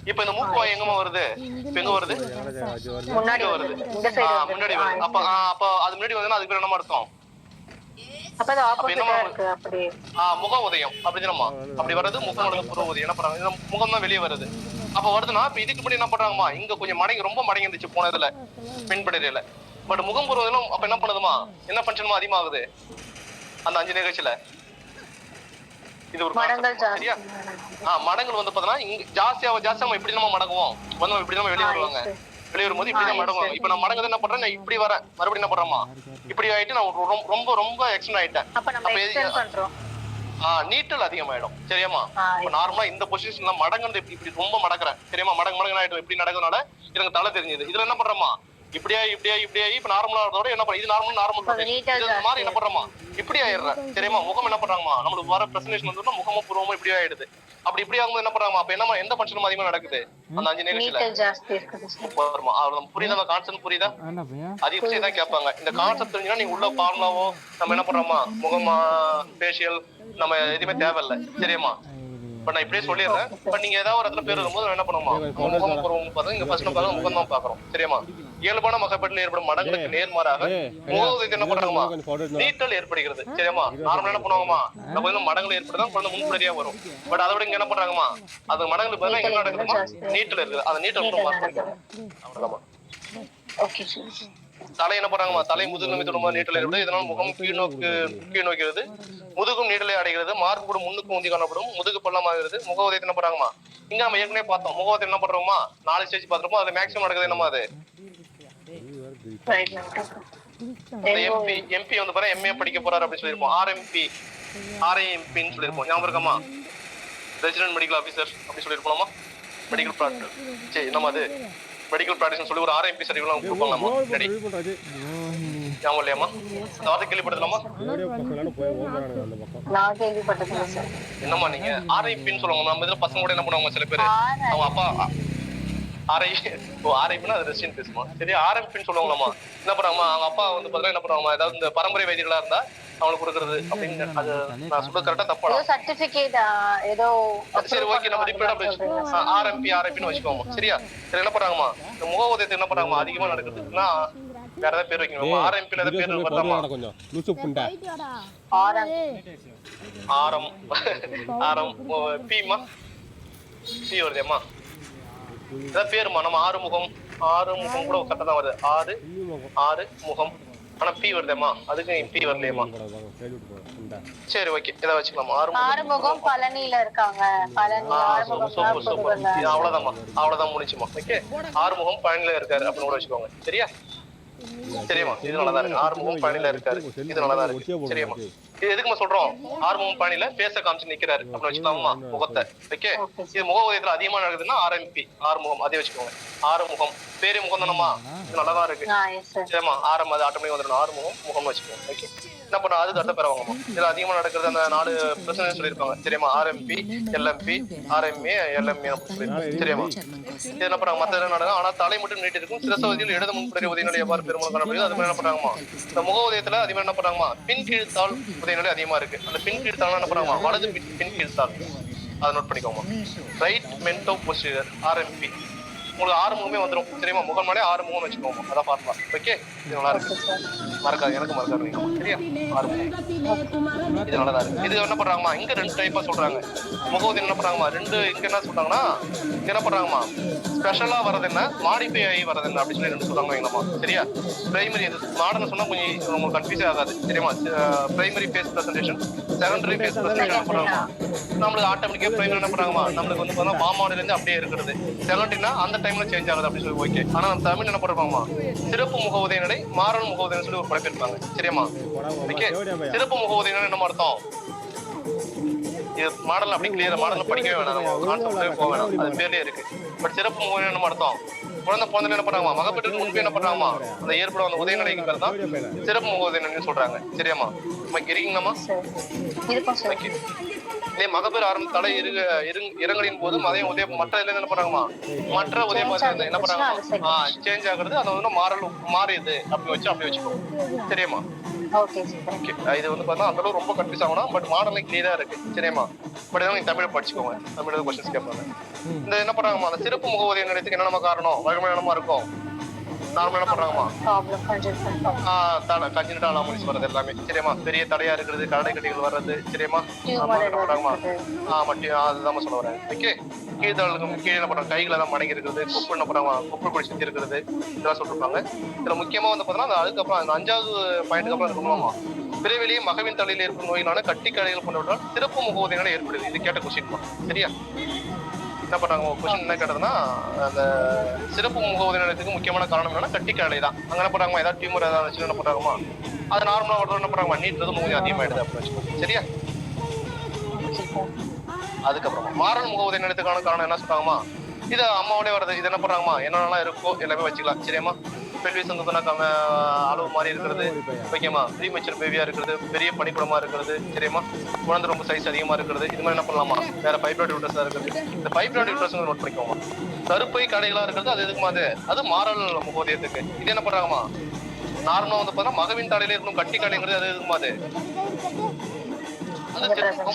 இப்ப இந்த மூக்கு வாய் எங்கமா வருது இப்ப எங்க வருது முன்னாடி வருது முன்னாடி வருது அப்ப அது முன்னாடி வருதுன்னா அதுக்கு பேர் என்னமா அர்த்தம் முக உதயம் அப்படிமா அப்படி வர்றது முகம் புற உதயம் என்ன பண்றாங்க முகம் தான் வெளியே வருது அப்ப வருதுன்னா இப்ப இதுக்கு முன்னாடி என்ன பண்றாங்கம்மா இங்க கொஞ்சம் மடங்கி ரொம்ப மடங்கி இருந்துச்சு போனதுல பின்படையில பட் முகம் புற உதயம் அப்ப என்ன பண்ணுதுமா என்ன ஃபங்க்ஷனுமா அதிகமாகுது அந்த 5 நிகழ்ச்சியில இது ஒரு சரியா மடங்கள் வந்து பாத்தீங்கன்னா இங்க ஜாஸ்தியா நம்ம இப்படி நம்ம மடங்குவோம் வந்து இப்படி நம்ம வெளியே வருவாங்க வெளியே வரும்போது இப்படி தான் மடங்குவோம் இப்ப நான் மடங்குறது என்ன பண்றேன் நான் இப்படி வரேன் மறுபடியும் என்ன பண்றேமா இப்படி ஆயிட்டு நான் ரொம்ப ரொம்ப எக்ஸ்டெண்ட் ஆயிட்டேன் நீட்டல் அதிகமாயிடும். சரியாமா? நார்மலா இந்த பொசிஷன்ல மடங்கு இப்படி ரொம்ப மடக்குறேன். சரியாமா? மடங்கு ஆயிடும். இப்படி நடக்கிறதுனால எனக்கு தலை தெரிஞ்சது. இதுல என்ன பண்றோமா, இப்படியா இப்ப நார்மலா இருந்தோட என்ன பண்ண, இது நார்மல் மாதிரி என்ன பண்றோமா, இப்படி ஆயிடுறேன். சரியாமா? முகம் என்ன பண்றாங்கமா, நம்மளுக்கு வர பிரசன்டேஷன் வந்து முகமும் புருவமும் இப்படி ஆயிடுது. அப்படி இப்படி ஆகும்போது என்ன பண்றாங்க, அப்ப என்னமா எந்த ஃபங்க்ஷனும் அதிகமா நடக்குது அந்த 5 நிகழ்ச்சியில. புரியுதா கான்செப்ட்? புரியுதா? அதிகபட்சம் தான் கேட்பாங்க. இந்த கான்செப்ட் தெரிஞ்சுன்னா நீங்க உள்ள ஃபார்முலாவோ நம்ம என்ன பண்றோமா, முகமா ஃபேஷியல் நம்ம எதுவுமே தேவையில்லை. சரியாமா? இப்ப நான் இப்படியே சொல்லிடுறேன். இப்ப நீங்க ஏதாவது ஒரு இடத்துல பேர் வரும்போது என்ன பண்ணுவோமா, முகம் புருவம் பார்த்தா இங்க ஃபர்ஸ்ட் பார்க்க முகம் தான் பாக்குறோம். சரியாமா? இயல்பான மகப்பேட்டில் ஏற்படும் மடங்களுக்கு நேர்மாறாக முகவுதயத்தில் என்ன பண்றாங்கம்மா, நீட்டல் ஏற்படுகிறது. சரியாமா? நார்மலா என்ன பண்ணுவாங்கம்மா, நம்ம வந்து மடங்கள் ஏற்படுதான் குழந்தை முன்கூட்டியா வரும். பட் அதை விட இங்க என்ன பண்றாங்கம்மா, அது மடங்களுக்கு பதிலாக என்ன நடக்குதுமா, நீட்டல் இருக்குது. அந்த நீட்டல் அவ்வளவுதாம்மா. தலை என்ன பண்றாங்கம்மா, தலை முதுகு நிமித்தமா நீட்டல் ஏற்படுது. இதனால் முகம் கீழ் நோக்கிறது, முதுகும் நீட்டலை அடைகிறது, மார்பு கூட முன்னுக்கு உந்தி காணப்படும், முதுகு பள்ளமாகிறது. முகவுதயத்தை என்ன பண்றாங்கம்மா, இங்க நம்ம ஏற்கனவே பார்த்தோம். முகவதை என்ன பண்றோமா, 4 ஸ்டேஜ் பார்த்திருப்போம். அது மேக்ஸிமம் நடக்குது என்னமா, அது எம்பி வந்து பாரு எம்ஏ படிக்க போறாரு அப்படின்னு சொல்லிருப்போம். ஆர்ஐஎம்பின்னு சொல்லிருப்போம். ஞாபகம் இருக்காமா, ரெசிடென்ட் மெடிக்கல் ஆபீசர் அப்படி சொல்லிருப்போமா, மெடிக்கல் ப்ராக்டிஸ். சரி, நம்ம அது மெடிக்கல் ப்ராக்டிஸ் சொல்லி ஒரு ஆர்ஐஎம்பி சர்டிஃபிகேட் கொடுப்பாங்களாமா. சரி, ஞாபகம் இல்லையாமா? அந்த வார்த்தை கேள்விப்பட்டலாமா? என்னம்மா நீங்க ஆர்ஐபின்னு சொல்லுவாங்க. நம்ம இதுல பசங்க கூட என்ன பண்ணுவாங்க, சில பேர் அவங்க அப்பா ஆர்ஐபின்னா அது ரெசிடென்ட் பேசுமா. சரி, ஆர்எம்பின்னு சொல்லுவாங்களாமா. என்ன பண்ணுவாங்கம்மா, அவங்க அப்பா வந்து பார்த்தா என்ன பண்ணுவாங்கம்மா, ஏதாவது இந்த பரம்பரை வைத்தியர்களா இருந்தா அவங்களுக்கு கொடுக்குறது அப்படின்னு. அது நான் சொல்றது கரெக்டா தப்பா? சர்டிபிகேட் ஏதோ. சரி, ஓகே, நம்ம ரிப்பீட் ஆர்எம்பின்னு வச்சுக்கோமா. சரியா? சரி, என்ன பண்றாங்கம்மா, இந்த முகவுதயத்தை என்ன பண்றாங்கம்மா அதிகமா நடக்குதுன்னா வேற ஏதாவது பேர் வைக்கணுமா, ஆர்எம்பில ஏதாவது பேர் வரலாமா? ஆரம் பிமா பி வருதேம்மா, ஏதாவது பேருமா. நம்ம ஆறுமுகம் கூட கரெக்டா தான் வருது. ஆறு முகம், ஆனா பி வருதேம்மா, அதுக்கு பி வரலையேம்மா. சரி, ஓகே, இதை வச்சுக்கலாமா. ஆறுமுகம் பழனியில இருக்காங்க. அவ்வளவுதான் முடிச்சுமா. ஓகே, ஆறுமுகம் பழனியில இருக்காரு அப்படின்னு கூட வச்சுக்கோங்க. சரியா? சரியாமா? இது நல்லாதான் இருக்கு. ஆறுமுகம் பழனியில இருக்காரு, இது நல்லாதான் இருக்கு. சரியாமா? இது எதுக்குமா சொல்றோம், ஆறுமுகம் பழனியில பேச காமிச்சு நிக்கிறாரு அப்படின்னு வச்சுக்கலாமா முகத்தை. ஓகே, இது முகவுதயத்துல அதிகமா நடக்குதுன்னா ஆர்எம்பி ஆறுமுகம், அதே வச்சுக்கோங்க. ஆறுமுகம் பேரே முகம் தானம்மா, இது நல்லாதான் இருக்கு. சரியாமா? ஆரம் அது ஆட்டோமேட்டிக் வந்துடும். ஆறுமுகம் முகம்னு வச்சுக்கோங்க. ஓகே, என்ன பண்ண அது தட்ட பெறவாங்கம்மா. இதுல அதிகமா நடக்கிறது அந்த 4 பிரச்சனை சொல்லியிருப்பாங்க. சரியாமா? RMP, LMP, RMA, LMA. சரியாமா? இது என்ன பண்றாங்க, மத்த நடக்கும். ஆனா தலை மட்டும் நீட்டி இருக்கும். சிரசவதியில் இடது முன்புடைய உதயநிலை எவ்வாறு பெரும்பாலும் காணப்படுது, அது மாதிரி என்ன பண்றாங்கம்மா, இந்த முக உதயத்துல அதே மாதிரி என்ன பண்றாங்கம்மா, பின் கீழ்த்தாள் உதயநிலை அதிகமா இருக்கு. அந்த பின் கீழ்த்தாள் என்ன பண்றாங்கம்மா, வலது பின் கீழ்த்தாள். அதை நோட் பண்ணிக்கோமா. Right mento posterior RMP. உங்களுக்கு ஆறுமுகமே வந்துடும். சரியா? முகம் மேலே ஆறுமுகம் வச்சுக்கோங்க. அதான் பார்க்கலாம். ஓகே, இது நல்லா இருக்கு. மறக்காது, எனக்கு மறக்காது. சரியா? ஆறுமுகம் இது நல்லாதான் இருக்கு. இது என்ன பண்றாங்கம்மா, இங்க 2 டைப்பா சொல்றாங்க. முகவதி என்ன பண்றாங்கம்மா, 2 இங்க என்ன சொல்றாங்கன்னா, இங்க என்ன பண்றாங்கம்மா, ஸ்பெஷலா வரது என்ன, மாடிஃபை ஆகி வரது என்ன அப்படின்னு சொல்லி 2 சொல்றாங்க வைங்கம்மா. சரியா? பிரைமரி இது மாடர்ன் சொன்னா கொஞ்சம் உங்களுக்கு கன்ஃபியூஸ் ஆகாது. சரியா? Primary face presentation, secondary face presentation என்ன பண்றாங்கம்மா, நம்மளுக்கு ஆட்டோமேட்டிக்கா பிரைமரி என்ன பண்றாங்கம்மா, நம்மளுக்கு வந்து பார்த்தா மாமாடில இருந்து அப்படியே இருக்கிறது. செகண்டரினா அந்த டைம்ல சேஞ்ச் ஆகுது அப்படின்னு சொல்லி ஓகே. ஆனா நம்ம தமிழ் என்ன பண்றாங்கம்மா, சிறப்பு முக உதயநிலை, மாறன் முக உதயநிலை சொல்லி ஒரு படம் இருப்பாங்க. சரியாமா? ஓகே, சிறப்பு முக உதயநிலை என்ன அர்த்தம், இது மாடல் அப்படி கிளியர், மாடல் படிக்கவே வேணாம், கான்செப்ட்லயே போக வேணாம், அது பேர்லயே இருக்கு. பட் சிறப்பு முக உதயநிலை என்ன அர்த்தம், குழந்தை பிறந்த என்ன பண்றாங்கம்மா, மகப்பேற்றுக்கு முன்பு என்ன பண்றாங்கம்மா, அந்த ஏற்படும் அந்த உதயநிலைக்கு பேர் தான் சிறப்பு முக உதயநிலைன்னு சொல்றாங்க. சரியாமா? இருக்கீங்களாமா? இதே மகப்பேறு ஆரம்ப தலை இறங்கலின் போது மதியம் மற்ற இதுல என்ன பண்றாங்கம்மா, மற்ற உதயபாத்திரம் என்ன பண்றாங்கம்மா சேஞ்ச் ஆகுறது, அதை வந்து மாறியது அப்படி வச்சுக்கோ. சரியாமா? இது வந்து பார்த்தா அந்த அளவு ரொம்ப கன்ஃபியூஸ் ஆகணும். பட் மாடலிங் கிளியரா இருக்கு. சரியாமா? பட் நீங்க தமிழை படிச்சுக்கோங்க. தமிழ் கொஸ்டின்ஸ் கேட்பாங்க. இந்த என்ன பண்றாங்கம்மா, அந்த சிறப்பு முக உதயநிலையத்துக்கு என்னென்ன காரணம், வழக்கமான என்னமா இருக்கும், நார்மலா என்ன பண்றாங்கம்மா, கஞ்சினட்டா அனாமலிஸ் வர்றது எல்லாமே. சரியாமா? பெரிய தலையா இருக்கிறது, கடை கட்டிகள் வர்றது. சரியாமா? என்ன பண்றாங்கம்மா, அதுதான் சொல்ல வரேன். ஓகே, கீழ்த்தாளுக்கு கீழே என்ன பண்றாங்க, கைகள் எல்லாம் மடங்கி இருக்கிறது, கொப்பு என்ன பண்றாங்க, கொப்பு குடி சுத்தி இருக்கிறது, இதெல்லாம் சொல்லிருப்பாங்க. இதுல முக்கியமா வந்து பாத்தீங்கன்னா அதுக்கப்புறம் அந்த 5வது பாயிண்ட்டுக்கு அப்புறம் இருக்கணுமாமா, விரைவிலேயே மகவின் தலையில் ஏற்படும் நோயிலான கட்டி கடைகள் போன்றவற்றால் சிறப்பு முக உதயநிலை ஏற்படுது. இது கேட்ட கொஸ்டின். சரியா? என்ன பண்றாங்க, கொஸ்டின் என்ன கேட்டதுன்னா, அந்த சிறப்பு முக உதயநிலையத்துக்கு முக்கியமான காரணம் என்னன்னா கட்டி காலை தான். அங்க என்ன பண்றாங்க, ஏதாவது டியூமர் ஏதாவது வச்சு என்ன பண்றாங்கம்மா, அது நார்மலா ஒரு என்ன பண்றாங்க, நீட்டுறது முகம் அதிகமாயிடுது அப்படின்னு வச்சுக்கோங்க. சரியா? அதுக்கப்புறமா மாறல் முகவதை நினைத்துக்கான காரணம் என்ன சொல்றாங்கம்மா, இது அம்மாவோடய வருது. இது என்ன பண்றாங்கம்மா, என்னென்னலாம் இருக்கோ எல்லாமே வச்சுக்கலாம். சரியாம்மா. பெல்விஸ் வந்து அளவு மாதிரி இருக்கிறது, ஓகேம்மா. ப்ரீமெச்சூர் பேபியா இருக்கிறது, பெரிய பனிக்குடமா இருக்கிறது, சரியாம்மா. குழந்தை ரொம்ப சைஸ் அதிகமா இருக்கிறது, இது மாதிரி என்ன பண்ணலாமா, வேற ஃபைப்ராய்டு யூட்ரஸா இருக்கிறது. இந்த ஃபைப்ராய்டு யூட்ரஸ் நோட் பண்ணிக்கோமா. கருப்பை கடைகளா இருக்கிறது அது எதுக்குமா, அது மாறல் முகோதயத்துக்கு. இது என்ன பண்றாங்கம்மா, நார்மலா வந்து பார்த்தா மகவின் தலையில இருக்கணும் கட்டி கடைங்கிறது அது எதுக்குமா,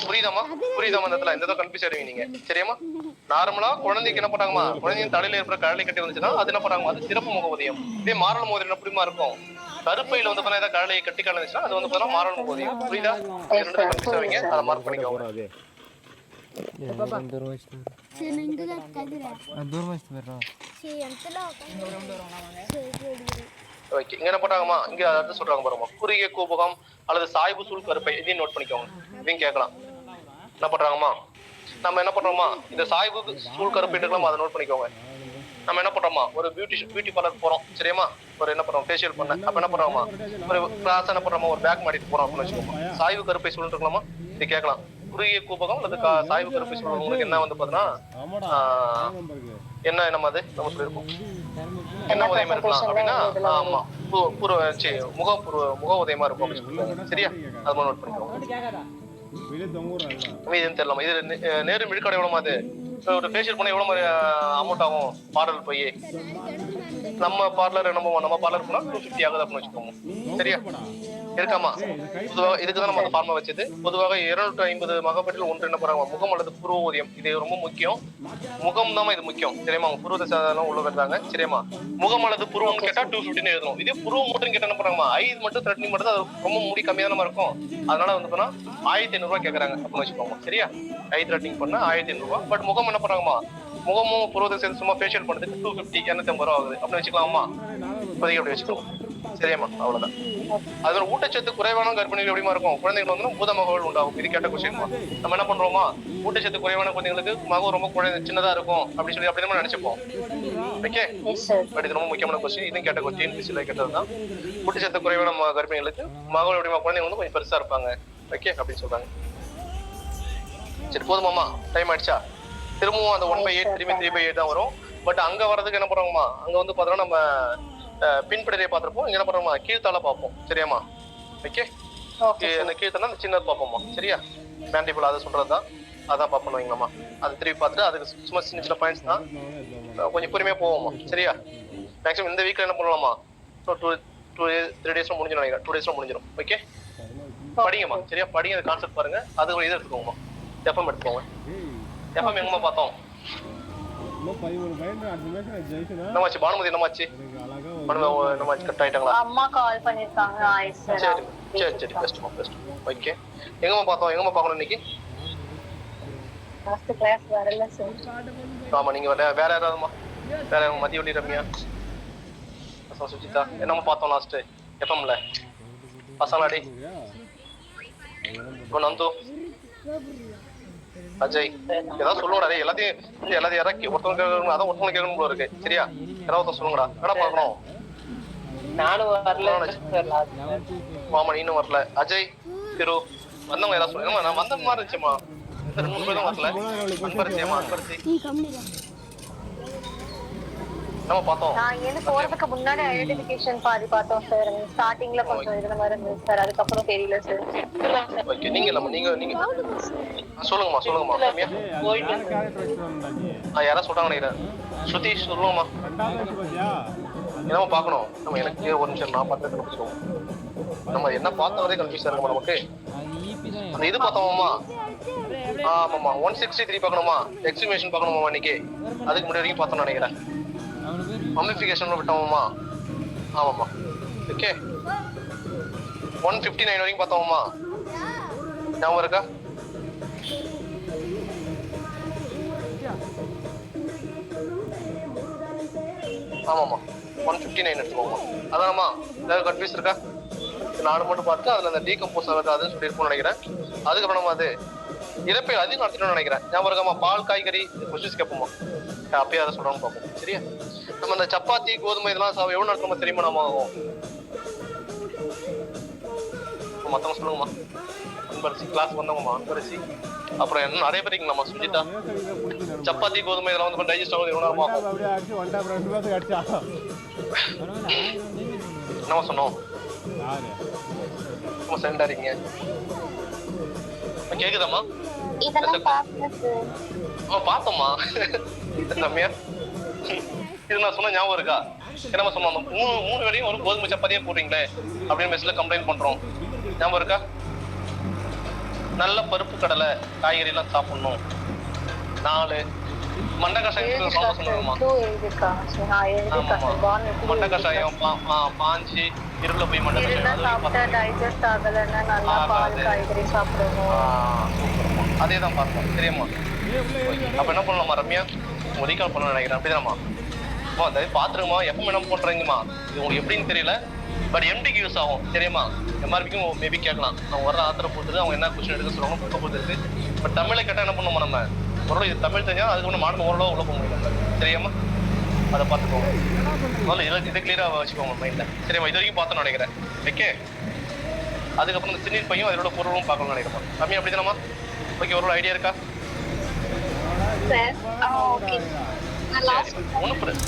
புரியுதாமா புரியுதாமா. இந்த இடத்துல கன்ஃபியூஸ் ஆயிருவீங்க நீங்க. சரியாமா. நார்மலா குழந்தைக்கு என்ன பண்றாங்கம்மா, குழந்தையின் தலையில இருக்கிற கடலை கட்டி வந்துச்சுன்னா அது என்ன பண்றாங்க, அது சிறப்பு முகவதியம். இதே மாறல் முகவதியம் எப்படிமா இருக்கும், கருப்பையில வந்து ஏதாவது கடலையை கட்டி கலந்துச்சுன்னா அது வந்து மாறல் முகவதியம். புரியுதா? கன்ஃபியூஸ் ஆவீங்க, அதை மார்க் பண்ணிக்கோங்க. ஓகே, இங்க என்ன பண்றாங்கம்மா, இங்க அடுத்து சொல்றாங்க பாருமா, குறுகிய கூபகம் அல்லது சாய்வு சூழ் கருப்பை, இதையும் நோட் பண்ணிக்கோங்க. இதையும் கேட்கலாம். என்ன பண்றாங்கம்மா, நம்ம என்ன பண்றோமா, இந்த சாய்வு சூழ் கருப்பை இருக்கலாம், அதை நோட் பண்ணிக்கோங்க. நம்ம என்ன பண்றோமா, ஒரு பியூட்டி பார்லர் போறோம். சரியாமா. ஒரு என்ன பண்றோம், ஃபேஷியல் பண்ண. அப்ப என்ன பண்றோமா, ஒரு கிளாஸ் என்ன பண்றோமா, ஒரு பேக் மாட்டிட்டு போறோம் அப்படின்னு வச்சுக்கோமா. சாய்வு கருப்பை சூழ் இருக்கலாமா, இது கேட்கலாம். குறுகிய கூபகம் அல்லது சாய்வு கருப்பை சூழ் உங்களுக்கு என்ன வந்து பாத்தீங்கன்னா என்ன நம்ம சொல்லியிருக்கோம், என்ன உதயமா இருக்கலாம் அப்படின்னா, ஆமா முக உதயமா இருக்கும் அப்படின்னு சொல்லுவாங்க. சரியா, அது நோட் பண்ணிக்கோங்க. தெரியலாமா, இது நேரு விழுக்காடு எவ்வளவு அது, ஒரு ஃபேஷியல் பண்ண எவ்வளவு அமௌண்ட் ஆகும், பார்லர் போய் நம்ம பார்லர் நம்ம பார்லர் போனா 250 ஆகுது அப்படின்னு வச்சுக்கோங்க. சரியா இருக்காமா. பொதுவாக இதுக்குதான் நம்ம அந்த ஃபார்மா வச்சது. பொதுவாக 250 மகப்பேற்றில் ஒன்று என்ன பண்றாங்க, முகம் அல்லது புருவ ஊதியம். இது ரொம்ப முக்கியம். முகம் தான் இது முக்கியம். சரியாமா. புருவ சாதனம் உள்ள வருறாங்க. சரியாமா. முகம் அல்லது புருவம் கேட்டா 250 எழுதணும். இதே புருவம் மட்டும் கேட்டா என்ன பண்றாங்க, ஐ மட்டும் த்ரெட்னிங் மட்டும் அது ரொம்ப முடி கம்மியா தான் இருக்கும். அதனால வந்து பண்ணா 1500 ரூபாய் கேட்கறாங்க அப்படின்னு வச்சுக்கோங்க. சரியா, ஐ த்ரெட்னிங் பண்ணா 1500 ரூபாய். பட் முகம் என்ன பண்றாங்கம்மா, முகமும் புருவத்தை சேர்த்து சும்மா ஃபேஷியல் பண்ணுறதுக்கு 250 250 ரூபா ஆகுது அப்படின்னு வச்சுக்கலாமா. இப்போதைக்கு அப்படி வச்சுக்கோங்க. சரியாம்மா, அவ்வளவுதான். அதோட ஊட்டச்சத்து குறைவான கர்ப்பிணிகள் எப்படிமா இருக்கும், குழந்தைகள் வந்து பூத மகவுகள் உண்டாகும். இது கேட்ட கொஸ்டின். நம்ம என்ன பண்றோமா, ஊட்டச்சத்து குறைவான குழந்தைங்களுக்கு மகம் ரொம்ப சின்னதா இருக்கும் அப்படின்னு சொல்லி அப்படி நம்ம நினைச்சுப்போம். ஓகே, பட் இது ரொம்ப முக்கியமான கொஸ்டின். இதுவும் கேட்ட கொஸ்டின், பிசில கேட்டதுதான். ஊட்டச்சத்து குறைவான கர்ப்பிணிகளுக்கு மகள் எப்படிமா, குழந்தைங்க வந்து கொஞ்சம் பெருசா இருப்பாங்க. ஓகே அப்படின்னு சொல்றாங்க. சரி போதுமாமா, டைம் ஆயிடுச்சா. திரும்பவும் அந்த 1/8 திரும்பி 3/8 தான் வரும். பட் அங்க வர்றதுக்கு என்ன பண்றோமா, அங்க வந்து பாத்தோம்னா நம்ம பின்படையை பார்த்திருப்போம். இங்க என்ன பண்றோமா, கீழ்த்தால பார்ப்போம். சரியாமா. ஓகே, அந்த கீழ்த்தால அந்த சின்னது பார்ப்போமா. சரியா, மேண்டிபிள் அதை சொல்றதுதான், அதான் பார்ப்போம் வைங்களாமா. அது திரும்பி பார்த்துட்டு அதுக்கு சும்மா சின்ன சின்ன பாயிண்ட்ஸ் தான், கொஞ்சம் பொறுமையா போவோமா. சரியா, மேக்ஸிமம் இந்த வீக்ல என்ன பண்ணலாமா, 3 டேஸ்ல முடிஞ்சிடும் நினைக்கிறேன். 2 டேஸ்ல முடிஞ்சிடும். ஓகே, படிங்கம்மா. சரியா, படிங்க, அந்த கான்செப்ட் பாருங்க. அது ஒரு இது எடுத்துக்கோங்கம்மா. எஃப்எம் எடுத்துக்கோங்க. எஃப்எம் எங்கம்மா பார்த்தோம், என்னமாச்சு பானுமதி, என்னமாச்சு என்னமாச்சு, கட் ஆயிட்டாங்களா, அம்மா கால் பண்ணிருக்காங்க. சரி சரி சரி, பெஸ்ட்மா பெஸ்ட். ஓகே, எங்கம்மா பார்த்தோம், எங்கம்மா பார்க்கணும் இன்னைக்கு. ஃபர்ஸ்ட் கிளாஸ் வரல சார். ஆமா, நீங்க வேற யாராவதுமா, வேற மதியொலி, ரம்யா, சுஜிதா, என்னம்மா பார்த்தோம் லாஸ்ட் எஃப்எம்ல பசங்களாடி, நந்து, அஜய், ஏதாவது சொல்லுங்கடா. எல்லாத்தையும் இறக்கி ஒருத்தவங்க கேட்கணும், அதான் ஒருத்தவங்க கேட்கணும் போல இருக்கு. சரியா, யாராவது சொல்லுங்கடா. கடை பார்க்கணும். நானும் வரல, மாமா நீனும் வரல. அஜய், திரு வந்தவங்க ஏதாவது சொல்லுங்க. நான் வந்த மாதிரி இருந்துச்சுமா, 2-3 பேரும் வரல. அன்பரசியம்மா, அன்பரசி நம்ம பார்த்தோம். நான் என்ன போறதுக்கு முன்னாடி ஐடென்டிஃபிகேஷன் பாதி பார்த்தோம் சார். ஸ்டார்டிங்ல கொஞ்சம் இதுல மாதிரி இருந்துச்சு சார், அதுக்கப்புறம் தெரியல சார். ஓகே, நீங்க சொல்லுங்கம்மா. ரம்யா யாராவது சொல்றாங்க நினைக்கிறேன். ஸ்ருதி சொல்லுங்கம்மா. என்னமா பார்க்கணும் நம்ம, எனக்கு ஒரு நிமிஷம், நான் பார்த்து கண்டுபிடிச்சிருவோம். நம்ம என்ன பார்த்தவரே கன்ஃபியூஸ் இருக்குமா நமக்கு. அந்த இது பார்த்தோமாம்மா, ஆமாம்மா 163 பார்க்கணுமா, எக்ஸிபிஷன் பார்க்கணுமா இன்னைக்கு. அதுக்கு முன்னாடி வரைக்கும் பார்த்தோம்னு நினைக்கிறேன். மம்மிஃபிகேஷன் விட்டோமா. ஆமாம்மா. ஓகே, 159 வரைக்கும் பார்த்தோமா, ஞாபகம் இருக்கா. ஆமாம்மா 159 எடுத்துக்கோமா. அதான்மா, ஏதாவது கன்ஃபியூஸ் இருக்கா. நானும் மட்டும் பார்த்து அதில் அந்த டீகம்போஸ் ஆகுது அதுன்னு சொல்லியிருப்போம்னு நினைக்கிறேன். அதுக்கப்புறம் நம்ம அது இறப்பை அதிகம் நடத்திட்டோம்னு நினைக்கிறேன். ஞாபகம் இருக்காமா, பால் காய்கறி கொஸ்டின்ஸ் கேட்போமா, அப்பயே அதை சொல்றாங்க பார்ப்போம். சரியா, நம்ம இந்த சப்பாத்தி கோதுமை இதெல்லாம் எவ்வளவு நடக்கணுமா தெரியுமா. நம்ம ஆகும் மொத்தமா சொல்லுங்கம்மா. அன்பரசி கிளாஸ் வந்தவங்கம்மா அன்பரசி. அப்புறம் என்ன நிறைய பேர் இருக்கீங்களாம்மா சுஜிதா. சப்பாத்தி கோதுமை இதெல்லாம் வந்து டைஜஸ்ட் ஆகுது எவ்வளோ நேரமா என்னமா சொன்னோம் சென்டா இருக்கீங்க கேக்குதாம்மா? பார்த்தோம்மா செம்மையா. இது நான் சொன்ன ஞாபகம் இருக்கா? என்னமா சொன்னோம் மூணு வேளையும் ஒரு கோதுமை சப்பாத்தியே போடுறீங்களே அப்படின்னு மெஸ்ல கம்ப்ளைண்ட் பண்றோம். ஞாபகம் இருக்கா? நல்ல பருப்பு கடலை காய்கறி எல்லாம் சாப்பிடணும். 4 மண்டை கஷாயம் சொல்லுங்கம்மா. மண்டை கஷாயம் பாஞ்சி இருள போய் மண்டை கஷாயம் அதேதான் பார்த்தோம் தெரியுமா? அப்ப என்ன பண்ணலாமா ரம்யா? ரீகால் பண்ண நினைக்கிறேன் அப்படிதானம்மா? அதாவது பாத்துருங்கம்மா எப்பவும் என்ன பண்றீங்கம்மா இது உங்களுக்கு எப்படின்னு தெரியல. பட் எம்டிக்கு யூஸ் ஆகும் தெரியுமா? எம்ஆர்பிக்கும் மேபி கேட்கலாம். அவங்க வர ஆத்திர போட்டு அவங்க என்ன கொஸ்டின் எடுக்க சொல்லுவாங்க புக்க போட்டு. பட் தமிழை கேட்டால் என்ன பண்ணுவோம் நம்ம ஓரளவு இது தமிழ் தெரிஞ்சா அதுக்கு ஒன்று மாடல் ஓரளவு உள்ள போக முடியும் தெரியாமா? அதை பார்த்துக்கோங்க. முதல்ல இதை கிளியராக வச்சுக்கோங்க மைண்டில் சரிம்மா. இது வரைக்கும் பார்த்தோன்னு நினைக்கிறேன். ஓகே அதுக்கப்புறம் இந்த சின்ன பையன் அதோட பொருளும் பார்க்கணும்னு நினைக்கிறேன். கம்மி அப்படி தானம்மா? ஓகே ஒரு ஐடியா இருக்கா? ஒன்றும்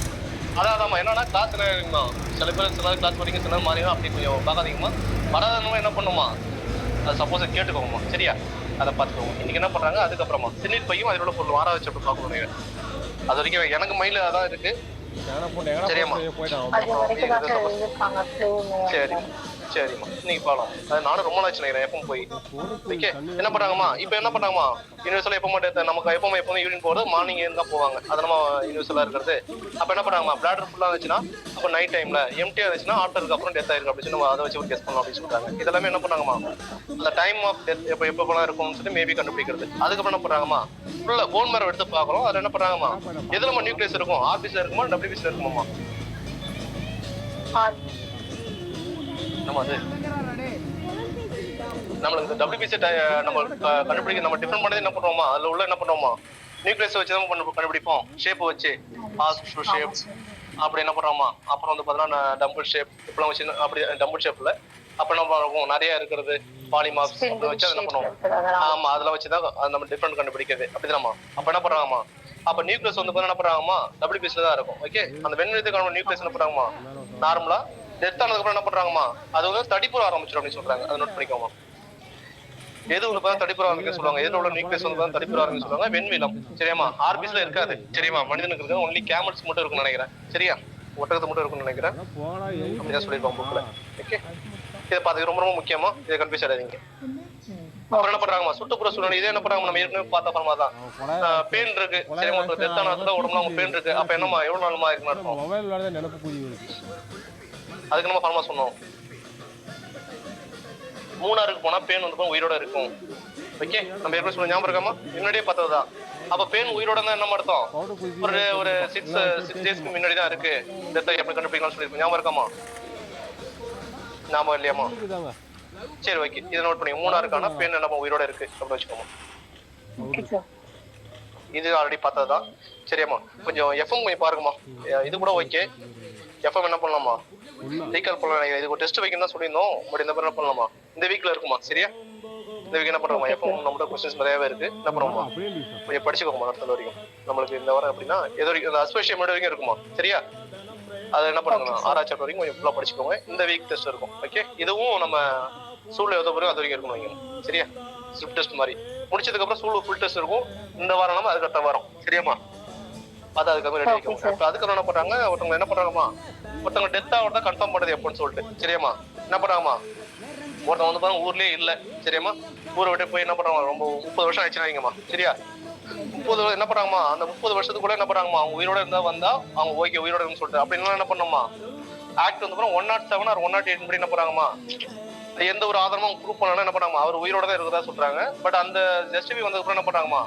அதாதாம்மா என்னன்னா கிளாஸ் இருக்குமா சில பேர் சில கிளாஸ் படிங்க சில மாறிடும் அப்படி கொஞ்சம் பார்க்காதீங்கம்மா. வராதவங்க என்ன பண்ணுமா அது சப்போஸ் கேட்டுக்கோங்கம்மா சரியா? அதை பார்த்துக்கோங்க. இன்னைக்கு என்ன பண்றாங்க அதுக்கப்புறமா சின்ன பையும் அதோட பொருள் வார வச்சு அப்படி பார்க்கணும். அது வரைக்கும் எனக்கு மைண்ட்ல அதான் இருக்கு சரியாம்மா? சரி சரிம்மா இன்னைக்கு பாடம் அது நானும் ரொம்ப நாச்சு நினைக்கிறேன் எப்பவும் போய். ஓகே என்ன பண்றாங்கம்மா இப்போ என்ன பண்றாங்கம்மா யூனிவர்சலா எப்போ மட்டும் நமக்கு எப்பவுமே யூரின் போகிறது மார்னிங் தான் போவாங்க. அது நம்ம யூனிவர்சலா இருக்கிறது. அப்போ என்ன பண்றாங்கம்மா பிளாடர் ஃபுல்லாக இருந்துச்சுன்னா அப்போ நைட் டைம்ல எம்டியா இருந்துச்சுன்னா ஆஃப்டருக்கு அப்புறம் டெத் ஆயிருக்கு அப்படின்னு சொல்லி அதை வச்சு ஒரு கெஸ் பண்ணலாம் அப்படின்னு சொல்றாங்க. இதெல்லாமே என்ன பண்ணாங்கம்மா அந்த டைம் ஆஃப் டெத் எப்போ இருக்கும்னு சொல்லி மேபி கண்டுபிடிக்கிறது. அதுக்கப்புறம் என்ன பண்றாங்கம்மா ஃபுல்லா போன் மேரோ எடுத்து பார்க்குறோம். அதில் என்ன பண்றாங்கம்மா எதுல நம்ம நியூக்ளியஸ் இருக்கும் ஆர்பிசில இருக்குமா டபிள்யூபிசில இருக்குமாம்மா? நம்ம அது நம்மளுக்கு டபிள்யூபிசி நம்ம கண்டுபிடிக்க நம்ம டிஃபரெண்ட் பண்ணது என்ன பண்ணுவோமா அதில் உள்ள என்ன பண்ணுவோமா நியூக்ளியஸ் வச்சு தான் கண்டுபிடிப்போம். ஷேப் வச்சு ஷேப் அப்படி என்ன பண்ணுறோமா. அப்புறம் வந்து பார்த்தீங்கன்னா டம்பிள் ஷேப் இப்பெல்லாம் வச்சு அப்படி டம்பிள் ஷேப்ல அப்போ என்ன பண்ணுவோம் நிறைய இருக்கிறது பாலிமார்க்ஸ் அப்படி வச்சு என்ன பண்ணுவோம். ஆமா அதெல்லாம் வச்சுதான் நம்ம டிஃபரெண்ட் கண்டுபிடிக்கிறது அப்படிதானம்மா? அப்போ என்ன பண்ணுறாங்கம்மா அப்போ நியூக்ளியஸ் வந்து என்ன பண்ணுறாங்கம்மா டபிள்யூபிசில தான் இருக்கும். ஓகே அந்த வெண்ணிலத்துக்கான நியூக்ளியஸ் என்ன பண்ணுறாங்கம்மா நார்மலா டெத் ஆனதுக்கு என்ன பண்றாங்கம்மா அது வந்து தடிப்புற ஆரம்பிச்சிடும் அப்படின்னு சொல்றாங்க. அதை நோட் பண்ணிக்கோமா. எது உள்ள தடிப்புற ஆரம்பிக்க சொல்லுவாங்க எது உள்ள நியூக்ளியஸ் வந்து தடிப்புற ஆரம்பிக்க சொல்லுவாங்க வெண்விலம் சரியாமா? ஆர்பிஸ்ல இருக்காது சரியாமா? மனிதனுக்கு இருக்கு ஒன்லி கேமல்ஸ் மட்டும் இருக்குன்னு நினைக்கிறேன் சரியா? ஒட்டகத்து மட்டும் இருக்குன்னு நினைக்கிறேன் அப்படிதான் சொல்லியிருக்கோம் புக்ல. ஓகே இதை பார்த்துக்க ரொம்ப ரொம்ப முக்கியமா. இதை கன்ஃபியூஸ் ஆகாதீங்க. அப்புறம் என்ன பண்றாங்கம்மா சுட்டுப்புற சூழ்நிலை இதே என்ன பண்றாங்க நம்ம ஏற்கனவே பார்த்த பரமா தான் பெயின் இருக்கு சரியா? டெத் ஆனதுல உடம்புல அவங்க பெயின் இருக்கு. அப்ப என்னமா எவ்வளவு நாளுமா இருக்குன்னு அர்த்தம்? அதுக்கு நம்ம ஃபார்மா சொன்னோம் மூணாருக்கு போனா பேன் வந்து உயிரோட இருக்கும். ஓகே நம்ம ஏற்கனவே சொல்ல ஞாபகம் இருக்காமா? முன்னாடியே பார்த்ததுதான். அப்ப பேன் உயிரோட தான் என்ன அர்த்தம் ஒரு 6 டேஸ்க்கு முன்னாடி தான் இருக்கு டெத்தை எப்படி கண்டுபிடிக்கலாம்னு சொல்லியிருக்கோம். ஞாபகம் இருக்காமா? ஞாபகம் இல்லையாமா? சரி ஓகே இதை நோட் பண்ணி மூணாருக்கான பேன் நம்ம உயிரோட இருக்கு அப்படின்னு வச்சுக்கோமா. இது ஆல்ரெடி பார்த்ததுதான் சரியாமா? கொஞ்சம் எஃப்எம் கொஞ்சம் பாருங்கம்மா. இது கூட ஓகே எஃப்எம் என்ன பண்ணலாமா ரீகால் பண்ணலாம். இது ஒரு டெஸ்ட் வைக்கணும் தான் சொல்லியிருந்தோம். பட் இந்த மாதிரி என்ன பண்ணலாமா இந்த வீக்ல இருக்குமா சரியா? இந்த வீக் என்ன பண்றோமா எஃப்எம் நம்மளோட கொஸ்டின்ஸ் நிறையவே இருக்கு. என்ன பண்ணுவோமா கொஞ்சம் படிச்சுக்கோமா அடுத்த வரைக்கும் நம்மளுக்கு இந்த வாரம் அப்படின்னா எது வரைக்கும் இந்த அஸ்பெஷியம் வரைக்கும் இருக்குமா சரியா? அதை என்ன பண்ணுங்க 6ஆம் சாப்டர் வரைக்கும் கொஞ்சம் ஃபுல்லா படிச்சுக்கோங்க. இந்த வீக் டெஸ்ட் இருக்கும். ஓகே இதுவும் நம்ம சூழ்நிலை எவ்வளோ வரைக்கும் அது வரைக்கும் இருக்கணும் வைக்கணும் சரியா? ஸ்லிப் டெஸ்ட் மாதிரி முடிச்சதுக்கு அப்புறம் சூழல் ஃபுல் டெஸ்ட் இருக்கும். இந்த வாரம் நம்ம அதுக்கு அடுத்த வாரம் சரியாமா? அது அதுக்காக ரெடி ஆகிக்கும். இப்போ அதுக்கப்புறம் என்ன பண்றாங்க ஒருத்தவங்க என்ன பண்றாங்கம்மா ஒருத்தவங்க டெத் ஆகிறதா கன்ஃபார்ம் பண்ணது எப்போன்னு சொல்லிட்டு சரியாமா? என்ன பண்றாங்கம்மா ஒருத்தவங்க வந்து பாருங்க ஊர்லயே இல்லை சரியாமா? ஊரை விட்டு போய் என்ன பண்றாங்க ரொம்ப 30 வருஷம் ஆயிடுச்சுனாங்கம்மா சரியா? 30 என்ன பண்றாங்கம்மா அந்த 30 வருஷத்துக்குள்ள என்ன பண்றாங்கம்மா அவங்க உயிரோட இருந்தா வந்தா அவங்க ஓகே உயிரோட சொல்லிட்டு அப்படின்னா என்ன பண்ணோம்மா ஆக்ட் வந்து 107 or 108 படி என்ன பண்றாங்கம்மா எந்த ஒரு ஆதாரமும் ப்ரூவ் பண்ணலாம் என்ன பண்ணாங்கம்மா அவர் உயிரோட தான் இருக்கிறதா சொல்றாங்க. பட் அந்த ஜஸ்டிஃபை வந்ததுக்கு என்ன பண்றாங்கம்மா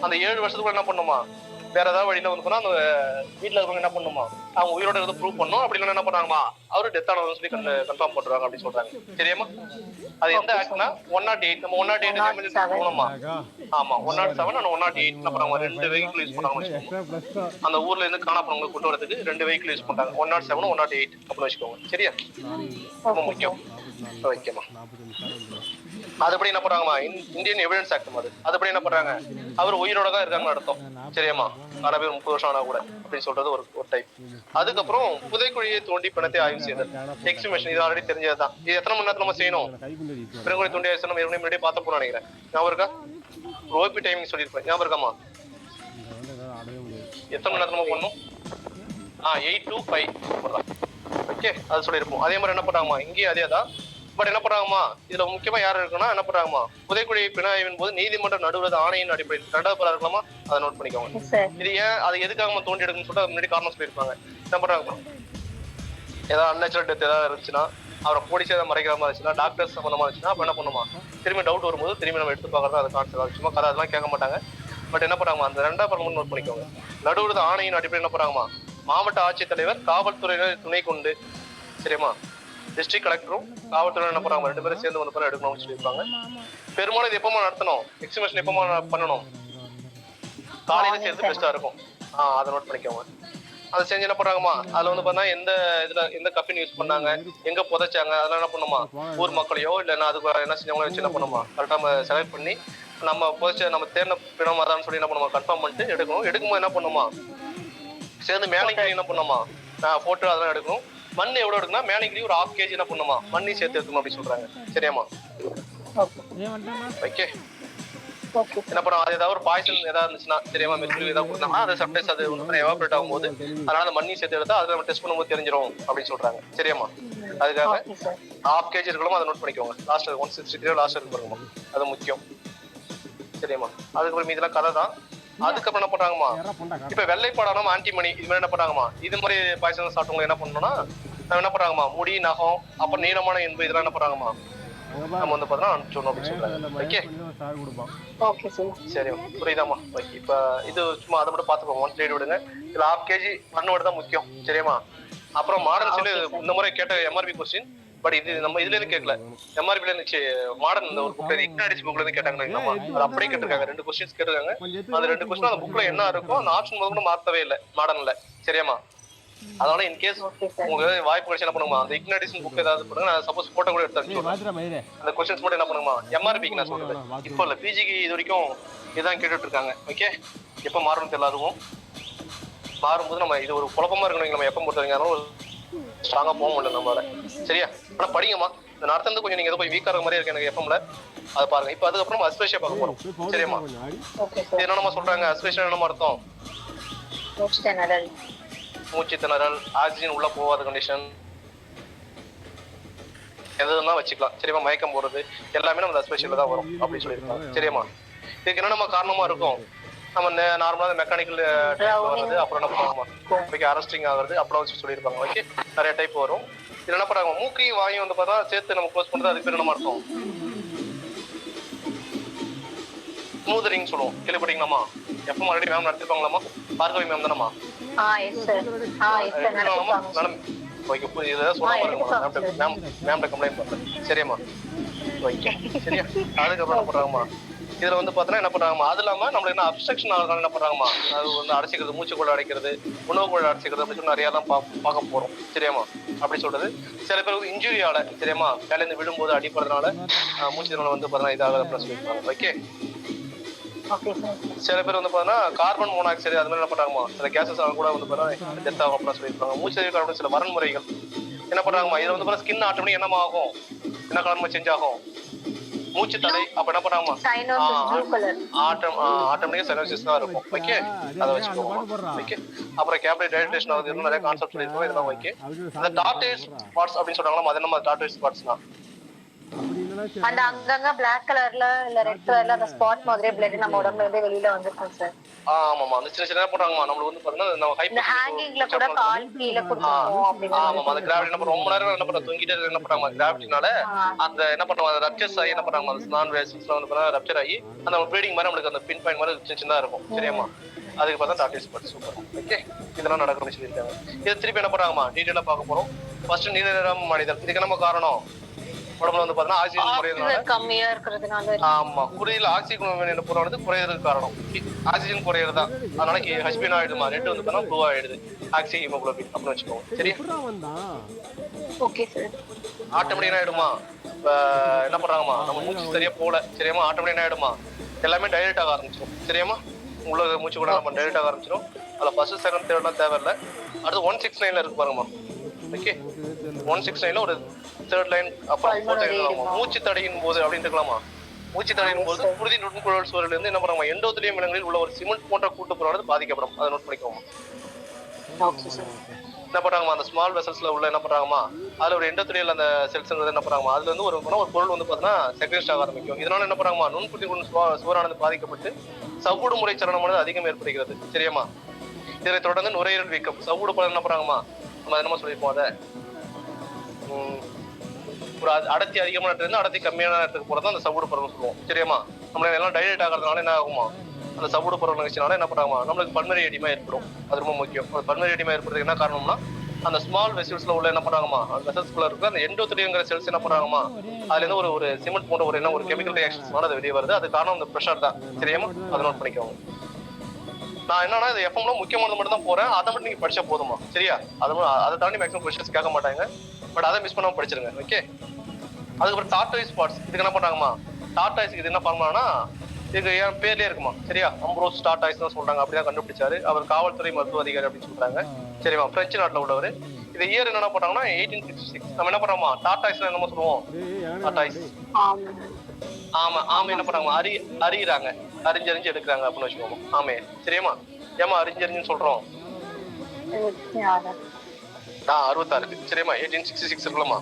அந்த 7 வருஷத்துக்குள்ள என்ன பண்ணுமா வேற ஏதாவது வழியில வந்து போனா அந்த வீட்டுல இருக்கவங்க என்ன பண்ணுமா அவங்க உயிரோட இருந்து ப்ரூவ் பண்ணும். அப்படி இல்லைன்னா என்ன பண்ணாங்கம்மா அவரு டெத் ஆனதுன்னு சொல்லி கன்ஃபார்ம் பண்றாங்க அப்படின்னு சொல்றாங்க சரியாமா? அது எந்த ஆக்ட்னா 108 நம்ம 108 போனோமா? ஆமா 107 and 108 என்ன பண்ணாங்க 2 வெஹிக்கிள் யூஸ் பண்ணாங்க. அந்த ஊர்ல இருந்து காணாப்பணவங்களை கூட்டு வரதுக்கு 2 வெஹிக்கிள் யூஸ் பண்றாங்க 107 108 அப்படின்னு வச்சுக்கோங்க சரியா? ரொம்ப முக்கியம். ஓகேமா அதுபடி என்ன பண்றாங்கம்மா, இந்தியன் எவிடன்ஸ் ஆக்ட் அது அதுபடி என்ன பண்றாங்க, அவர் உயிரோட தான் இருக்காங்கன்னு அர்த்தம். சரியாம்மா, ஆனா பேர் 30 வருஷம் ஆனா கூட அப்படின்னு சொல்றது ஒரு டைப். அதுக்கப்புறம் புதைக்குழியை தோண்டி பிணத்தை ஆய்வு செய்தல், எக்ஸ்பிரேஷன், இது ஆல்ரெடி தெரிஞ்சதுதான். இது எத்தனை மணி நேரத்துல நம்ம செய்யணும்? பிறகுழி தோண்டி ஆய்வு செய்யணும். முன்னாடியே பார்த்த போறோம் நினைக்கிறேன். ஞாபகம் இருக்கா? ஓபி டைமிங் சொல்லியிருப்பேன், ஞாபகம் இருக்காமா? எத்தனை மணி நேரத்துல பண்ணணும்? 8 to 5 போடுறான். ஓகே, அது சொல்லியிருப்போம். அதே மாதிரி என்ன பண்றாங்கம்மா, இங்கேயும் அதே தான். பட் என்ன பண்றாங்கம்மா, இதுல முக்கியமா யாரு இருக்குன்னா என்ன பண்றாங்கம்மா, புதைக்குழி பிணாய்வின் போது நீதிமன்ற நடுவர் ஆணையின் அடிப்படையில் 2வது பாரா இருக்கலாமா, அதை நோட் பண்ணிக்கோங்க. இது ஏன், அது எதுக்காக தோண்டி எடுக்கணும்னு சொல்லிட்டு முன்னாடி காரணம் சொல்லியிருப்பாங்க. என்ன பண்றாங்க, ஏதாவது அன்நேச்சுரல் டெத் ஏதாவது இருந்துச்சுன்னா, அவரை போலீஸ் ஏதாவது மறைக்கிற மாதிரி இருந்துச்சுன்னா, டாக்டர்ஸ் சம்பந்தமா இருந்துச்சுன்னா, அப்ப என்ன பண்ணுமா, திரும்பி டவுட் வரும்போது திரும்பி நம்ம எடுத்து பார்க்கறது அது கான்செப்ட். சும்மா கதை அதெல்லாம் கேட்க மாட்டாங்க. பட் என்ன பண்றாங்கம்மா, அந்த 2வது பாரா நோட் பண்ணிக்கோங்க. நடுவர் ஆணையின் அடிப்படையில் என்ன பண்றாங்கம்மா, மாவட்ட ஆட்சித்தலைவர் காவல்துறையினர் துணை கொண்டு, சரியாம்மா, டிஸ்ட்ரிக்ட் கலெக்டரும் காவல்துறை என்ன பண்றாங்க, 2 பேரும் சேர்ந்து வந்து எடுக்கணும்னு சொல்லியிருப்பாங்க. பெரும்பாலும் இது எப்பமா நடத்தணும், எக்ஸிபிஷன் எப்பமா பண்ணணும், காலையில சேர்த்து பெஸ்டா இருக்கும். அதை நோட் பண்ணிக்கோங்க. அதை செஞ்சு என்ன பண்றாங்கம்மா, அதுல வந்து பார்த்தா எந்த கஃபின் யூஸ் பண்ணாங்க, எங்க புதைச்சாங்க, அதெல்லாம் என்ன பண்ணுமா, ஊர் மக்களையோ இல்லைன்னா அதுக்கு என்ன செஞ்சவங்களோ வச்சு என்ன பண்ணுமா, கரெக்டா நம்ம செலக்ட் பண்ணி நம்ம புதைச்ச நம்ம தேர்ந்த பிணம் அதான்னு சொல்லி என்ன பண்ணுமா, கன்ஃபார்ம் பண்ணிட்டு எடுக்கணும். எடுக்கும்போது என்ன பண்ணுமா, சேர்ந்து மேலைக்கு என்ன பண்ணுமா, போட்டோ அதெல்லாம் எடுக்கணும். மண் எவ்வளவு எடுக்கணும், மேலைக்கு ஒரு 1/2 kg என்ன பண்ணுமா, மண்ணி சேர்த்து எடுக்கணும் அப்படின்னு சொல்றாங்க. சரியாம்மா? ஓகே, என்ன பண்ணுவோம், அது ஏதாவது ஒரு பாய்சன் ஏதாவது இருந்துச்சுன்னா, தெரியாம மெர்க்குரி ஏதாவது கொடுத்தாங்கன்னா அது சம்டைம்ஸ் அது எவாபரேட் ஆகும்போது அதனால அந்த மண்ணி சேர்த்து எடுத்தா அதை நம்ம டெஸ்ட் பண்ணும்போது தெரிஞ்சிடும் அப்படின்னு சொல்றாங்க. சரியாம்மா? அதுக்காக 1/2 kg இருக்கணும், அதை நோட் பண்ணிக்கோங்க. லாஸ்ட் 163 லாஸ்ட் இருக்கு பாருங்கம்மா, அது முக்கியம். சரியாம்மா? அதுக்கப்புறம் இதெல்லாம் கதை தான். அதுக்கப்புறம் என்ன பண்றாங்கம்மா, இப்ப வெள்ளைப்பாடானோம் ஆன்டிமணி இது மாதிரி என்ன பண்றாங்கம்மா, இது மாதிரி பாய்சன் சாப்பிட்டவங்க என்ன பண்ணணும்னா என்ன பண்றாங்கம்மா, முடி நகம் அப்புறம் நீளமான எண்பு இதெல்லாம் என்ன பண்றாங்கம்மா, நம்ம வந்து பார்த்தா அனுப்பிச்சோம் அப்படின்னு சொல்றாங்க. ஓகே, சரி புரியுதாம்மா? ஓகே, இப்ப இது சும்மா அதை மட்டும் பாத்துக்கோங்க, 1 side விடுங்க. இதுல 1/2 kg மண்ணோட தான் முக்கியம். சரியாம்மா? அப்புறம் மாடர்ன் சைடு இந்த முறை கேட்ட எம்ஆர்பி கொஸ்டின், பட் இது நம்ம இதுல இருந்து கேட்கல, எம்ஆர்பில இருந்துச்சு. மாடர்ன் இந்த ஒரு புக்ல இக்னாடிஸ் புக்ல இருந்து கேட்டாங்க. அது அப்படியே கேட்டிருக்காங்க, 2 கொஸ்டின்ஸ் கேட்டிருக்காங்க. அந்த 2 கொஸ்டின் அந்த புக்ல என்ன இருக்கோ அந்த ஆப்ஷன் முதல்ல கூட மாத்தவே இல்லை மாடர்ன்ல. சரியாம்மா? அதனால இன்கேஸ் உங்களுக்கு வாய்ப்பு கிடைச்சு என்ன பண்ணுமா, அந்த இக்னாடிஸ் புக் ஏதாவது பண்ணுங்க. நான் சப்போஸ் போட்டோ கூட எடுத்து அந்த கொஸ்டின்ஸ் மட்டும் என்ன பண்ணுமா, எம்ஆர்பிக்கு நான் சொல்றது இப்போ இல்ல, பிஜிக்கு இது வரைக்கும் இதான் கேட்டுட்டு இருக்காங்க. ஓகே, எப்ப மாறணும் தெரியல, அதுவும் மாறும்போது நம்ம இது ஒரு குழப்பமா இருக்கணும். நம்ம எப்ப பொறுத்தவரைக்கும் ஒரு ஸ்ட்ராங்கா போக முடியல நம்மளால. சரியா? ஆனா படிங்கம்மா, இந்த நடத்துறது கொஞ்சம் நீங்க ஏதோ போய் வீக்கா இருக்க மாதிரி இருக்கு எனக்கு எப்பம்ல, அதை பாருங்க. இப்ப அதுக்கப்புறம் அஸ்பேஷியா பார்க்க போறோம். சரியாம்மா? என்னென்னமா சொல்றாங்க, அஸ்பேஷியா என்னமா அர்த்தம், மூச்சு திணறல், ஆக்சிஜன் உள்ள போகாத கண்டிஷன், எதுனா வச்சுக்கலாம். சரியாம்மா? மயக்கம் போறது எல்லாமே நம்ம அஸ்பேஷியல தான் வரும் அப்படின்னு சொல்லியிருக்காங்க. சரியாம்மா? இதுக்கு என்ன நம்ம காரணமா இருக்கும், நம்ம நார்மலா மெக்கானிக்கல் வர்றது, அப்புறம் என்ன பண்ணுவாங்க அரெஸ்டிங் ஆகுறது, அப்புறம் வச்சு சொல்லியிருப்பாங்க. ஓகே, நிறைய டைப் வரும். இது என்ன பண்றாங்க, மூக்கையும் வாயும் வந்து பார்த்தா சேர்த்து நம்ம க்ளோஸ் பண்றது, அதுக்கு பேர் என்ன அர்த்தம், ஸ்மூதரிங் சொல்லுவோம். கேள்விப்பட்டீங்களாமா? எப்ப ஆல்ரெடி மேம் நடத்திருப்பாங்களாமா, பார்கவி மேம் தானம்மா? மேடம் ஓகே, இதெல்லாம் சொல்ல பாருங்க, மேம்கிட்ட கம்ப்ளைண்ட் பண்றேன். சரியாம்மா? ஓகே, சரியா? அதுக்கப்புறம் என்ன பண்றாங்கம்மா, இதுல வந்து பாத்தீங்கன்னா என்ன பண்றாங்கம்மா, அது இல்லாம நம்மளுக்கு என்ன அப்ஸ்ட்ரக்ஷன் ஆகுது என்ன பண்றாங்கம்மா, அது வந்து அடைச்சிக்கிறது, மூச்சுக்குள்ள அடைக்கிறது, உணவு குழாய் அடைச்சிக்கிறது அப்படின்னு சொல்லி நிறைய எல்லாம் பார்க்க போறோம். சரியாம்மா? அப்படி சொல்றது. சில பேருக்கு இன்ஜுரியால, சரியாம்மா, வேலையில விழும்போது அடிப்படுறதுனால மூச்சு திறனை வந்து பாத்தீங்கன்னா இதாகுது அப்படின்னு சொல்லியிருக்காங்க. ஓகே, சில பேர் வந்து பாத்தீங்கன்னா கார்பன் மோனாக்சைடு அது மாதிரி என்ன பண்றாங்கம்மா, சில கேசஸ் கூட வந்து பாத்தீங்கன்னா டெத் ஆகும் அப்படின்னு சொல்லியிருக்காங்க. மூச்சு சில வரன்முறைகள் என்ன பண்றாங்கம்மா, இதுல வந்து பாத்தீங்கன்னா ஸ்கின் ஆட்டோமேட்டிக் என்னமா ஆகும், என்ன கலர் சேஞ்ச் ஆகும், மூச்சு தடை. அப்ப என்ன பண்ணாமா, ஆட்டோமேட்டிக்கா சைனோசிஸ் தான் இருக்கும். ஓகே, அதை வச்சுக்கோங்க. ஓகே, அப்புறம் கேப்லரி டைலேஷன் ஆகுது, இன்னும் நிறைய கான்செப்ட் சொல்லிருக்கோம். இதெல்லாம் ஓகே. இந்த டார்டாய்ஸ் ஸ்பாட்ஸ் அப்படின்னு சொல்றாங்களா, அது என்ன டார்டாய்ஸ் ஸ்பாட்ஸ்னா, அந்த அங்கங்க black கலர்ல இல்ல ரெட் கலர்ல அந்த ஸ்பாட் மாதிரி blood நம்ம உடம்புல இருந்து வெளியில வந்திருக்கும் சார். ஆமாமா, அந்த சின்ன சின்ன போறாங்கமா, நம்மளுக்கு வந்து பாத்தீங்கன்னா நம்ம ஹைப்பர் ஹேங்கிங்ல கூட கால் கீழ கொடுத்துறோம் அப்படினா. ஆமாமா, அந்த கிராவிட்டி நம்ம ரொம்ப நேரம் என்ன பண்றோம், தூங்கிட்டே என்ன பண்றாங்க, கிராவிட்டினால அந்த என்ன பண்றாங்க, அந்த ரப்சர்ஸ் ஆகி என்ன பண்றாங்க, அந்த நான் வேஸ்ட்ஸ்ல வந்து பாத்தீங்கன்னா ரப்சர் ஆகி அந்த ப்ளீடிங் மாதிரி நம்மளுக்கு அந்த பின் பாயிண்ட் மாதிரி சின்ன இருக்கும். சரியாம்மா? அதுக்கு பார்த்தா டார்டாய்ஸ் ஸ்பாட் சூப்பர். ஓகே, இதெல்லாம் நடக்கும்னு சொல்லியிருக்காங்க. இது திருப்பி என்ன பண்றாங்கம்மா, டீடைலா பார்க்க போறோம். ஃபர்ஸ்ட் நீல நிறம் மனிதன், இதுக்கு நம்ம காரணம் உடம்புல வந்து பாத்தீங்கன்னா ஆக்சிஜன் குறையறதுனால கம்மியா இருக்கிறதுனால ஆமா குருதியில ஆக்சிஜன் என்ன பொருள் வந்து குறையறதுக்கு காரணம் ஆக்சிஜன் குறையறதா அதனால ஹஸ்பின் ஆயிடுமா ரெட் வந்து பார்த்தா ப்ளூ ஆயிடுது ஆக்சி ஹீமோகுளோபின் அப்படின்னு வச்சுக்கோங்க சரி ஓகே சார் ஆட்டோமேட்டிக் ஆயிடுமா என்ன பண்றாங்கம்மா நம்ம மூச்சு சரியா போல சரியாமா ஆட்டோமேட்டிக் ஆயிடுமா எல்லாமே டைரக்ட் ஆக ஆரம்பிச்சிடும் சரியாமா உள்ள மூச்சு கூட நம்ம டைரக்ட் ஆக ஆரம்பிச்சிடும் அதுல ஃபர்ஸ்ட் செகண்ட் தேர்ட்லாம் தேவையில்லை அடுத்து 169 இருக்கு பாருங்கம்மா ஓகே 169 ஒரு தேர்ட் லைன் அப்புறம் மூச்சு தடையின் போது அப்படின்னு இருக்கலாமா மூச்சு தடையின் போது குருதி நுண்குழல் சூழல் இருந்து என்ன பண்ணுவாங்க எண்டோத்திலியம் விலங்குகளில் உள்ள ஒரு சிமெண்ட் போன்ற கூட்டுப்புறம் பாதிக்கப்படும் அதை நோட் பண்ணிக்கோமா என்ன பண்றாங்கம்மா அந்த ஸ்மால் வெசல்ஸ்ல உள்ள என்ன பண்றாங்கம்மா அதுல ஒரு எண்டோத்திலியல் அந்த செல்ஸ்ங்கிறது என்ன பண்றாங்கம்மா அதுல இருந்து ஒரு பொருள் வந்து பாத்தீங்கன்னா செக்ரேட் ஆக ஆரம்பிக்கும் இதனால என்ன பண்றாங்கம்மா நுண்குருதி சுவரானது பாதிக்கப்பட்டு சவுடு முறை சலனமானது அதிகம் ஏற்படுகிறது சரியாமா இதை தொடர்ந்து நுரையீரல் வீக்கம் சவுடு படம் என்ன பண்றாங்கம்மா நம்ம என்னமா சொல்லியிருப்போம் அதை ஒரு அடர்த்தி அதிகமான இடத்துல அடர்த்தி கம்மியான இடத்துக்கு போறது அந்த சவுடு பருவம் சொல்லுவோம் சரியாமா நம்மள எல்லாம் டைரக்ட் ஆகிறதுனால என்ன ஆகுமா அந்த சவுடு பருவம் நிகழ்ச்சினால என்ன பண்றாமா நம்மளுக்கு பல்மரி எடிமா ஏற்படும் அது ரொம்ப முக்கியம் பல்மரி எடிமா ஏற்படுறதுக்கு என்ன காரணம்னா அந்த ஸ்மால் வெசல்ஸ்ல உள்ள என்ன பண்றாங்கம்மா அந்த வெசல்ஸ்குள்ள இருக்க அந்த எண்டோத்திலியங்கிற செல்ஸ் என்ன பண்றாங்கம்மா அதுல இருந்து ஒரு சிமெண்ட் போன்ற ஒரு கெமிக்கல் ரியாக்ஷன்ஸ்னால அது வெளியே வருது அது காரணம் அந்த ப்ரெஷர் தான் சரியாமா அதை நோட் பண்ணிக்கோங்க நான் என்னன்னா இது எஃப்எம்ல முக்கியமானது மட்டும் தான் போறேன் அதை மட்டும் நீங்க படிச்சா போதுமா சரியா அதை தாண்டி மேக்ஸிமம் கொஸ்டின்ஸ் கேட்க மாட்டாங்க பட் அதை மிஸ் பண்ணாம படிச்சிருங்க ஓகே அதுக்கப்புறம் டார்டாய்ஸ் ஸ்பாட்ஸ் இதுக்கு என்ன பண்ணாங்கம்மா டார்டாய்ஸ்க்கு இது என்ன பண்ணலாம்னா இதுக்கு என் பேர்லயே இருக்குமா சரியா அம்ப்ரோஸ் டார்டாய்ஸ் தான் சொல்றாங்க அப்படிதான் கண்டுபிடிச்சாரு அவர் காவல்துறை மருத்துவ அதிகாரி அப்படின்னு சொல்றாங்க சரிமா பிரெஞ்சு நாட்டுல உள்ளவர் இது இயர் என்ன பண்ணாங்கன்னா 1866 நம்ம என்ன பண்றோமா டார்டாய்ஸ் என்னமோ சொல்லுவோம் டார்டாய்ஸ் ஆமா என்ன பண்றாங்க அறியறாங்க அறிஞ்சறிஞ்சு எடுக்கிறாங்க அப்படின்னு வச்சுக்கோங்க ஆமே சரியாமா ஏமா அறிஞ்சறிஞ்சுன்னு சொல்றோம் 66 சரியாமா 1866 இருக்கலாமா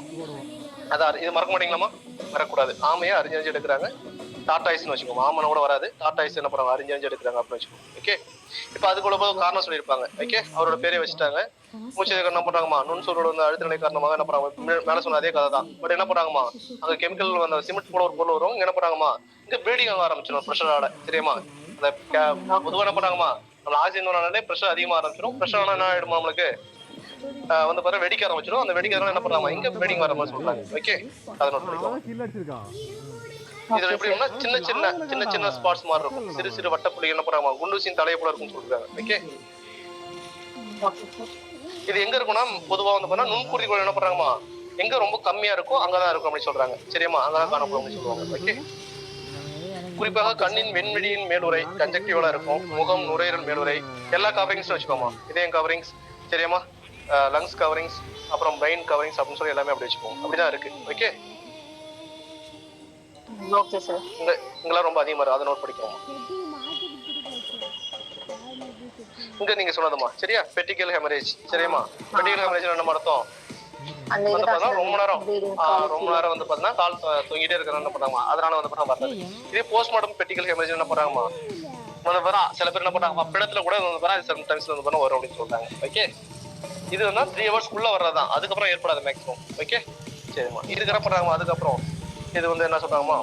அதான் இது மறக்க மாட்டீங்களாமா மறக்கக்கூடாது ஆமையா அறிஞ்சறிஞ்சு எடுக்கிறாங்க டார்டாய்ஸ்னு வச்சுக்கோங்க ஆமனை கூட வராது டார்டாய்ஸ் என்ன பண்றாங்க அறிஞ்சறிஞ்சு எடுக்கிறாங்க அப்படின்னு வச்சுக்கோங்க ஓகே இப்ப அதுக்குள்ள காரணம் சொல்லியிருப்பாங்க ஓகே அவரோட பேரே வச்சுட்டாங்க மூச்சு என்ன பண்றாங்கம்மா நுண்சூரோட வந்து அழுத்த நிலை காரணமாக என்ன பண்றாங்க மேல சொன்ன அதே கதை தான் பட் என்ன பண்றாங்கம்மா அங்க கெமிக்கல் அந்த சிமெண்ட் போல ஒரு பொருள் வரும் என்ன பண்றாங்கம்மா இங்க ப்ளீடிங் ஆக ஆரம்பிச்சிடும் ப்ரெஷரால சரியாமா அந்த பொதுவாக என்ன பண்றாங்கம்மா நம்ம ஆக்சிஜன் ப்ரெஷர் அதிகமா ஆரம்பிச்சிடும் ப்ரெஷர் ஆனா என்ன ஆயிடுமா நம்மளுக்கு வந்து பாரு வெடிக்க ஆரம்பிச்சிடும் அந்த வெடிக்கிறதுனால என்ன பண்றாங்க இங்க ப்ளீடிங் வர மாதிரி சொல்றாங்க ஓகே அதை நோட் பண்ணிக்கோங்க இதுல எப்படின்னா சின்ன சின்ன ஸ்பாட்ஸ் மாதிரி இருக்கும் சிறு சிறு வட்டப்புள்ளி என்ன பண்றாங்க குண்டூசியின் தலையை போல இருக்கும்னு சொல்றாங்க ஓகே இது எங்க இருக்கும்னா பொதுவா வந்து பாத்தீங்கன்னா நுண்குருதிகள் என்ன பண்றாங்கம்மா எங்க ரொம்ப கம்மியா இருக்கோ அங்கதான் இருக்கும் அப்படின்னு சொல்றாங்க சரியாமா அங்கதான் காணப்படும் அப்படின்னு சொல்லுவாங்க ஓகே குறிப்பாக கண்ணின் வெண்வெளியின் மேலுரை கன்ஜக்டிவ்ல இருக்கும் முகம் நுரையீரல் மேலுரை எல்லா கவரிங்ஸும் வச்சுக்கோமா இதயம் கவரிங்ஸ் சரியாமா லங்ஸ் கவரிங்ஸ் அப்புறம் பிரெயின் கவரிங்ஸ் அப்படின்னு சொல்லி எல்லாமே அப்படி வச்சுக்கோங்க அப்படிதான் இருக்கு ஓகே ஓகே சார் இங்கெல்லாம் ரொம்ப அதிகமா இருக்கு அதை நோட் பண்ணிக்கோங்க இங்க நீங்க சொன்னதுமா சரியா பெட்டிக்கல் ஹெமரேஜ் சரியாமா பெட்டிக்கல் ஹெமரேஜ் என்ன அர்த்தம் வந்து பாத்தா ரொம்ப நேரம் வந்து பாத்தீங்கன்னா கால் தூங்கிட்டே இருக்கிறது என்ன பண்ணாங்க அதனால வந்து பண்ணா வர்றது இதே போஸ்ட்மார்டம் பெட்டிக்கல் ஹெமரேஜ் என்ன பண்றாங்கம்மா வந்து பாத்தா சில பேர் என்ன பண்றாங்க பிணத்துல கூட வந்து பாத்தா சம்டைம்ஸ் வந்து பண்ண வரும் அப்படின்னு சொல்றாங்க ஓகே இது வந்து 3 hours குள்ள வர்றதுதான் அதுக்கப்புறம் ஏற்படாது மேக்ஸிமம் ஓகே சரிம்மா இதுக்கு என்ன பண்றாங்கம்மா அதுக்கப்புறம் இது வந்து என்ன சொல்றாங்கம்மா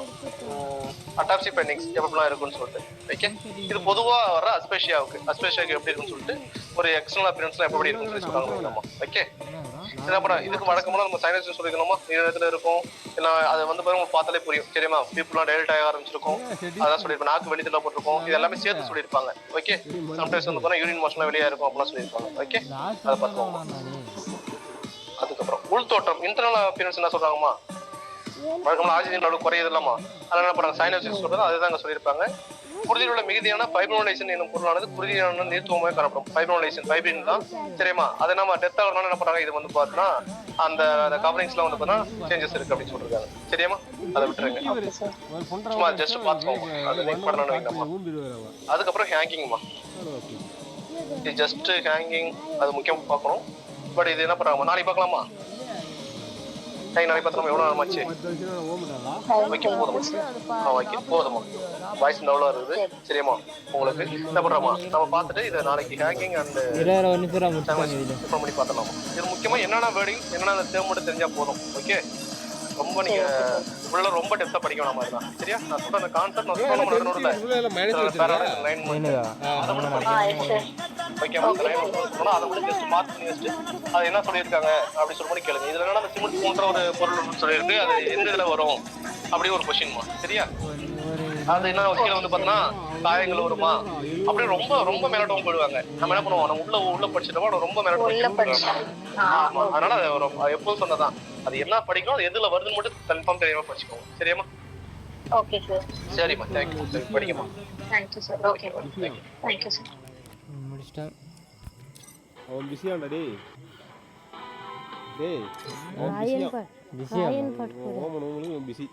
அட்டாப்சி பெண்டிங்ஸ் எப்படிலாம் இருக்குன்னு சொல்லிட்டு ஓகே இது பொதுவா வர அஸ்பேஷியாவுக்கு எப்படி இருக்குன்னு சொல்லிட்டு ஒரு எக்ஸ்டர்னல் அப்பியரன்ஸ்லாம் எப்படி இருக்குன்னு சொல்லி சொல்றாங்க ஓகே என்ன பண்ண இதுக்கு வழக்கமான நம்ம சைனஸ் சொல்லிக்கணுமா இடத்துல இருக்கும் ஏன்னா அதை வந்து பாருங்க பார்த்தாலே புரியும் சரியா பீப்புள்லாம் டைரக்ட் ஆக ஆரம்பிச்சிருக்கும் அதான் சொல்லியிருப்பேன் நாக்கு வெளியில போட்டிருக்கோம் இது எல்லாமே சேர்த்து சொல்லியிருப்பாங்க ஓகே சம்டைம்ஸ் வந்து போனா யூரின் மோஷன்லாம் வெளியா இருக்கும் அப்படிலாம் சொல்லியிருப்பாங்க ஓகே அதை பார்த்துக்கோங்க அதுக்கப்புறம் உள் தோற்றம் இன்டர்னல் அப்பியரன்ஸ் என்ன சொல்றாங்கம்மா வழக்கமான ஆக்சிஜன் அளவு குறையுது இல்லாமா அதனால என்ன பண்றாங்க சைனோசிஸ் சொல்றது அதுதான் சொல்லியிருப்பாங்க குருதியில் உள்ள மிகுதியான ஃபைப்ரோனைலேஷன் என்னும் பொருளானது குருதியான நீர்த்துவமாக காணப்படும் ஃபைப்ரின் தான் சரியாமா அதை நம்ம டெத் ஆகணும்னு என்ன பண்றாங்க இது வந்து பார்த்தீங்கன்னா அந்த கவரிங்ஸ்லாம் வந்து பார்த்தீங்கன்னா சேஞ்சஸ் இருக்கு அப்படின்னு சொல்லிருக்காங்க சரியாமா அதை விட்டுருங்க சும்மா ஜஸ்ட் பார்த்துக்கோங்க அதை லிங்க் பண்ணணும்னு வைக்கலாமா அதுக்கப்புறம் ஹேங்கிங்மா இது ஜஸ்ட் ஹேங்கிங் அது முக்கியம் பார்க்கணும் பட் இது என்ன பண்றாங்க நாளைக்கு பார்க்கலாமா நாளைக்கு பார்த்தோம் எவ்வளோ நேரமாச்சு ஓகே போதுமா ஓகே போதுமா வாய்ஸ் டவுலாக இருக்குது சரியாமா உங்களுக்கு என்ன பண்ணுறோமா நம்ம பார்த்துட்டு இதை நாளைக்கு ஹேங்கிங் அண்ட் இன்ஃபார்ம் பண்ணி பார்த்துலாமா இது முக்கியமாக என்னென்ன வேர்டிங் என்னென்ன டேர்ம் மட்டும் தெரிஞ்சால் போதும் ஓகே ரொம்ப நீங்கள் உள்ள ரொம்ப டெப்த்தாக படிக்க வேணாமா இருந்தா சரியா நான் சொல்கிற அந்த கான்செப்ட் நான் சொல்ல முடியல அதை மட்டும் படிக்க ஓகேமா சொன்னா அதை மட்டும் ஜஸ்ட் மார்க் பண்ணி வச்சுட்டு அது என்ன சொல்லியிருக்காங்க அப்படி சொல்லி கேளுங்க. இதுல என்னன்னா அந்த சிமெண்ட் போன்ற ஒரு பொருள் சொல்லியிருக்கு, அது எந்த இதுல வரும் அப்படி ஒரு கொஸ்டின்மா. சரியா? அது என்ன கீழே வந்து பாத்தீங்கன்னா காயங்கள் வருமா அப்படி ரொம்ப ரொம்ப மேலோட்டமா போயிடுவாங்க. நம்ம என்ன பண்ணுவோம், நம்ம உள்ள படிச்சிட்டோம் ரொம்ப மேலோட்டமா. ஆமா, அதனால எப்போதும் சொன்னதான் அது என்ன படிக்கணும், அது எதுல வருதுன்னு மட்டும் கன்ஃபார்ம் தெரியாம படிச்சுக்கோங்க. சரியாமா? Okay sir. சரிம்மா, தேங்க்யூ. படிக்கமா. Thank you sir. Okay thank you sir. முடிச்சிட்டேன். அவன் பிஸியாண்டா டேய். டேய் பிஸியா ஓமன் பிஸி.